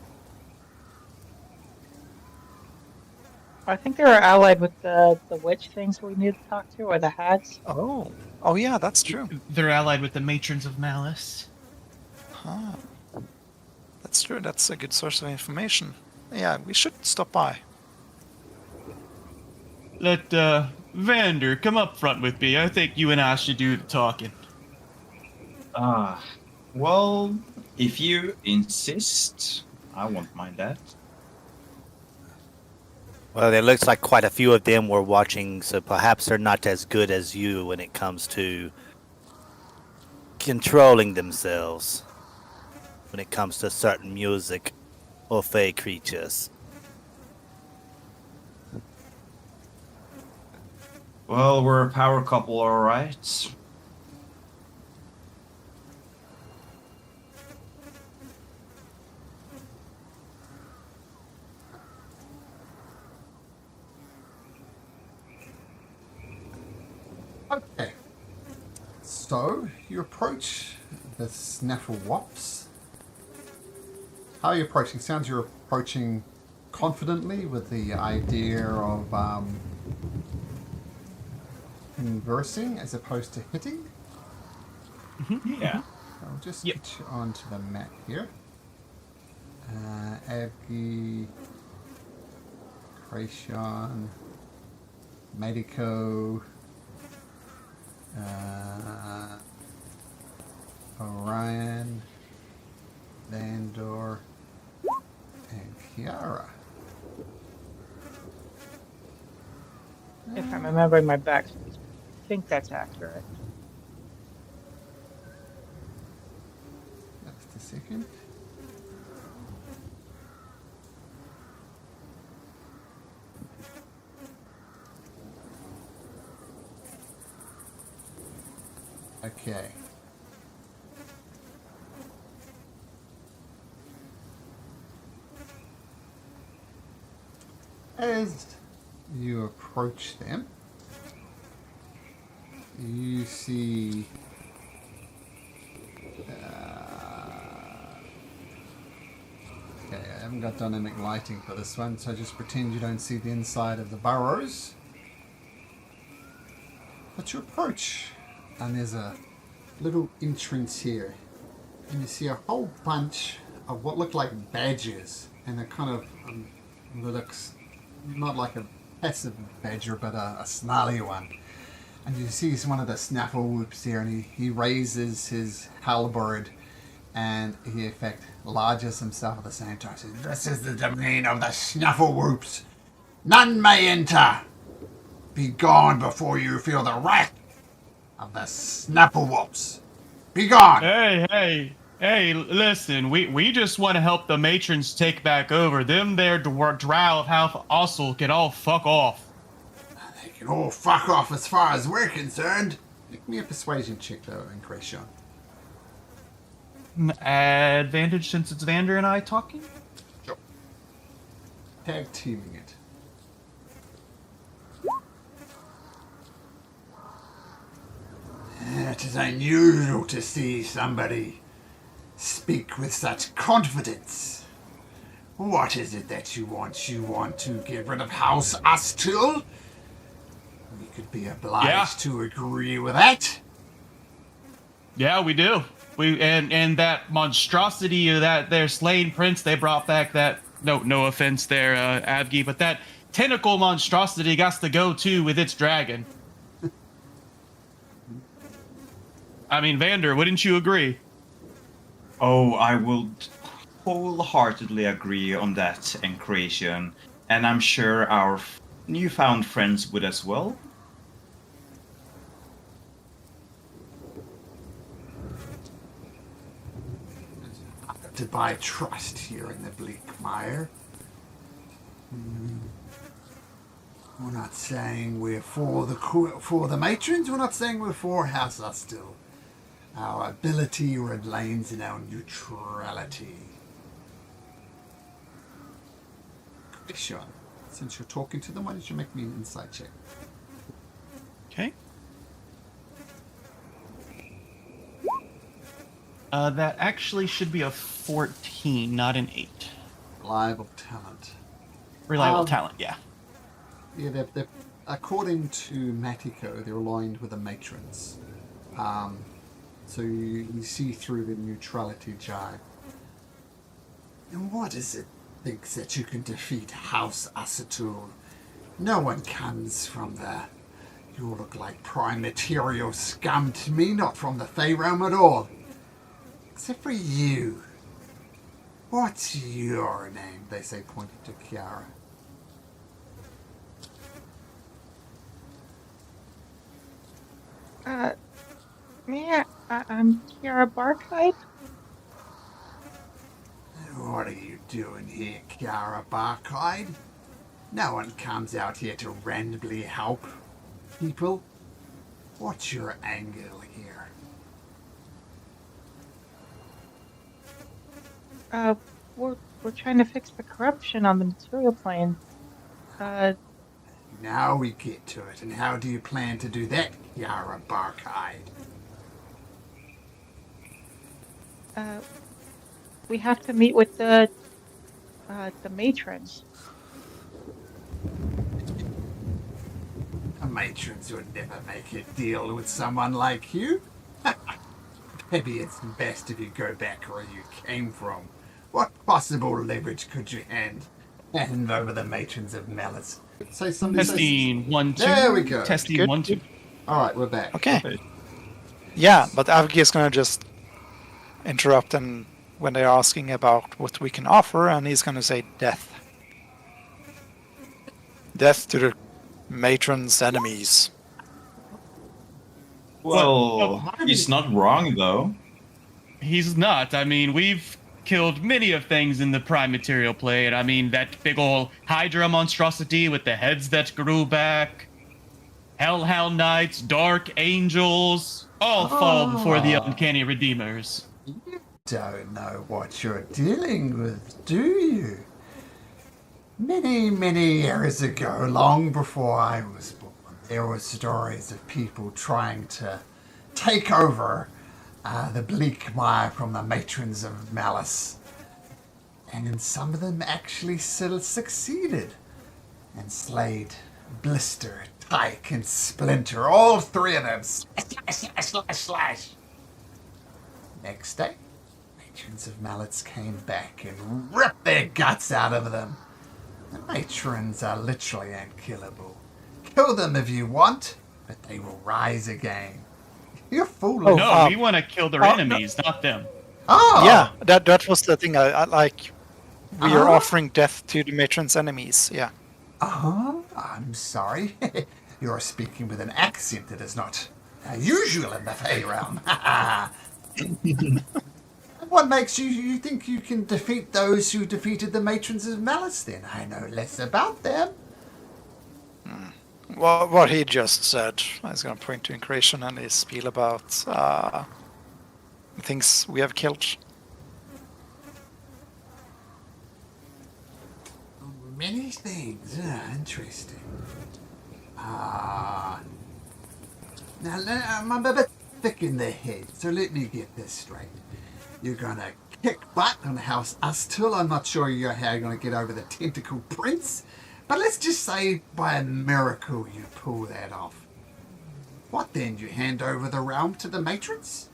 I think they were allied with the witch things we need to talk to, or the hags. Oh yeah, that's true. They're allied with the Matrons of Malice. Huh. That's true. That's a good source of information. Yeah, we should stop by. Let Vander come up front with me. I think you and I should do the talking. Well, if you insist, I won't mind that. Well, it looks like quite a few of them were watching, so perhaps they're not as good as you when it comes to controlling themselves when it comes to certain music or fey creatures. Well, we're a power couple, alright. Okay. So, you approach the Snafflewops. How are you approaching? Sounds you're approaching confidently with the idea of conversing as opposed to hitting. Yeah. I'll just Yep. get you onto the map here. Avgi, Krayshawn, Medico, Orion, Vandor, and Kiara. If I'm remembering my backspace, I think that's accurate. Just a second. Okay. As you approach them, you see okay, I haven't got dynamic lighting for this one, so just pretend you don't see the inside of the burrows. But you approach, and there's a little entrance here, and you see a whole bunch of what look like badgers, and it kind of looks not like a passive badger, but a snarly one. And you see one of the snaffle whoops here, and he raises his halberd, and he in fact larges himself at the same time. Says, "This is the domain of the snaffle whoops. None may enter. Be gone before you feel the wrath of the snaffle whoops. Be gone." Hey, listen, we just want to help the matrons take back over. Them there drow of half Ossel can all fuck off. They can all fuck off as far as we're concerned. Make me a persuasion check though, Incretion. Advantage since it's Vander and I talking? Sure. Tag teaming it. It is unusual to see somebody speak with such confidence. What is it that you want? You want to get rid of House Astil? We could be obliged to agree with that. Yeah, we do. And that monstrosity of that their slain prince they brought back, that no offense there, Avgi, but that tentacle monstrosity got to go too with its dragon. I mean, Vander, wouldn't you agree? Oh, I will wholeheartedly agree on that, Encration, and I'm sure our newfound friends would as well. To buy trust here in the Bleak Mire. We're not saying we're for the matrons. We're not saying we're for House Astil. Our ability remains in our neutrality. Sure. Since you're talking to them, why don't you make me an insight check? Okay. That actually should be a 14, not an 8. Reliable talent. Reliable talent, yeah. Yeah, they're according to Matiko, they're aligned with the matrons. So you see through the neutrality jibe. And what is it thinks that you can defeat House Asatul? No one comes from there. You look like prime material scum to me, not from the Fey realm at all. Except for you. What's your name? They say, pointing to Kiara. I'm Kiara Barkite. What are you doing here, Kiara Barkide? No one comes out here to randomly help people. What's your angle here? We're trying to fix the corruption on the material plane. Now we get to it. And how do you plan to do that, Kiara Barkide? We have to meet with the matrons. The matrons would never make a deal with someone like you. Maybe it's best if you go back where you came from. What possible leverage could you hand over the matrons of malice? Say something. Testing 1, 2. There we go. Testing Good, 1, 2. good. All right, we're back. Okay. Okay. Yeah, but Avgi is gonna just interrupt them when they're asking about what we can offer, and he's gonna say death. Death to the matron's enemies. Well, he's not wrong though. He's not. I mean, we've killed many of things in the Prime Material plane. I mean, that big ol' Hydra monstrosity with the heads that grew back. Hellhound Knights, Dark Angels, all fall before the Uncanny Redeemers. Don't know what you're dealing with, do you? Many, many years ago, long before I was born, there were stories of people trying to take over the bleak mire from the matrons of malice. And some of them actually still succeeded and slayed Blister, Tyke, and Splinter, all three of them. Slash. Next day, matrons of malice came back and ripped their guts out of them. The matrons are literally unkillable. Kill them if you want, but they will rise again. You're fooling. No, we want to kill their enemies, not them. Oh! Yeah, that was the thing. I like. We are offering death to the matron's enemies. Yeah. I'm sorry. You're speaking with an accent that is not usual in the Fey realm. What makes you think you can defeat those who defeated the matrons of malice then? I know less about them. Well, what he just said, I was going to point to Increation and his spiel about things we have killed. Many things. Interesting. Now, I'm a bit thick in the head, so let me get this straight. You're gonna kick butt on House Ustul. I'm not sure how you're gonna get over the Tentacle Prince, but let's just say by a miracle you pull that off. What then? You hand over the realm to the matrons?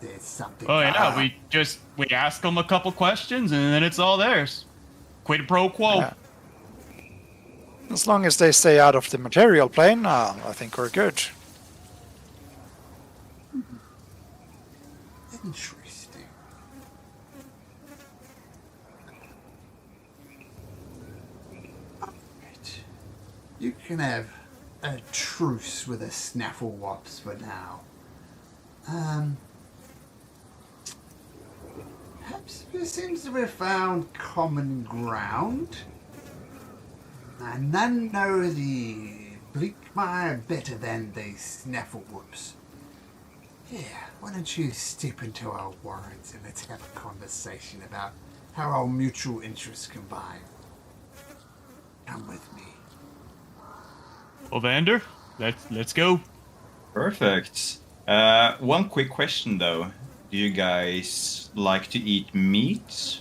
There's something. Oh yeah, we ask them a couple questions and then it's all theirs. Quid pro quo. Yeah. As long as they stay out of the material plane, I think we're good. Interesting. Alright. You can have a truce with the Snafflewops for now. Perhaps there seems to be found common ground. And none know the Bleakmire better than the Snafflewoops. Yeah, why don't you step into our warrens and let's have a conversation about how our mutual interests combine. Come with me. Well, Vander, let's go. Perfect. One quick question though. Do you guys like to eat meat?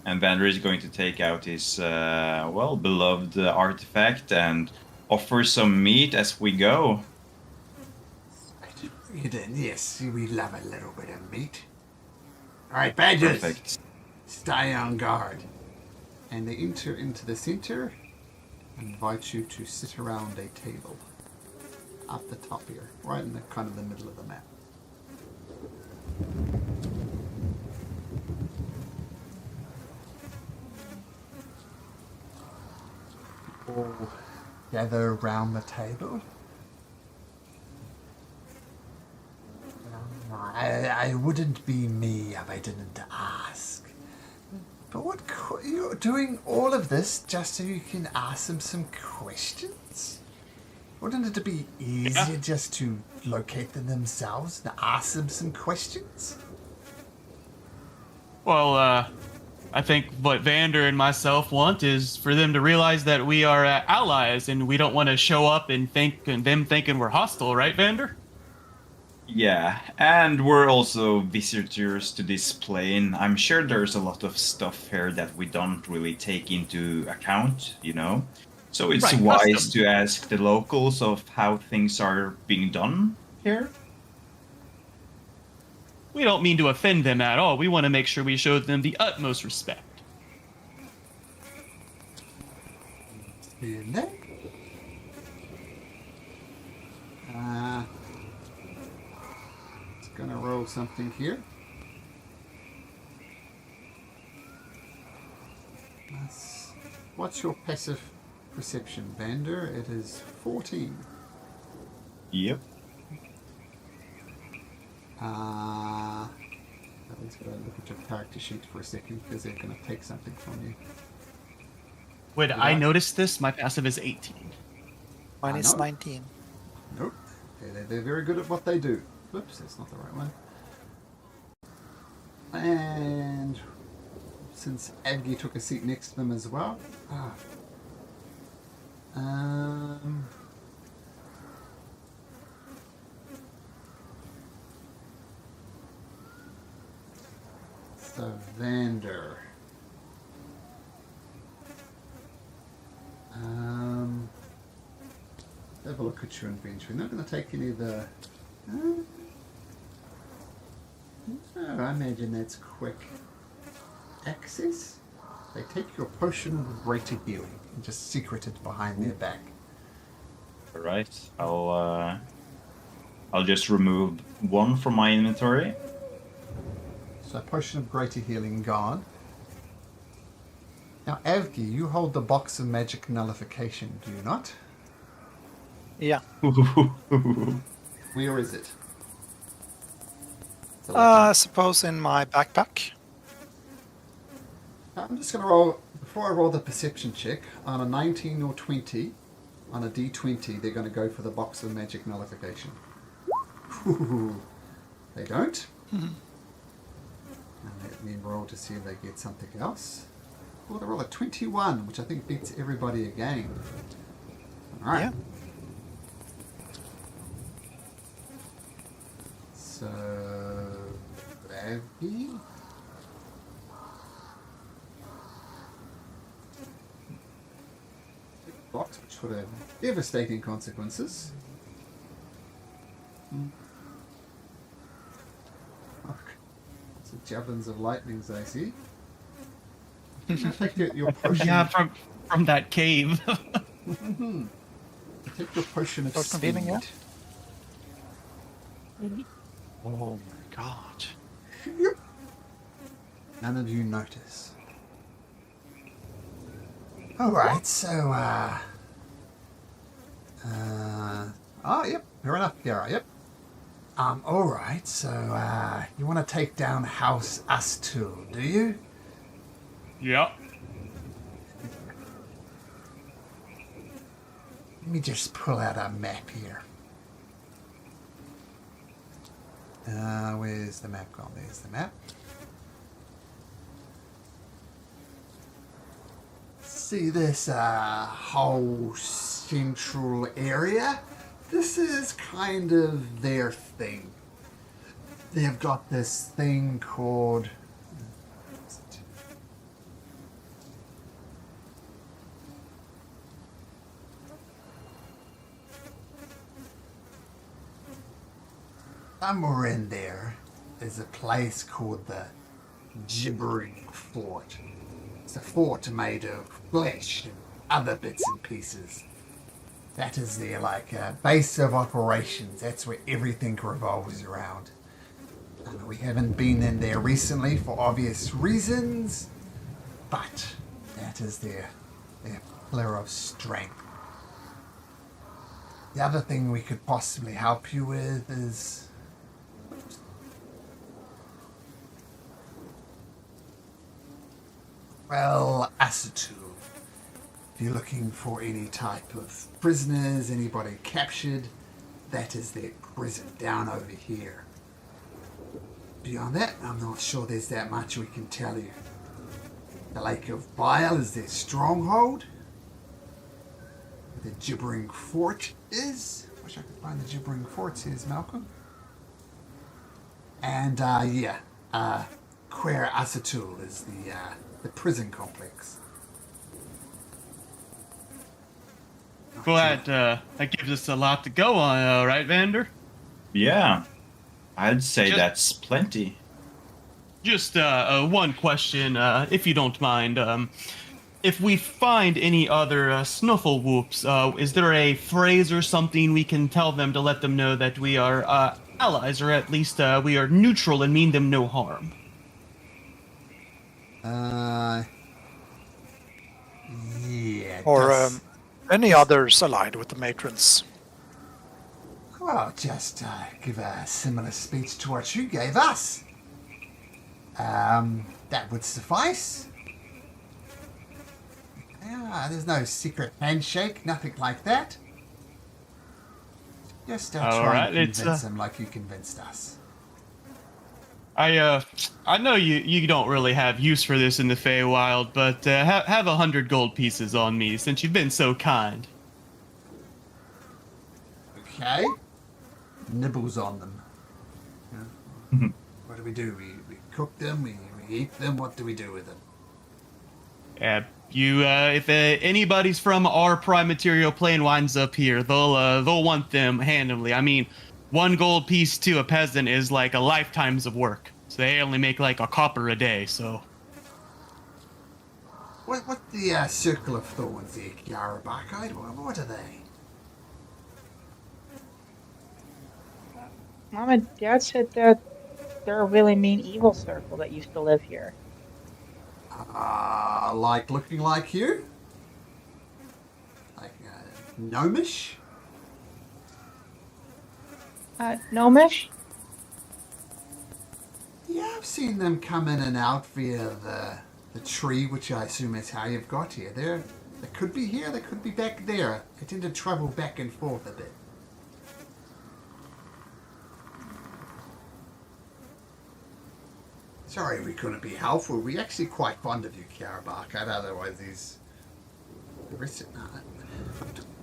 And Vander is going to take out his beloved artifact and offer some meat as we go. Yes, we love a little bit of meat. Alright, badgers, Perfect. stay on guard. And they enter into the center and invite you to sit around a table. Up the top here, right in the kind of the middle of the map. All gather around the table. I wouldn't be me if I didn't ask. But you're doing all of this just so you can ask them some questions? Wouldn't it be easier just to locate them themselves and ask them some questions? Well, I think what Vander and myself want is for them to realize that we are allies and we don't want to show up and them thinking we're hostile, right, Vander? Yeah, and we're also visitors to this plane. I'm sure there's a lot of stuff here that we don't really take into account, you know? So it's Right, wise custom. to ask the locals of how things are being done here. We don't mean to offend them at all. We want to make sure we show them the utmost respect. And then, it's gonna roll something here. What's your passive perception, Vander? It is 14. Yep. Let's go look at your character sheet for a second because they're going to take something from you. Would I notice this? My passive is 18. Mine is No. 19. Nope. They're very good at what they do. Whoops, that's not the right one. And since Adgi took a seat next to them as well. So Vander. Have a look at your inventory. Not going to take any of the. No, I imagine that's quick access. They take your potion of greater healing and just secret it behind their back. All right. I'll just remove one from my inventory. So potion of greater healing gone. Now, Avgi, you hold the box of magic nullification, do you not? Yeah. Where is it? I suppose in my backpack. I'm just going to roll, before I roll the perception check, on a 19 or 20, on a d20, they're going to go for the box of magic nullification. They don't. And let me roll to see if they get something else. Oh, they roll a 21, which I think beats everybody again. Alright. Yeah. So, Abby. Box, which would have devastating consequences. Lots of javelins of lightnings, I see. Take your potion. Yeah, from that cave. Take your potion of Start convening, speed. Oh my god. None of you notice. Alright, so, oh, yep, fair enough, Gara, yep. Alright, so, you want to take down House Astul, do you? Yep. Let me just pull out a map here. Where's the map gone? There's the map. See this whole central area? This is kind of their thing. They've got this thing called... Somewhere in there is a place called the Gibbering Fort. It's a fort made of flesh and other bits and pieces. That is their, base of operations. That's where everything revolves around. We haven't been in there recently for obvious reasons, but that is their pillar of strength. The other thing we could possibly help you with is... well, Asatu. If you're looking for any type of prisoners, anybody captured, that is their prison down over here. Beyond that, I'm not sure there's that much we can tell you. The Lake of Bile is their stronghold. The Gibbering Fort is... wish I could find the Gibbering Fort, says Malcolm. And, Quer Asatul is the prison complex. Well, that gives us a lot to go on, right, Vander? Yeah. I'd say Just- that's plenty. Just one question, if you don't mind. If we find any other snufflewoops, is there a phrase or something we can tell them to let them know that we are allies, or at least we are neutral and mean them no harm? Yeah. Or just- any others allied with the matrons. Well, just give a similar speech to what you gave us. That would suffice. Yeah, there's no secret handshake, nothing like that. Just All try right, and it's, convince him like you convinced us. I know you don't really have use for this in the Feywild, but have 100 gold pieces on me since you've been so kind. Okay. Nibbles on them. Yeah. What do? We cook them, we eat them, what do we do with them? If anybody's from our prime material plane winds up here, they'll want them handily. I mean, 1 gold piece to a peasant is like a lifetime's of work. So they only make like a copper a day. So What the circle of thorns, the Yarabakite? What are they? Mom and Dad said that they're a really mean evil circle that used to live here. Like looking like you? Like gnomish? Gnomish? Yeah, I've seen them come in and out via the tree, which I assume is how you've got here. They could be here, they could be back there. They tend to travel back and forth a bit. Sorry we couldn't be helpful. We're actually quite fond of you, Kiarabarkite. Otherwise there is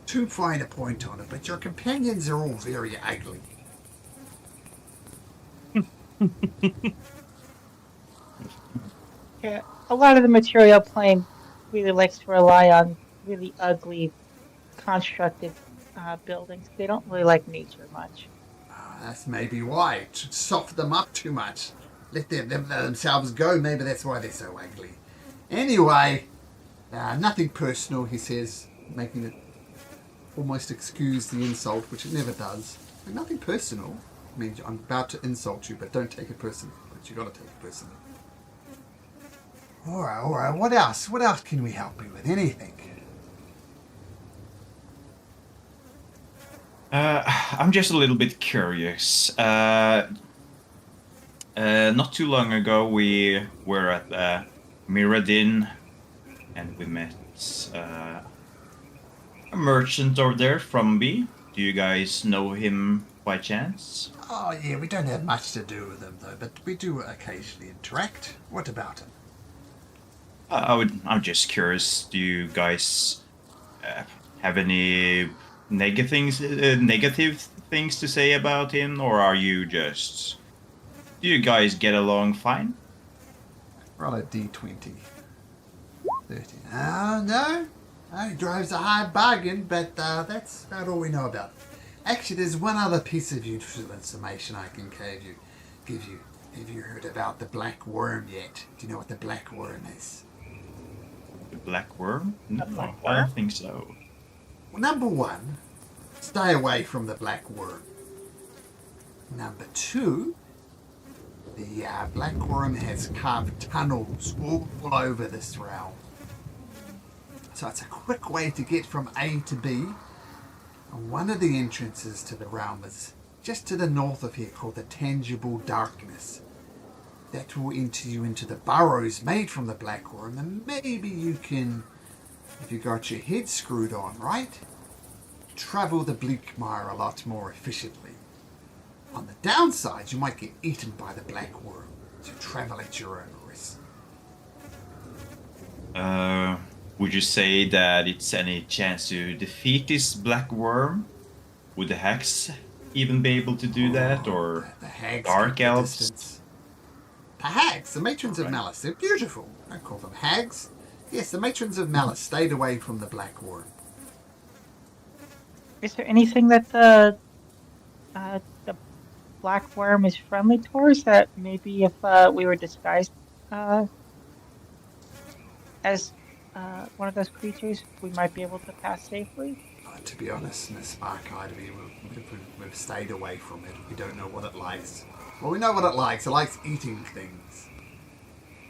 too fine a point on it, but your companions are all very ugly. Yeah, a lot of the material plane really likes to rely on really ugly, constructed buildings. They don't really like nature much. That's maybe why. To soften them up too much. Let themselves go. Maybe that's why they're so ugly. Anyway, nothing personal, he says, making it almost excuse the insult, which it never does. But nothing personal. I mean, I'm about to insult you, but don't take it personally. But you got to take it personally. All right. What else? What else can we help you with? Anything? I'm just a little bit curious. Not too long ago, we were at Mirrodin, and we met a merchant over there from B. Do you guys know him by chance? Oh, yeah, we don't have much to do with him, though, but we do occasionally interact. What about him? I'm just curious. Do you guys have any negative things to say about him, or are you just? Do you guys get along fine? Roll a d20. 13. No, he drives a hard bargain, but that's about all we know about him. Actually, there's one other piece of useful information I can give you. Have you heard about the black worm yet? Do you know what the black worm is? The black worm? No, I don't think so. Well, number 1, stay away from the black worm. Number 2, the black worm has carved tunnels all over this realm. So it's a quick way to get from A to B. And one of the entrances to the realm is just to the north of here, called the Tangible Darkness. That will enter you into the burrows made from the black worm, and maybe you can, if you got your head screwed on right, travel the bleak mire a lot more efficiently. On the downside, you might get eaten by the black worm, so travel at your own risk. Would you say that it's any chance to defeat this black worm? Would the hags even be able to do that, or The hags dark keep the elves? distance. The hags, the matrons of malice, they're beautiful. Don't call them hags. Yes, the matrons of malice stayed away from the black worm. Is there anything that the black worm is friendly towards, that maybe if we were disguised as one of those creatures, we might be able to pass safely? To be honest, in the Spark Academy, we've stayed away from it. We don't know what it likes. Well, we know what it likes. It likes eating things.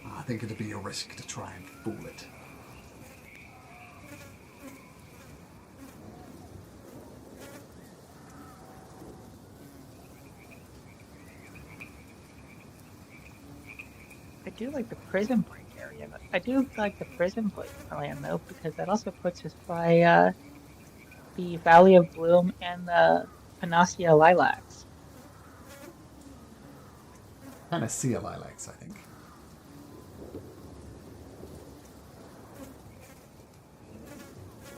I think it'd be a risk to try and fool it. I do like the prison break area. I do like the prison break plan though, because that also puts us by the Valley of Bloom and the Panacea Lilacs. Panacea lilacs, I think.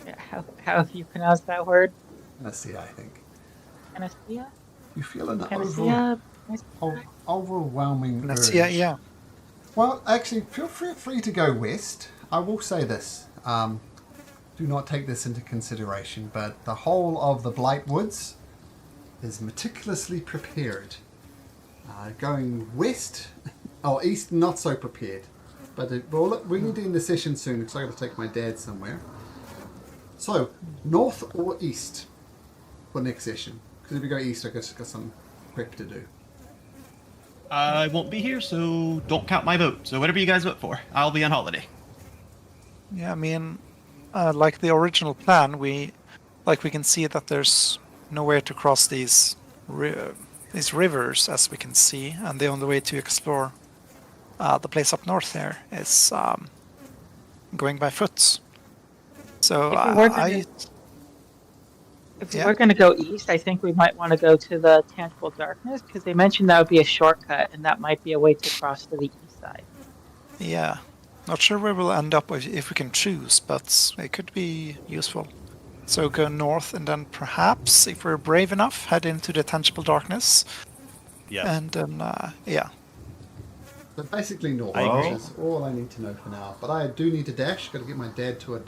Yeah, how have you pronounced that word? Panacea, I think. Panacea? You feel an Panacea? overwhelming urge. Yeah. Well, actually, feel free to go west. I will say this. Do not take this into consideration, but the whole of the Blight Woods is meticulously prepared. Going west, or east, not so prepared. But we need to end the session soon because I've got to take my dad somewhere. So, north or east for next session? Because if we go east, I've got some prep to do. I won't be here, so don't count my vote. So whatever you guys vote for, I'll be on holiday. Yeah, I mean, like the original plan, we can see that there's nowhere to cross these rivers, as we can see, and the only way to explore the place up north there is going by foot. So if we were going to go east, I think we might want to go to the Tangible Darkness, because they mentioned that would be a shortcut, and that might be a way to cross to the east side. Yeah, not sure where we'll end up if we can choose, but it could be useful. So go north, and then perhaps, if we're brave enough, head into the Tangible Darkness. Yeah. And then, yeah. So basically north, I agree. which is all I need to know for now. But I do need to dash. Got to get my dad to a